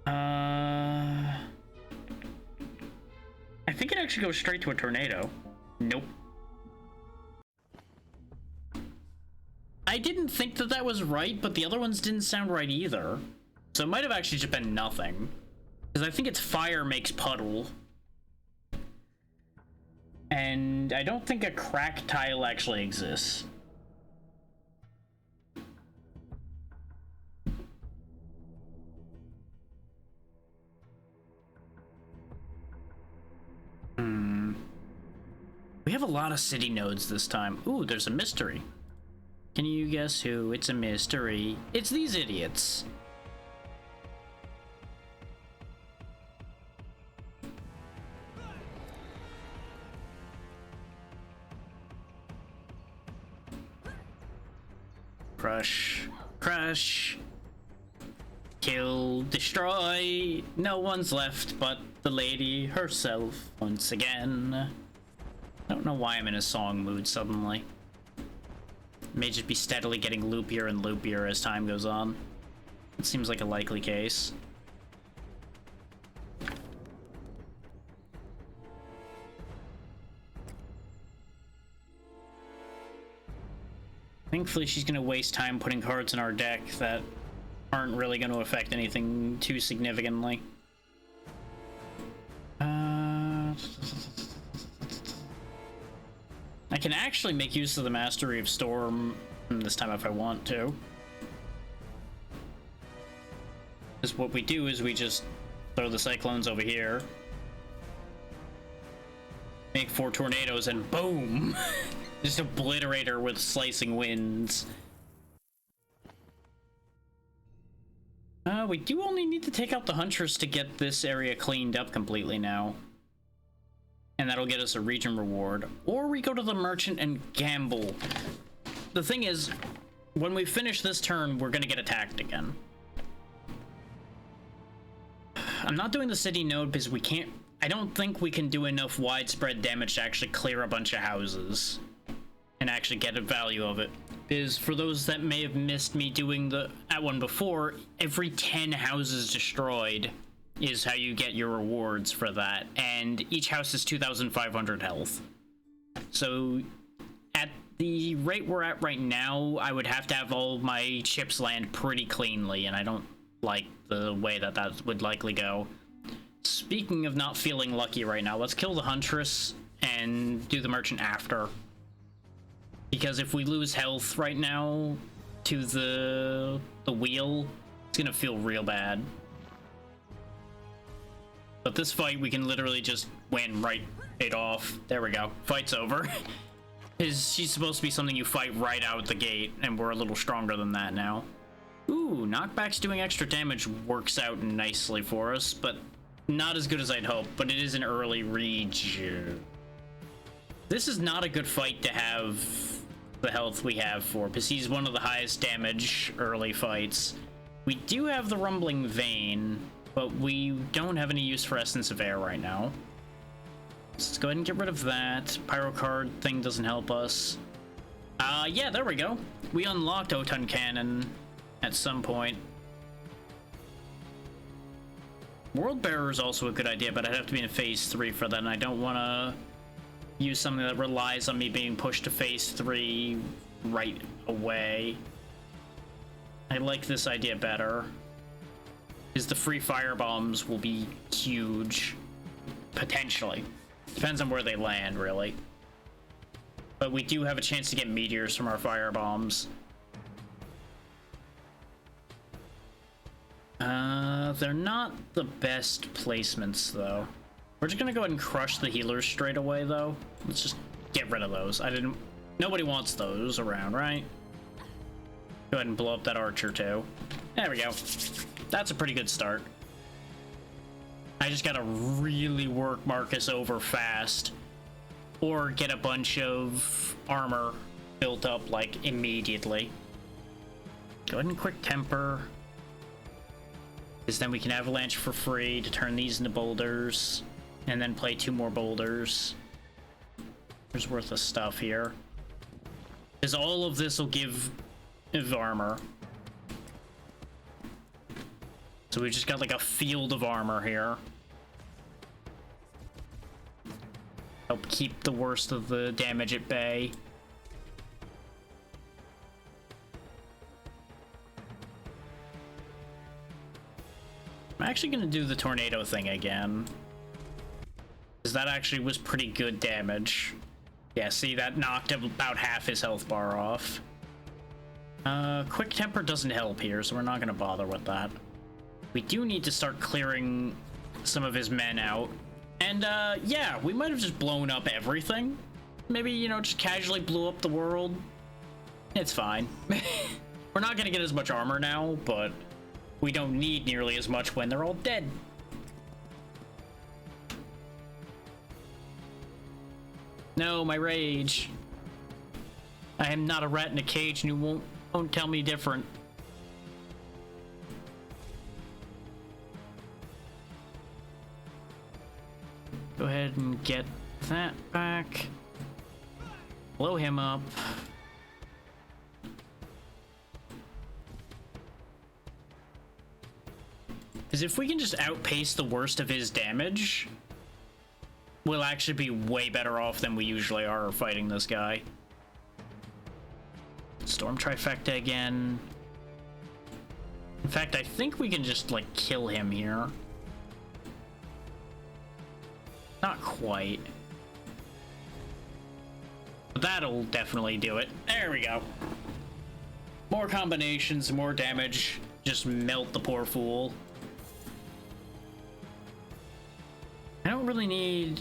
I think it actually goes straight to a tornado. Nope. I didn't think that was right, but the other ones didn't sound right either. So it might have actually just been nothing. Because I think it's fire makes puddle. And I don't think a crack tile actually exists. We have a lot of city nodes this time. Ooh, there's a mystery. Can you guess who? It's a mystery. It's these idiots. Crush. Crush. Kill. Destroy. No one's left but the lady herself once again. I don't know why I'm in a song mood suddenly. It may just be steadily getting loopier and loopier as time goes on. It seems like a likely case. Thankfully, she's gonna waste time putting cards in our deck that aren't really gonna affect anything too significantly. I can actually make use of the Mastery of Storm this time if I want to. Because what we do is we just throw the Cyclones over here, make 4 tornadoes, and boom! Just obliterate her with slicing winds. We do only need to take out the Huntress to get this area cleaned up completely now. And that'll get us a region reward. Or we go to the merchant and gamble. The thing is, when we finish this turn, we're gonna get attacked again. I'm not doing the city node because we can't... I don't think we can do enough widespread damage to actually clear a bunch of houses and actually get a value of it. Is for those that may have missed me doing that one before, every 10 houses destroyed is how you get your rewards for that, and each house is 2,500 health. So at the rate we're at right now, I would have to have all my chips land pretty cleanly, and I don't like the way that would likely go. Speaking of not feeling lucky right now, let's kill the Huntress and do the merchant after. Because if we lose health right now to the wheel, it's gonna feel real bad. But this fight, we can literally just win right off. There we go. Fight's over. She's supposed to be something you fight right out the gate, and we're a little stronger than that now. Ooh, knockbacks doing extra damage works out nicely for us, but not as good as I'd hoped, but it is an early region. This is not a good fight to have the health we have for, because he's one of the highest damage early fights. We do have the Rumbling Vein, but we don't have any use for Essence of Air right now. Let's go ahead and get rid of that. Pyro card thing doesn't help us. Yeah, there we go. We unlocked Oton Cannon at some point. World Bearer is also a good idea, but I'd have to be in phase 3 for that, and I don't want to use something that relies on me being pushed to phase 3 right away. I like this idea better. Is the free fire bombs will be huge. Potentially. Depends on where they land, really. But we do have a chance to get meteors from our fire bombs. They're not the best placements, though. We're just gonna go ahead and crush the healers straight away, though. Let's just get rid of those. Nobody wants those around, right? Go ahead and blow up that archer, too. There we go. That's a pretty good start. I just gotta really work Marcus over fast. Or get a bunch of armor built up, like, immediately. Go ahead and quick temper. Because then we can avalanche for free to turn these into boulders. And then play 2 more boulders. There's worth of stuff here. Because all of this will give armor. So we just got like a field of armor here. Help keep the worst of the damage at bay. I'm actually gonna do the tornado thing again. Because that actually was pretty good damage. Yeah, see, that knocked about half his health bar off. Quick temper doesn't help here, so we're not gonna bother with that. We do need to start clearing some of his men out. And, yeah, we might have just blown up everything. Maybe, you know, just casually blew up the world. It's fine. We're not gonna get as much armor now, but we don't need nearly as much when they're all dead. No, my rage. I am not a rat in a cage, and you won't tell me different. Go ahead and get that back. Blow him up. Because if we can just outpace the worst of his damage, we'll actually be way better off than we usually are fighting this guy. Storm trifecta again. In fact, I think we can just, like, kill him here. Not quite. But that'll definitely do it. There we go. More combinations, more damage. Just melt the poor fool. I don't really need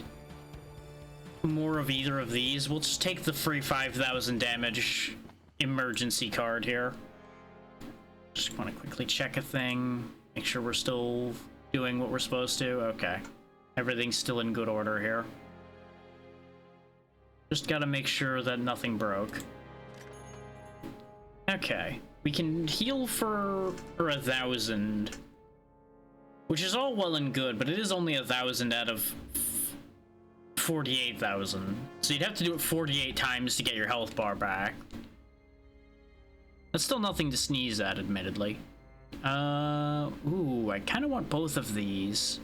more of either of these. We'll just take the free 5,000 damage emergency card here. Just want to quickly check a thing. Make sure we're still doing what we're supposed to. Okay. Everything's still in good order here. Just gotta make sure that nothing broke. Okay. We can heal for 1,000. Which is all well and good, but it is only 1,000 out of 48,000. So you'd have to do it 48 times to get your health bar back. That's still nothing to sneeze at, admittedly. Ooh, I kind of want both of these.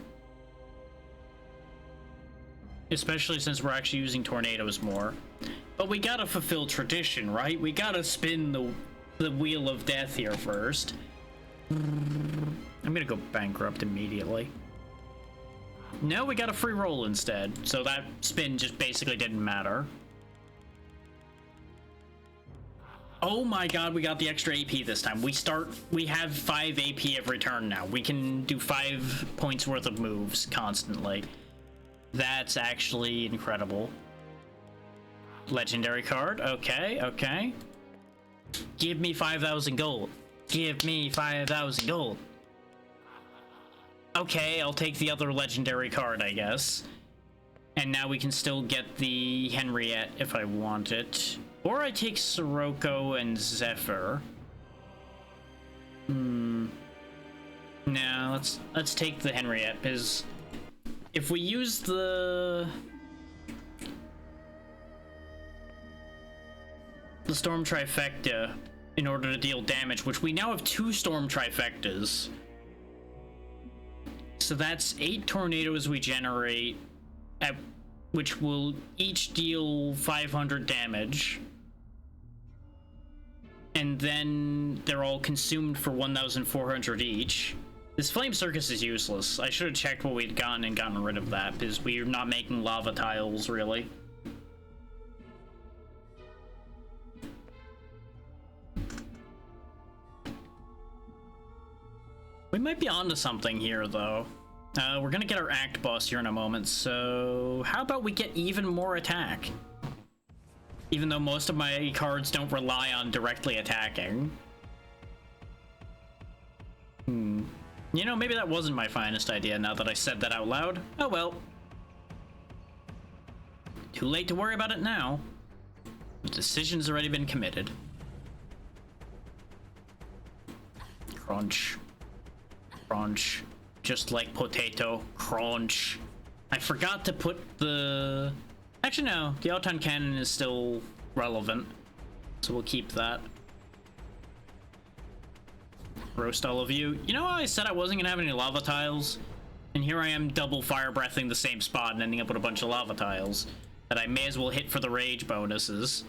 Especially since we're actually using tornadoes more. But we gotta fulfill tradition, right? We gotta spin the wheel of death here first. I'm gonna go bankrupt immediately. No, we got a free roll instead, so that spin just basically didn't matter. Oh my god, we got the extra AP this time. We have 5 AP every turn now. We can do 5 points worth of moves constantly. That's actually incredible. Legendary card, okay, okay. Give me 5,000 gold. Give me 5,000 gold. Okay, I'll take the other legendary card, I guess. And now we can still get the Henriette if I want it. Or I take Sirocco and Zephyr. No, let's take the Henriette, because if we use the the Storm Trifecta in order to deal damage, which we now have 2 Storm Trifectas. So that's 8 tornadoes we generate, which will each deal 500 damage. And then they're all consumed for 1,400 each. This Flame Circus is useless. I should have checked what we'd gotten and gotten rid of that, because we're not making lava tiles, really. We might be onto something here, though. We're gonna get our Act Boss here in a moment, so how about we get even more attack? Even though most of my cards don't rely on directly attacking. You know, maybe that wasn't my finest idea now that I said that out loud. Oh well. Too late to worry about it now. The decision's already been committed. Crunch. Crunch. Just like potato. Crunch. I forgot to put the... Actually, no. The Auton Cannon is still relevant. So we'll keep that. Roast all of you. You know how I said I wasn't gonna have any lava tiles? And here I am double fire breathing the same spot and ending up with a bunch of lava tiles that I may as well hit for the rage bonuses.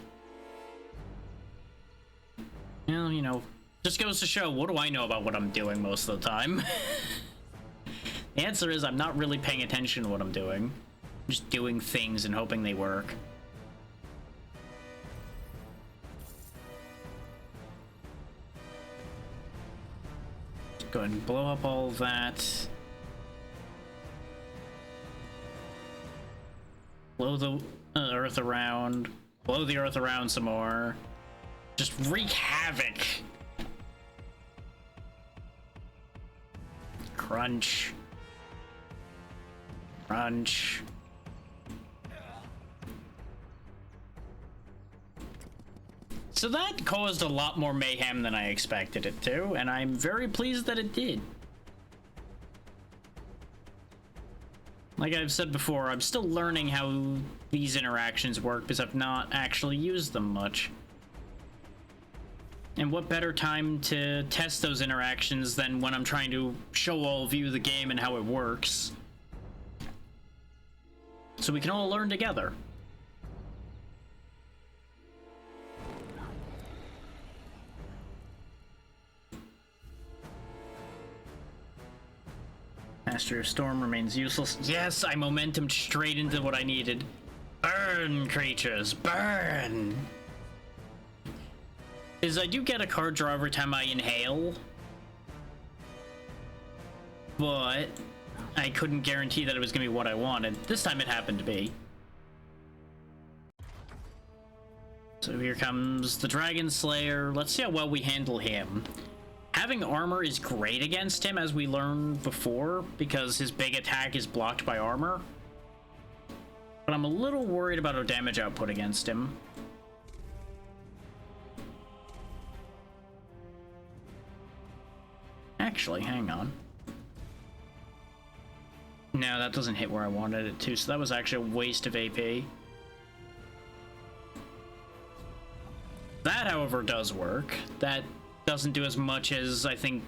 Well, you know, just goes to show, what do I know about what I'm doing most of the time? The answer is I'm not really paying attention to what I'm doing. I'm just doing things and hoping they work. Go ahead and blow up all that. Blow the earth around. Blow the earth around some more. Just wreak havoc. Crunch. Crunch. So that caused a lot more mayhem than I expected it to, and I'm very pleased that it did. Like I've said before, I'm still learning how these interactions work because I've not actually used them much. And what better time to test those interactions than when I'm trying to show all of you the game and how it works. So we can all learn together. Master of Storm remains useless. Yes, I momentumed straight into what I needed. Burn, creatures, burn! I do get a card draw every time I inhale. But I couldn't guarantee that it was going to be what I wanted. This time it happened to be. So here comes the Dragon Slayer. Let's see how well we handle him. Having armor is great against him, as we learned before, because his big attack is blocked by armor. But I'm a little worried about our damage output against him. Actually, hang on. No, that doesn't hit where I wanted it to, so that was actually a waste of AP. That, however, does work. That doesn't do as much as I think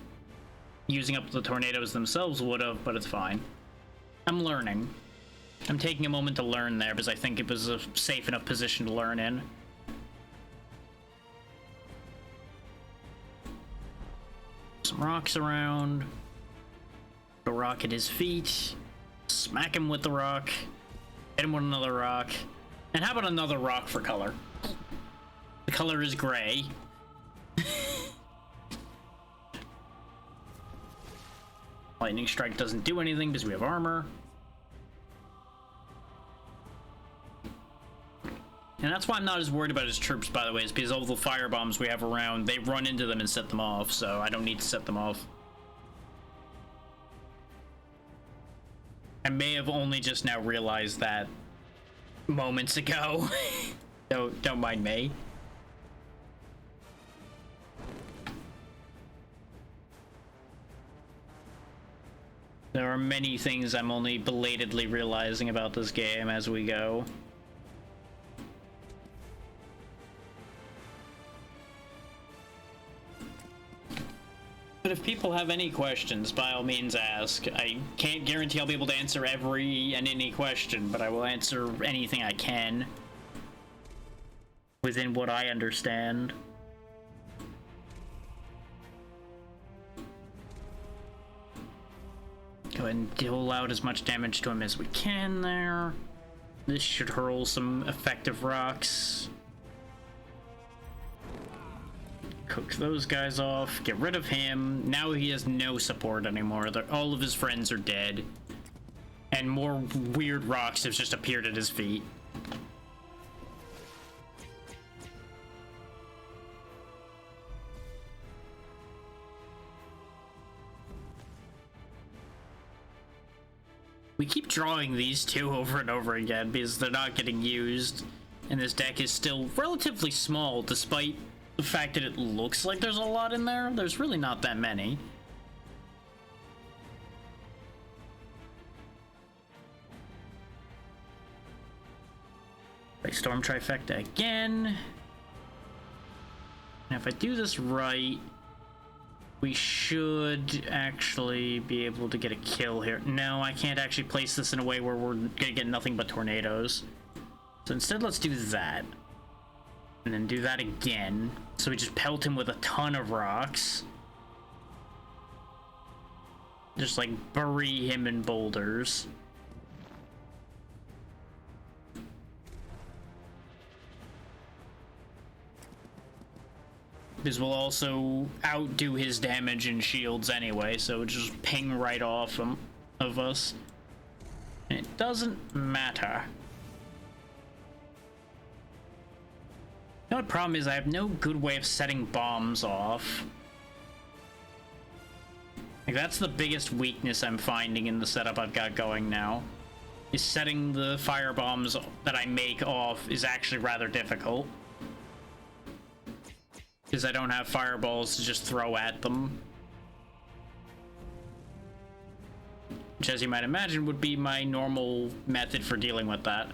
using up the tornadoes themselves would have, but it's fine. I'm learning. I'm taking a moment to learn there because I think it was a safe enough position to learn in. Some rocks around. A rock at his feet. Smack him with the rock. Hit him with another rock. And how about another rock for color? The color is gray. Lightning Strike doesn't do anything because we have armor. And that's why I'm not as worried about his troops, by the way, is because all the fire bombs we have around, they run into them and set them off, so I don't need to set them off. I may have only just now realized that moments ago. Don't mind me. There are many things I'm only belatedly realizing about this game as we go. if people have any questions, by all means ask. I can't guarantee I'll be able to answer every and any question, but I will answer anything I can within what I understand. Go ahead and deal out as much damage to him as we can there. This should hurl some effective rocks. Cook those guys off, get rid of him. Now he has no support anymore. All of his friends are dead. And more weird rocks have just appeared at his feet. We keep drawing these two over and over again because they're not getting used. And this deck is still relatively small despite the fact that it looks like there's a lot in there. There's really not that many. Play Storm Trifecta again. And if I do this right, we should actually be able to get a kill here. No, I can't actually place this in a way where we're gonna get nothing but tornadoes. So instead, let's do that. And then do that again. So we just pelt him with a ton of rocks. Just like bury him in boulders. This will also outdo his damage and shields anyway, so it just ping right off of us. And it doesn't matter. The only problem is I have no good way of setting bombs off. Like, that's the biggest weakness I'm finding in the setup I've got going now. Is setting the fire bombs that I make off is actually rather difficult. Because I don't have fireballs to just throw at them. Which, as you might imagine, would be my normal method for dealing with that.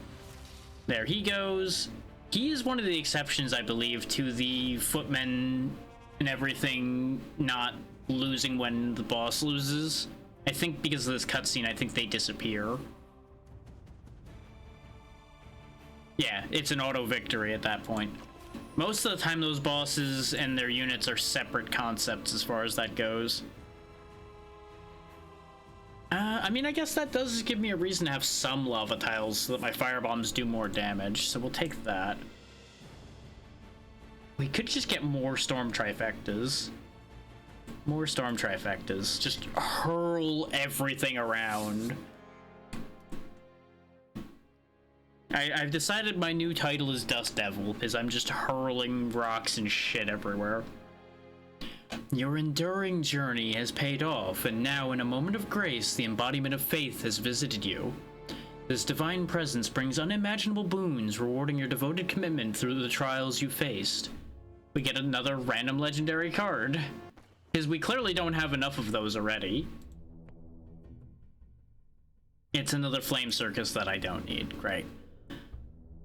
There he goes. He is one of the exceptions, I believe, to the footmen and everything not losing when the boss loses. I think because of this cutscene, I think they disappear. Yeah, it's an auto victory at that point. Most of the time, those bosses and their units are separate concepts as far as that goes. I mean, I guess that does give me a reason to have some lava tiles so that my firebombs do more damage, so we'll take that. We could just get more storm trifectas. More storm trifectas. Just hurl everything around. I've decided my new title is Dust Devil, because I'm just hurling rocks and shit everywhere. Your enduring journey has paid off, and now in a moment of grace, the embodiment of faith has visited you. This divine presence brings unimaginable boons, rewarding your devoted commitment through the trials you faced. We get another random legendary card, because we clearly don't have enough of those already. It's another flame circus that I don't need. Great.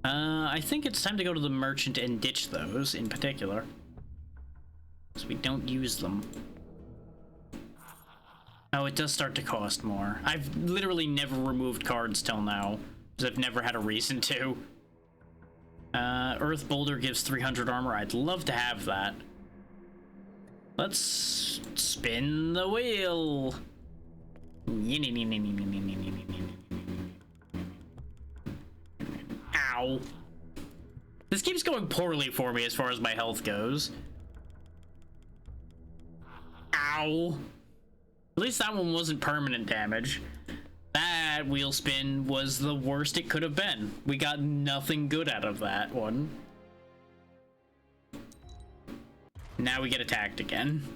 I think it's time to go to the merchant and ditch those in particular, so we don't use them. Oh, it does start to cost more. I've literally never removed cards till now, because I've never had a reason to. Earth Boulder gives 300 armor. I'd love to have that. Let's spin the wheel. Ow. This keeps going poorly for me as far as my health goes. Ow. At least that one wasn't permanent damage. That wheel spin was the worst it could have been. We got nothing good out of that one. Now we get attacked again.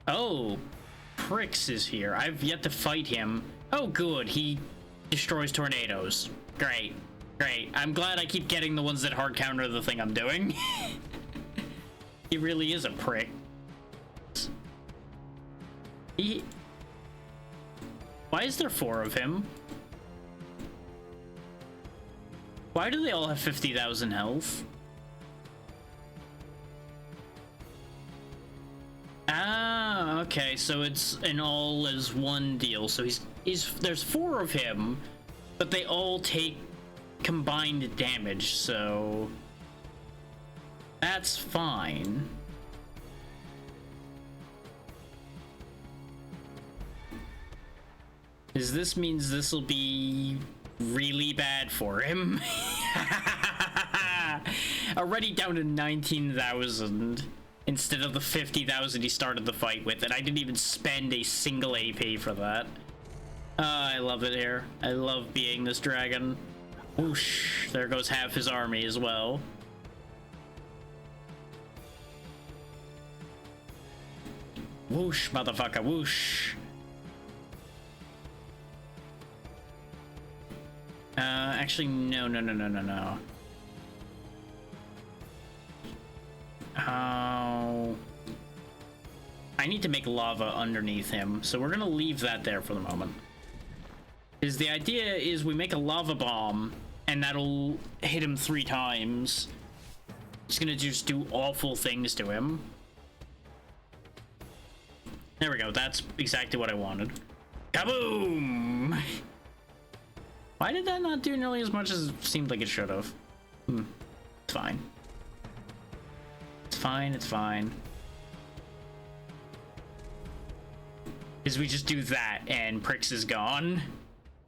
Oh, Prix is here. I've yet to fight him. Oh, good. He destroys tornadoes. Great. Great. I'm glad I keep getting the ones that hard counter the thing I'm doing. He really is a prick. Why is there 4 of him? Why do they all have 50,000 health? Okay, so it's an all as one deal. So there's 4 of him, but they all take combined damage, so that's fine. This means this will be really bad for him. Already down to 19,000 instead of the 50,000 he started the fight with, and I didn't even spend a single AP for that. I love it here. I love being this dragon. Whoosh, there goes half his army as well. Whoosh, motherfucker, whoosh. Actually, no. Oh. I need to make lava underneath him, so we're gonna leave that there for the moment. The idea is we make a lava bomb, and that'll hit him 3 times. It's gonna just do awful things to him. There we go, that's exactly what I wanted. Kaboom! Why did that not do nearly as much as it seemed like it should have? It's fine. It's fine. Is we just do that and Prix is gone,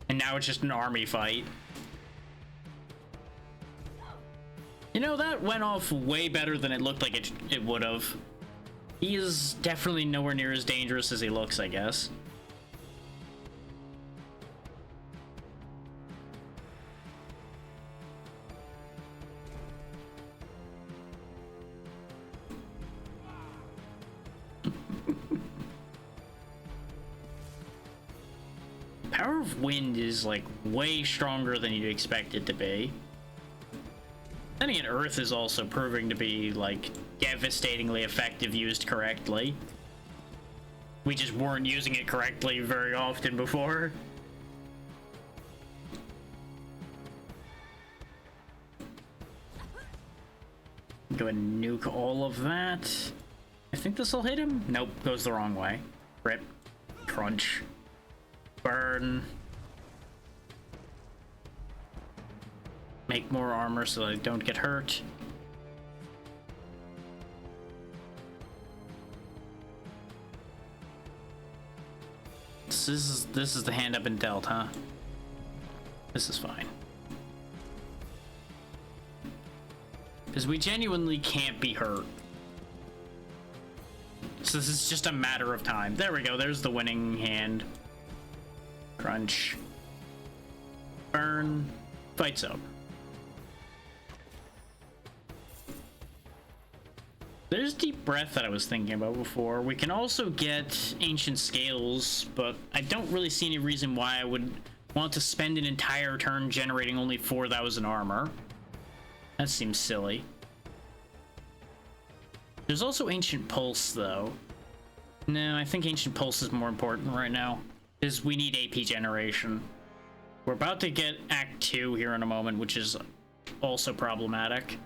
and now it's just an army fight. You know, that went off way better than it looked like it would have. He is definitely nowhere near as dangerous as he looks, I guess. Power of Wind is like way stronger than you'd expect it to be. Then again, Earth is also proving to be like devastatingly effective used correctly. We just weren't using it correctly very often before. Go ahead and nuke all of that. I think this will hit him. Nope, goes the wrong way. Rip. Crunch. Burn. Make more armor so that I don't get hurt. This is the hand I've been dealt, huh? This is fine. Because we genuinely can't be hurt. So this is just a matter of time. There we go, there's the winning hand. Crunch. Burn. Fight's over. There's Deep Breath that I was thinking about before. We can also get Ancient Scales, but I don't really see any reason why I would want to spend an entire turn generating only 4,000 armor. That seems silly. There's also Ancient Pulse, though. No, I think Ancient Pulse is more important right now, because we need AP generation. We're about to get Act 2 here in a moment, which is also problematic.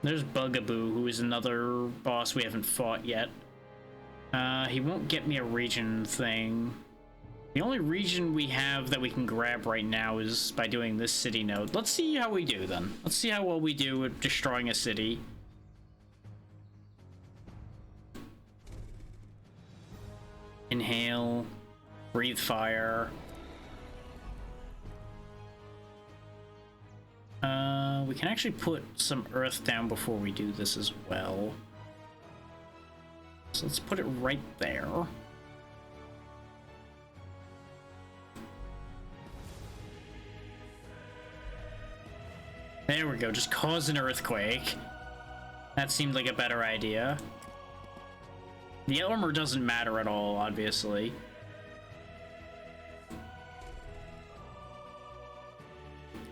There's Bugaboo, who is another boss we haven't fought yet. He won't get me a region thing. The only region we have that we can grab right now is by doing this city node. Let's see how we do then. Let's see how well we do with destroying a city. Inhale. Breathe fire. We can actually put some earth down before we do this as well. So let's put it right there. There we go, just cause an earthquake. That seemed like a better idea. The armor doesn't matter at all, obviously.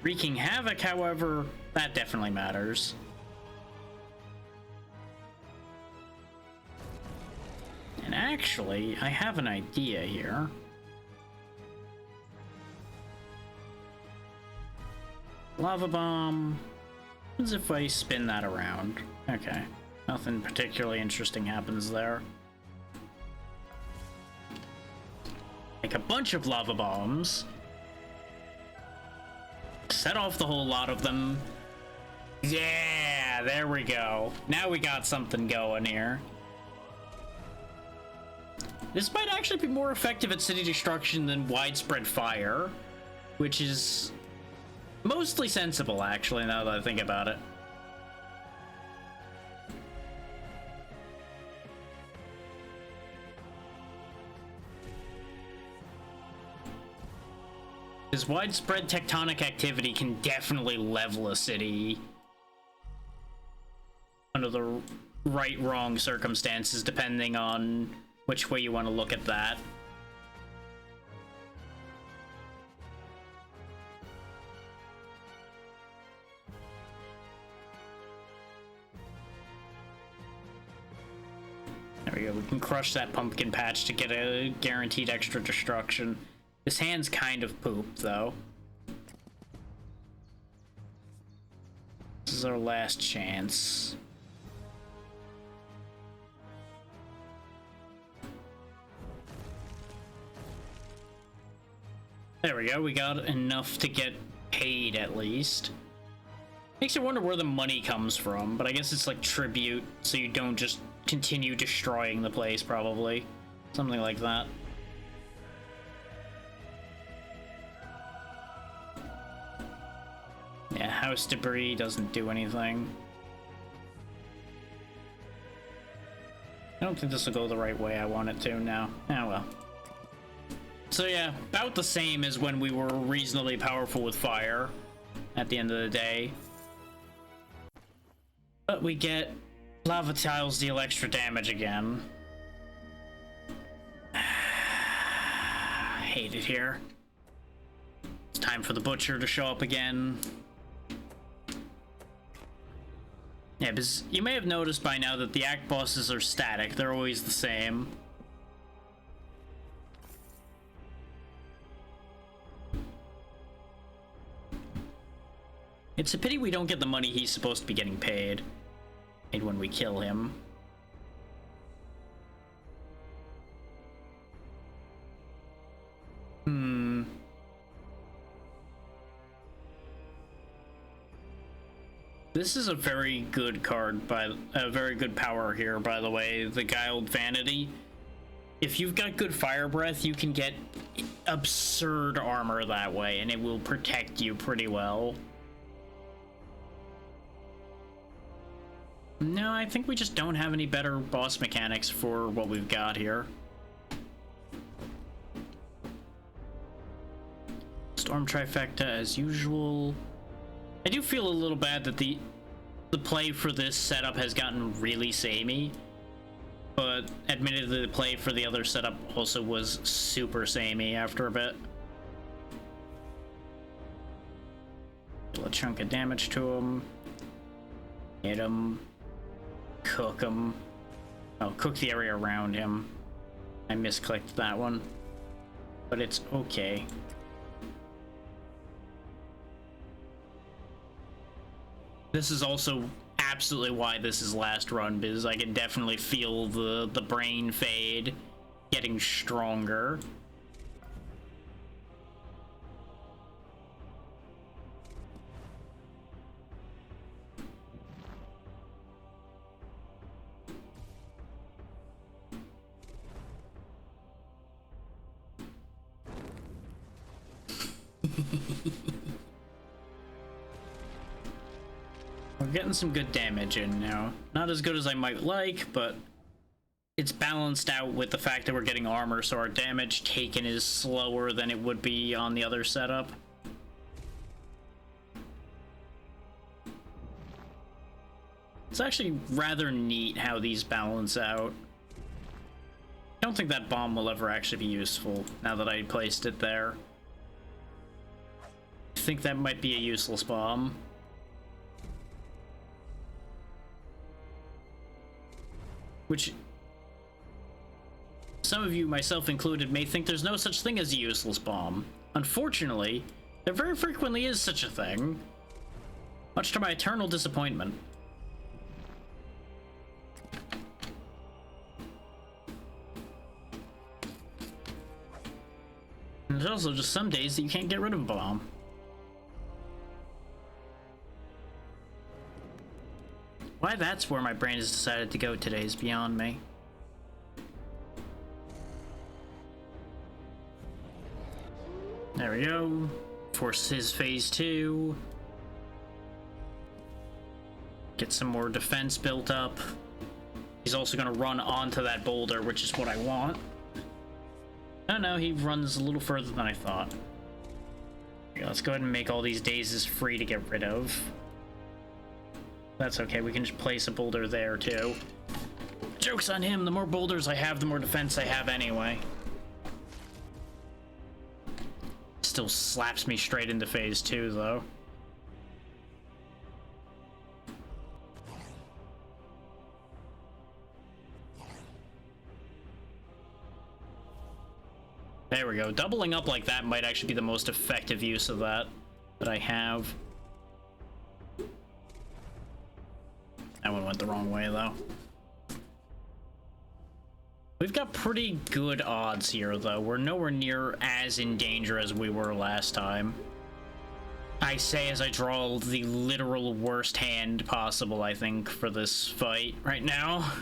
Wreaking Havoc, however, that definitely matters. And actually, I have an idea here. Lava Bomb. What happens if I spin that around? Okay. Nothing particularly interesting happens there. Make a bunch of lava bombs. Set off the whole lot of them. Yeah, there we go. Now we got something going here. This might actually be more effective at city destruction than widespread fire, which is mostly sensible, actually, now that I think about it. Because widespread tectonic activity can definitely level a city under the right-wrong circumstances, depending on which way you want to look at that. There we go, we can crush that pumpkin patch to get a guaranteed extra destruction. This hand's kind of poop, though. This is our last chance. There we go, we got enough to get paid at least. Makes you wonder where the money comes from, but I guess it's like tribute, so you don't just continue destroying the place, probably. Something like that. Yeah, house debris doesn't do anything. I don't think this will go the right way I want it to now. Oh well. So yeah, about the same as when we were reasonably powerful with fire at the end of the day. But we get lava tiles deal extra damage again. Hate it here. It's time for the butcher to show up again. Yeah, because you may have noticed by now that the act bosses are static. They're always the same. It's a pity we don't get the money he's supposed to be getting paid when we kill him. This is a very good card, a very good power here, by the way, the Guiled Vanity. If you've got good fire breath, you can get absurd armor that way, and it will protect you pretty well. No, I think we just don't have any better boss mechanics for what we've got here. Storm Trifecta as usual. I do feel a little bad that the play for this setup has gotten really samey, but admittedly the play for the other setup also was super samey after a bit. Deal a chunk of damage to him. Hit him. Cook him. Oh, cook the area around him. I misclicked that one, but it's okay. This is also absolutely why this is last run, because I can definitely feel the brain fade getting stronger. We're getting some good damage in now. Not as good as I might like, but it's balanced out with the fact that we're getting armor, so our damage taken is slower than it would be on the other setup. It's actually rather neat how these balance out. I don't think that bomb will ever actually be useful now that I placed it there. I think that might be a useless bomb. Which some of you, myself included, may think there's no such thing as a useless bomb. Unfortunately, there very frequently is such a thing, much to my eternal disappointment. And there's also just some days that you can't get rid of a bomb. Why that's where my brain has decided to go today is beyond me. There we go. Force his phase 2. Get some more defense built up. He's also going to run onto that boulder, which is what I want. Oh no, he runs a little further than I thought. Okay, let's go ahead and make all these dazes free to get rid of. That's okay, we can just place a boulder there too. Joke's on him, the more boulders I have, the more defense I have anyway. Still slaps me straight into phase 2 though. There we go. Doubling up like that might actually be the most effective use of that I have. That one went the wrong way though. We've got pretty good odds here though. We're nowhere near as in danger as we were last time. I say as I draw the literal worst hand possible, I think, for this fight right now.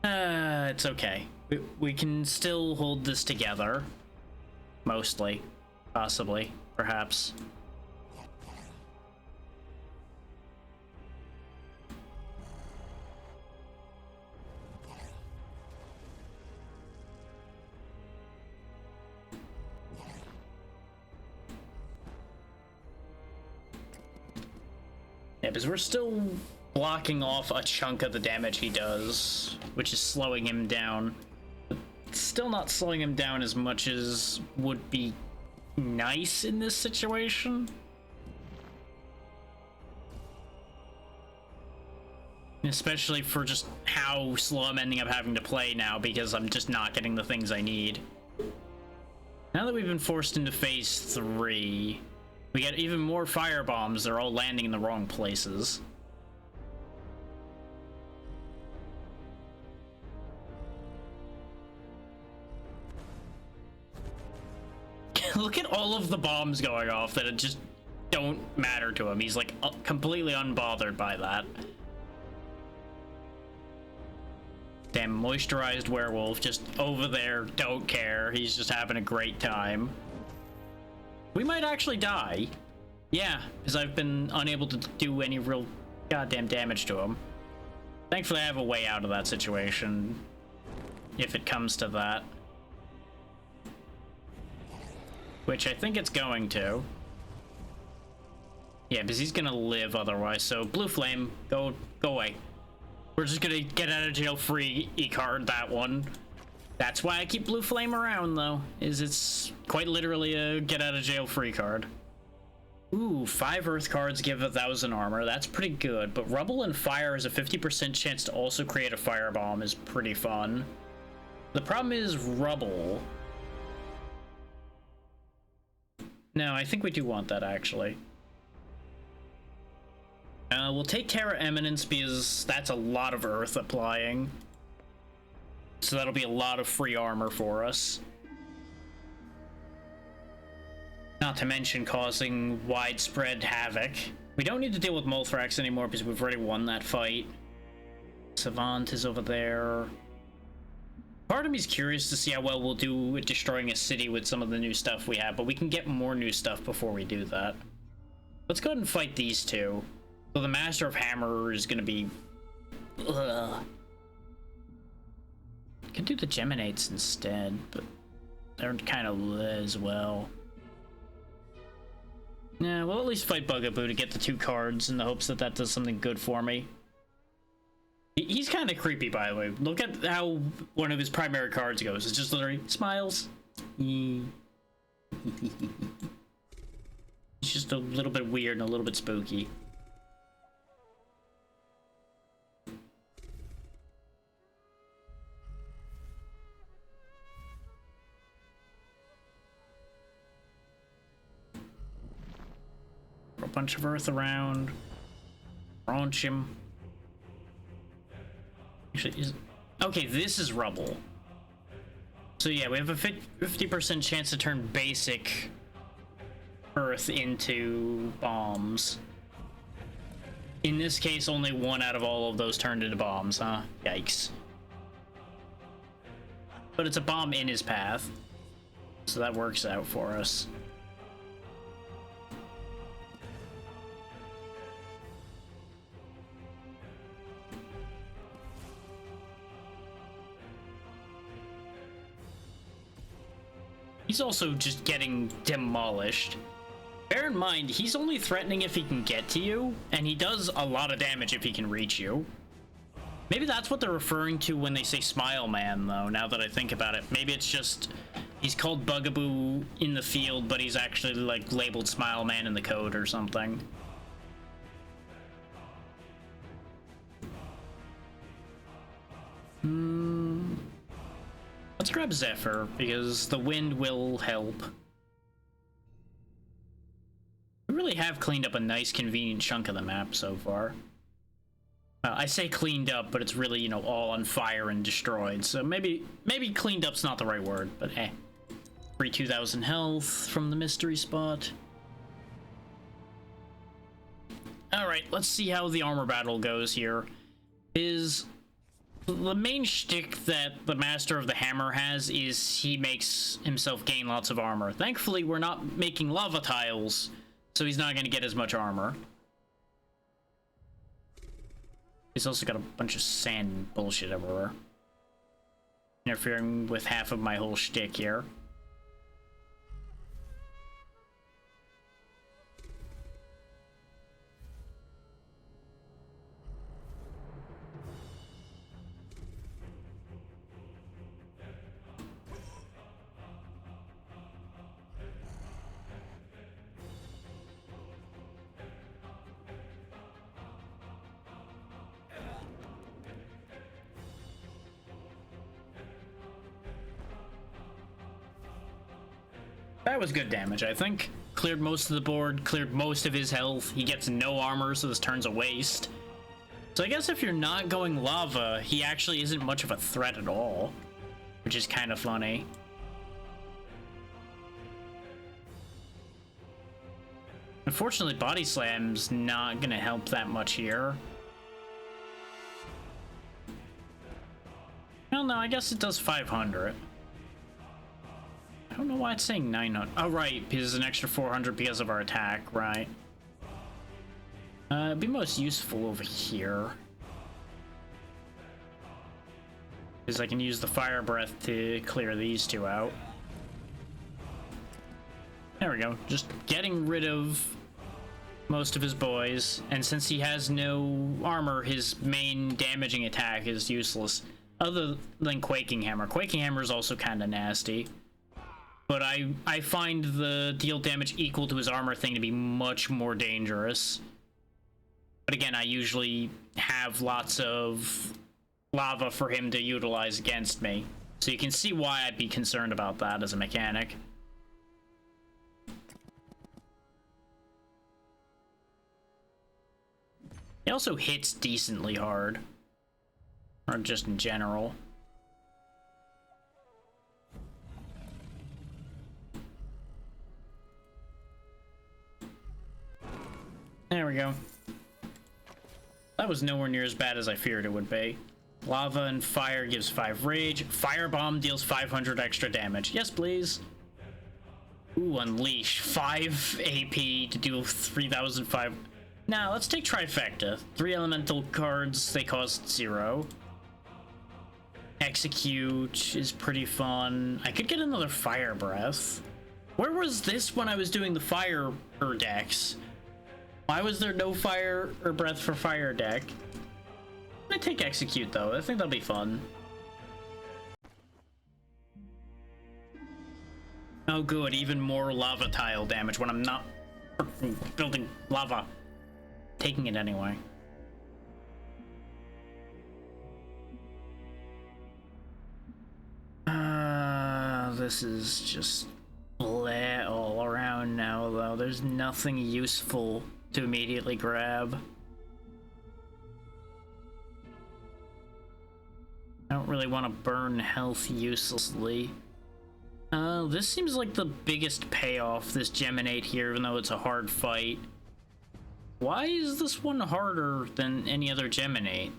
It's okay. We can still hold this together. Mostly. Possibly. Perhaps. Yeah, because we're still blocking off a chunk of the damage he does, which is slowing him down. But still not slowing him down as much as would be nice in this situation. Especially for just how slow I'm ending up having to play now, because I'm just not getting the things I need. Now that we've been forced into phase 3, we get even more fire bombs. They're all landing in the wrong places. Look at all of the bombs going off that just don't matter to him. He's like completely unbothered by that. Damn moisturized werewolf just over there, don't care. He's just having a great time. We might actually die. Yeah, because I've been unable to do any real goddamn damage to him. Thankfully, I have a way out of that situation, if it comes to that. Which I think it's going to. Yeah, because he's gonna live otherwise, so Blue Flame, go away. We're just gonna get out of jail free e-card that one. That's why I keep Blue Flame around, though, is it's quite literally a get out of jail free card. Ooh, 5 Earth cards give 1,000 armor. That's pretty good, but Rubble and Fire has a 50% chance to also create a Firebomb is pretty fun. The problem is Rubble. No, I think we do want that, actually. We'll take Terra Eminence because that's a lot of Earth applying. So that'll be a lot of free armor for us. Not to mention causing widespread havoc. We don't need to deal with Molthrax anymore because we've already won that fight. Savant is over there. Part of me's curious to see how well we'll do at destroying a city with some of the new stuff we have, but we can get more new stuff before we do that. Let's go ahead and fight these two. So the Master of Hammer is going to be... Ugh. Could do the Geminates instead, but they're kind of as well. Yeah, we'll at least fight Bugaboo to get the 2 cards in the hopes that that does something good for me. He's kind of creepy, by the way. Look at how one of his primary cards goes. It's just literally smiles. He's just a little bit weird and a little bit spooky. A bunch of Earth around. Launch him. Actually, okay, this is Rubble. So yeah, we have a 50% chance to turn basic Earth into bombs. In this case, only one out of all of those turned into bombs, huh? Yikes. But it's a bomb in his path, so that works out for us. He's also just getting demolished. Bear in mind, he's only threatening if he can get to you, and he does a lot of damage if he can reach you. Maybe that's what they're referring to when they say Smile Man, though, now that I think about it. Maybe it's just, he's called Bugaboo in the field, but he's actually, like, labeled Smile Man in the code or something. Let's grab Zephyr, because the wind will help. We really have cleaned up a nice, convenient chunk of the map so far. I say cleaned up, but it's really, you know, all on fire and destroyed, so maybe cleaned up's not the right word, but eh. Free 2,000 health from the mystery spot. Alright, let's see how the armor battle goes here. The main shtick that the Master of the Hammer has is he makes himself gain lots of armor. Thankfully, we're not making lava tiles, so he's not going to get as much armor. He's also got a bunch of sand and bullshit everywhere, interfering with half of my whole shtick here. That was good damage, I think. Cleared most of the board, cleared most of his health. He gets no armor, so this turn's a waste. So I guess if you're not going lava, he actually isn't much of a threat at all, which is kind of funny. Unfortunately, Body Slam's not gonna help that much here. Well, no, I guess it does 500. I don't know why it's saying 900. Oh, right, because it's an extra 400 because of our attack, right. It'd be most useful over here, because I can use the Fire Breath to clear these two out. There we go, just getting rid of most of his boys, and since he has no armor, his main damaging attack is useless, other than Quaking Hammer. Quaking Hammer is also kind of nasty. But I find the deal damage equal to his armor thing to be much more dangerous. But again, I usually have lots of lava for him to utilize against me. So you can see why I'd be concerned about that as a mechanic. He also hits decently hard. Or just in general. There we go. That was nowhere near as bad as I feared it would be. Lava and fire gives 5 rage. Firebomb deals 500 extra damage. Yes, please. Ooh, Unleash. 5 AP to do 3,005. Now, let's take Trifecta. 3 elemental cards, they cost 0. Execute is pretty fun. I could get another Fire Breath. Where was this when I was doing the Fire decks? Why was there no Fire or Breath for Fire deck? I'm gonna take Execute though. I think that'll be fun. Oh good, even more lava tile damage when I'm not building lava. Taking it anyway. This is just bleh all around now though. There's nothing useful to immediately grab. I don't really want to burn health uselessly. This seems like the biggest payoff, this Geminate here, even though it's a hard fight. Why is this one harder than any other Geminate?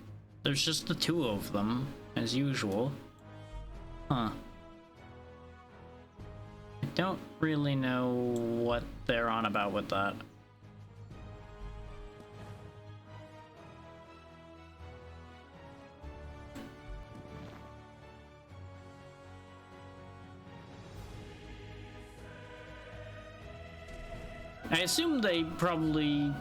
There's just the two of them, as usual. Huh. I don't really know what they're on about with that. I assume they probably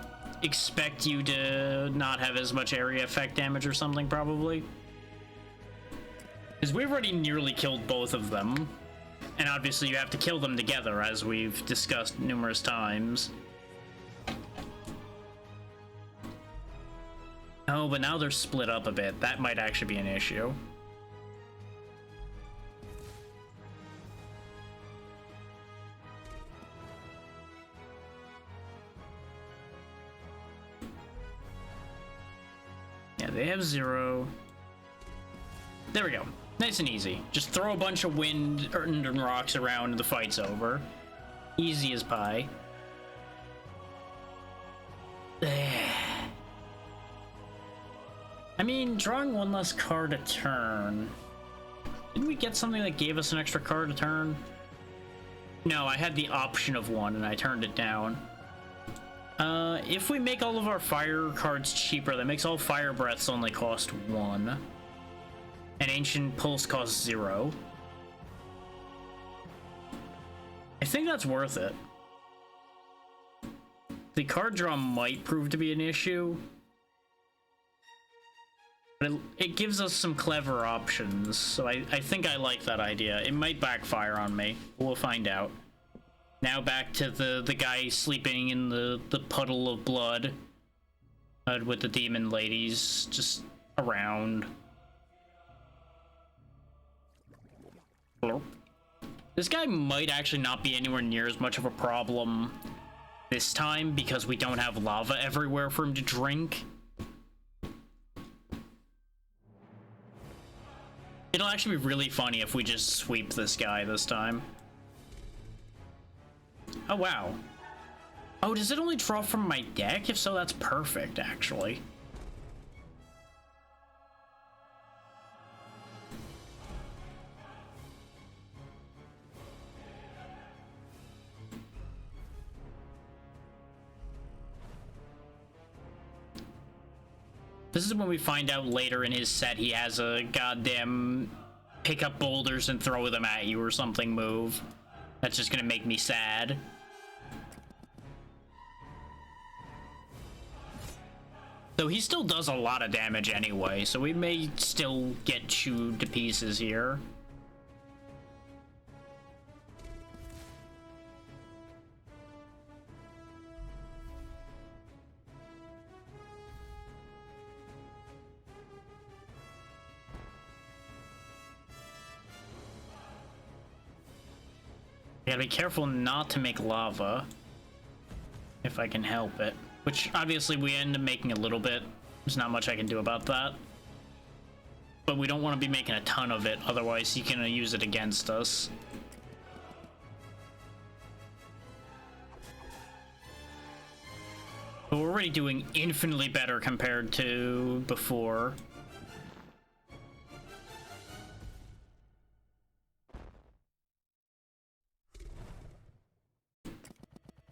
expect you to not have as much area effect damage or something, probably. Because we've already nearly killed both of them. And obviously you have to kill them together, as we've discussed numerous times. Oh, but now they're split up a bit. That might actually be an issue. Yeah, they have 0. There we go. Nice and easy. Just throw a bunch of wind and rocks around and the fight's over. Easy as pie. I mean, drawing one less card a turn. Didn't we get something that gave us an extra card a turn? No, I had the option of one and I turned it down. If we make all of our fire cards cheaper, that makes all fire breaths only cost 1. And ancient pulse costs 0. I think that's worth it. The card draw might prove to be an issue, but it gives us some clever options, so I think I like that idea. It might backfire on me. We'll find out. Now back to the guy sleeping in the puddle of blood with the demon ladies just around. Hello? This guy might actually not be anywhere near as much of a problem this time because we don't have lava everywhere for him to drink. It'll actually be really funny if we just sweep this guy this time. Oh, wow. Oh, does it only draw from my deck? If so, that's perfect, actually. This is when we find out later in his set he has a goddamn pick up boulders and throw them at you or something move. That's just gonna make me sad. Though he still does a lot of damage anyway, so we may still get chewed to pieces here. I gotta be careful not to make lava, if I can help it. Which, obviously, we end up making a little bit. There's not much I can do about that. But we don't want to be making a ton of it, otherwise he can use it against us. But we're already doing infinitely better compared to before.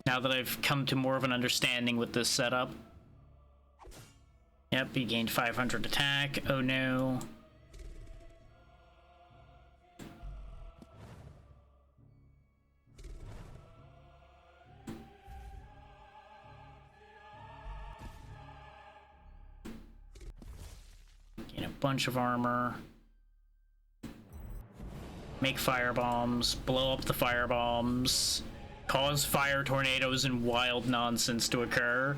Now that I've come to more of an understanding with this setup. Yep, he gained 500 attack. Oh no. Gain a bunch of armor. Make fire bombs. Blow up the fire bombs. Cause fire tornadoes and wild nonsense to occur.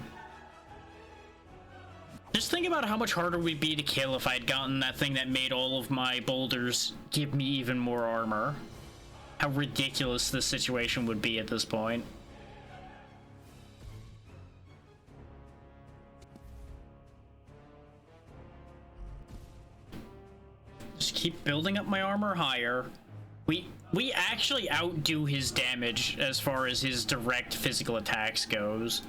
Just think about how much harder we'd be to kill if I'd gotten that thing that made all of my boulders give me even more armor. How ridiculous this situation would be at this point. Just keep building up my armor higher. We actually outdo his damage as far as his direct physical attacks goes.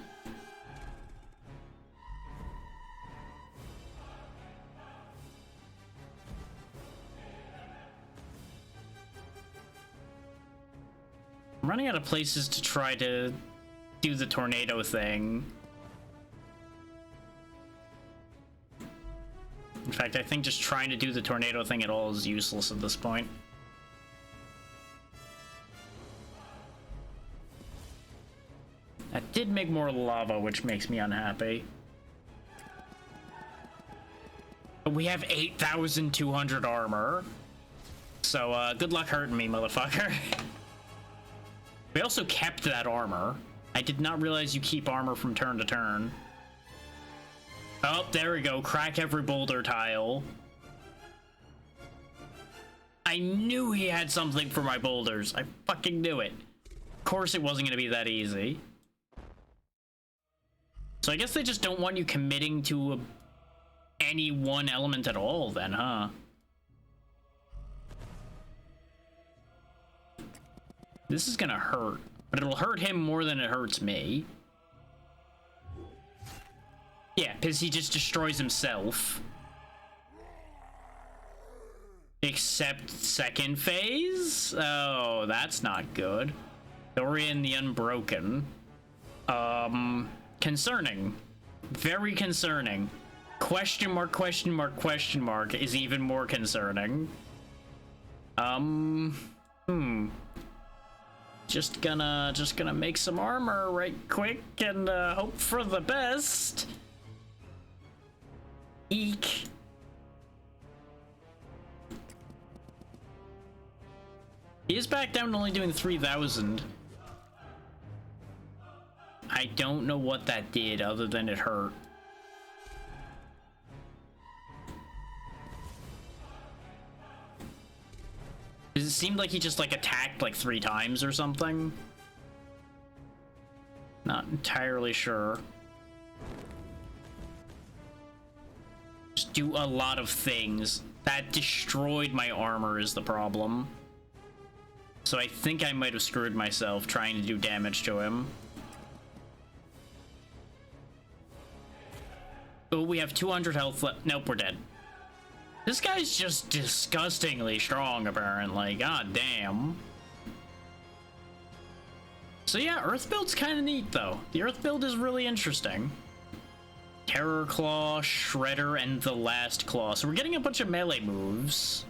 I'm running out of places to try to do the tornado thing. In fact, I think just trying to do the tornado thing at all is useless at this point. That did make more lava, which makes me unhappy. But we have 8,200 armor. So, good luck hurting me, motherfucker. We also kept that armor. I did not realize you keep armor from turn to turn. Oh, there we go. Crack every boulder tile. I knew he had something for my boulders. I fucking knew it. Of course it wasn't going to be that easy. So I guess they just don't want you committing to any one element at all then, huh? This is gonna hurt, but it'll hurt him more than it hurts me. Yeah, because he just destroys himself. Except second phase? Oh, that's not good. Dorian the Unbroken. Concerning. Very concerning. Question mark, question mark, question mark is even more concerning. Just gonna make some armor right quick and hope for the best. Eek. He is back down to only doing 3,000. I don't know what that did other than it hurt. It seemed like he just like attacked like 3 times or something. Not entirely sure. Just do a lot of things. That destroyed my armor is the problem. So I think I might have screwed myself trying to do damage to him. Oh, we have 200 health left. Nope, we're dead. This guy's just disgustingly strong, apparently. God damn. So yeah, Earth build's kind of neat, though. The Earth build is really interesting. Terror Claw, Shredder, and the Last Claw. So we're getting a bunch of melee moves.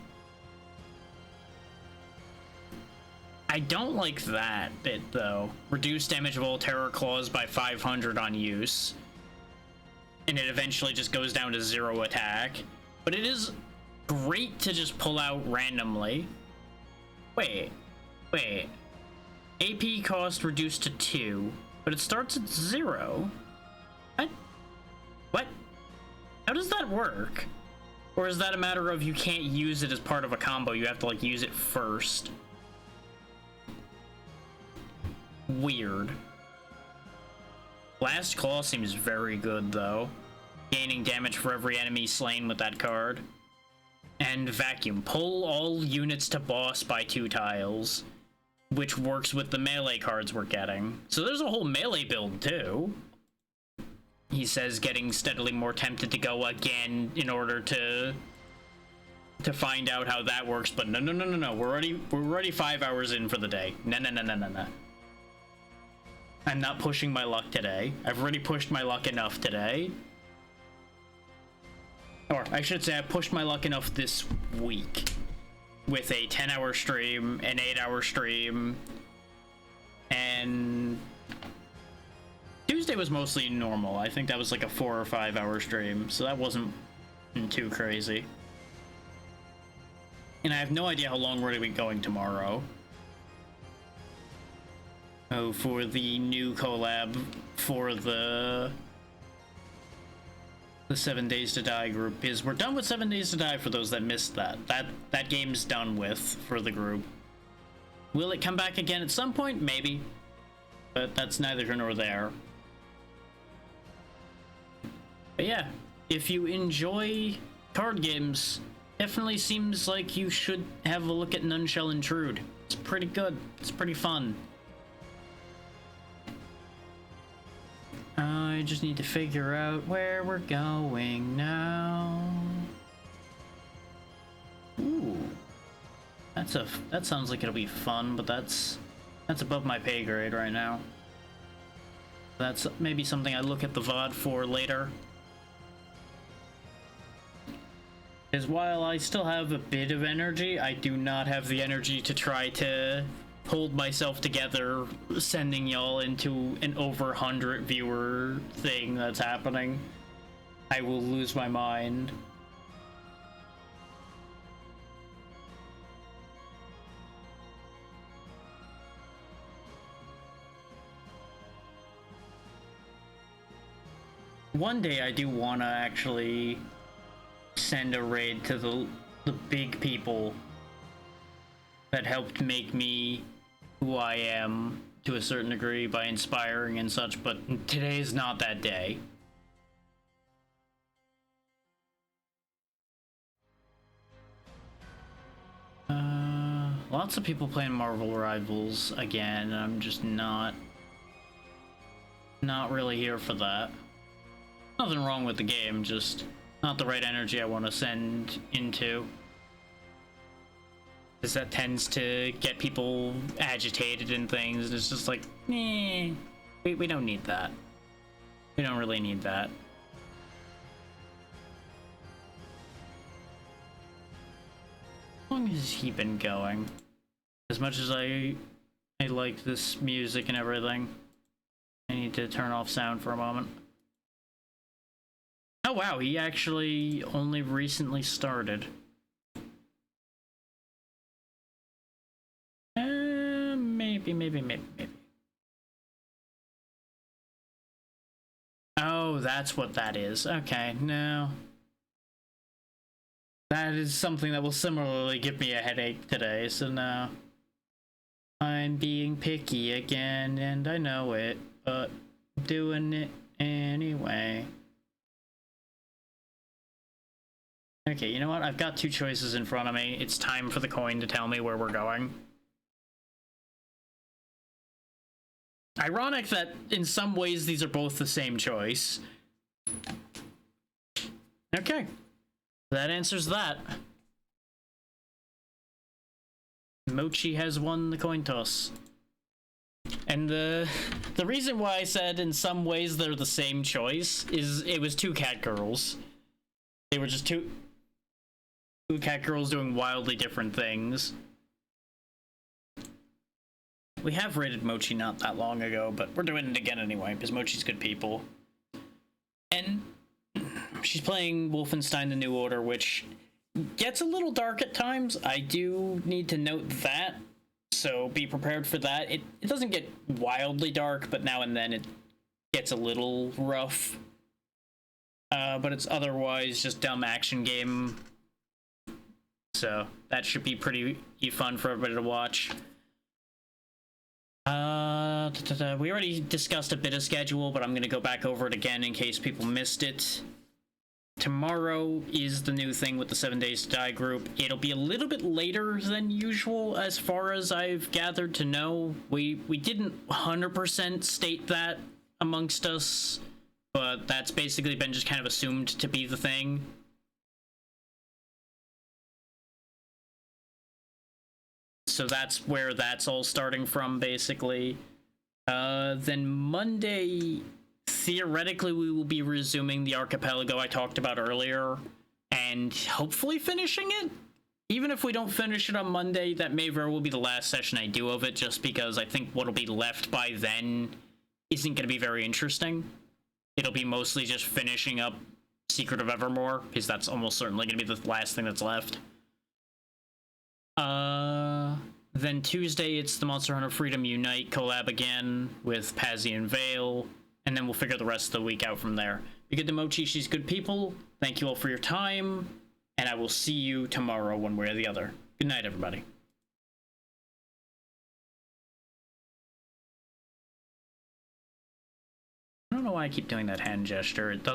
I don't like that bit, though. Reduce damage of all Terror Claws by 500 on use. And it eventually just goes down to 0 attack. But it is great to just pull out randomly. Wait. AP cost reduced to 2, but it starts at 0. What? How does that work? Or is that a matter of you can't use it as part of a combo, you have to like use it first? Weird. Last Claw seems very good, though. Gaining damage for every enemy slain with that card. And Vacuum. Pull all units to boss by 2 tiles, which works with the melee cards we're getting. So there's a whole melee build, too. He says getting steadily more tempted to go again in order to find out how that works, but no. We're already 5 hours in for the day. No. I'm not pushing my luck today. I've already pushed my luck enough today. Or I should say I pushed my luck enough this week. With a 10-hour stream, an 8-hour stream, and Tuesday was mostly normal. I think that was like a 4 or 5 hour stream, so that wasn't too crazy. And I have no idea how long we're gonna be going tomorrow. Oh, for the new collab for the 7 Days to Die group, is we're done with 7 Days to Die for those that missed that. That game's done with for the group. Will it come back again at some point? Maybe. But that's neither here nor there. But yeah, if you enjoy card games, definitely seems like you should have a look at None Shall Intrude. It's pretty good. It's pretty fun. I just need to figure out where we're going now. Ooh. That sounds like it'll be fun, but that's above my pay grade right now. That's maybe something I look at the VOD for later. Because while I still have a bit of energy, I do not have the energy to try to hold myself together, sending y'all into an over 100 viewer thing that's happening. I will lose my mind. One day I do want to actually send a raid to the big people that helped make me who I am to a certain degree by inspiring and such, but today is not that day. Lots of people playing Marvel Rivals again, and I'm just not really here for that. Nothing wrong with the game, just not the right energy I want to send into. Because that tends to get people agitated and things, and it's just like, we don't need that. We don't really need that. How long has he been going? As much as I like this music and everything, I need to turn off sound for a moment. Oh wow, he actually only recently started. Maybe. Oh, that's what that is. Okay, no. That is something that will similarly give me a headache today, so no. I'm being picky again, and I know it, but I'm doing it anyway. Okay, you know what? I've got two choices in front of me. It's time for the coin to tell me where we're going. Ironic that in some ways these are both the same choice. Okay. That answers that. Mochi has won the coin toss. And the reason why I said in some ways they're the same choice is it was two cat girls. They were just two cat girls doing wildly different things. We have rated Mochi not that long ago, but we're doing it again anyway, because Mochi's good people. And she's playing Wolfenstein: The New Order, which gets a little dark at times. I do need to note that, so be prepared for that. It doesn't get wildly dark, but now and then it gets a little rough. But it's otherwise just dumb action game. So that should be pretty fun for everybody to watch. We already discussed a bit of schedule, but I'm going to go back over it again in case people missed it. Tomorrow is the new thing with the 7 Days to Die group. It'll be a little bit later than usual as far as I've gathered to know. We didn't 100% state that amongst us, but that's basically been just kind of assumed to be the thing. So that's where that's all starting from, basically. Then Monday, theoretically, we will be resuming the archipelago I talked about earlier, and hopefully finishing it. Even if we don't finish it on Monday, that may very well be the last session I do of it, just because I think what'll be left by then isn't going to be very interesting. It'll be mostly just finishing up Secret of Evermore, because that's almost certainly going to be the last thing that's left. Then Tuesday, it's the Monster Hunter Freedom Unite collab again with Pazzy and Vale, and then we'll figure the rest of the week out from there. Be good to Mochi, she's good people. Thank you all for your time, and I will see you tomorrow one way or the other. Good night, everybody. I don't know why I keep doing that hand gesture. It doesn't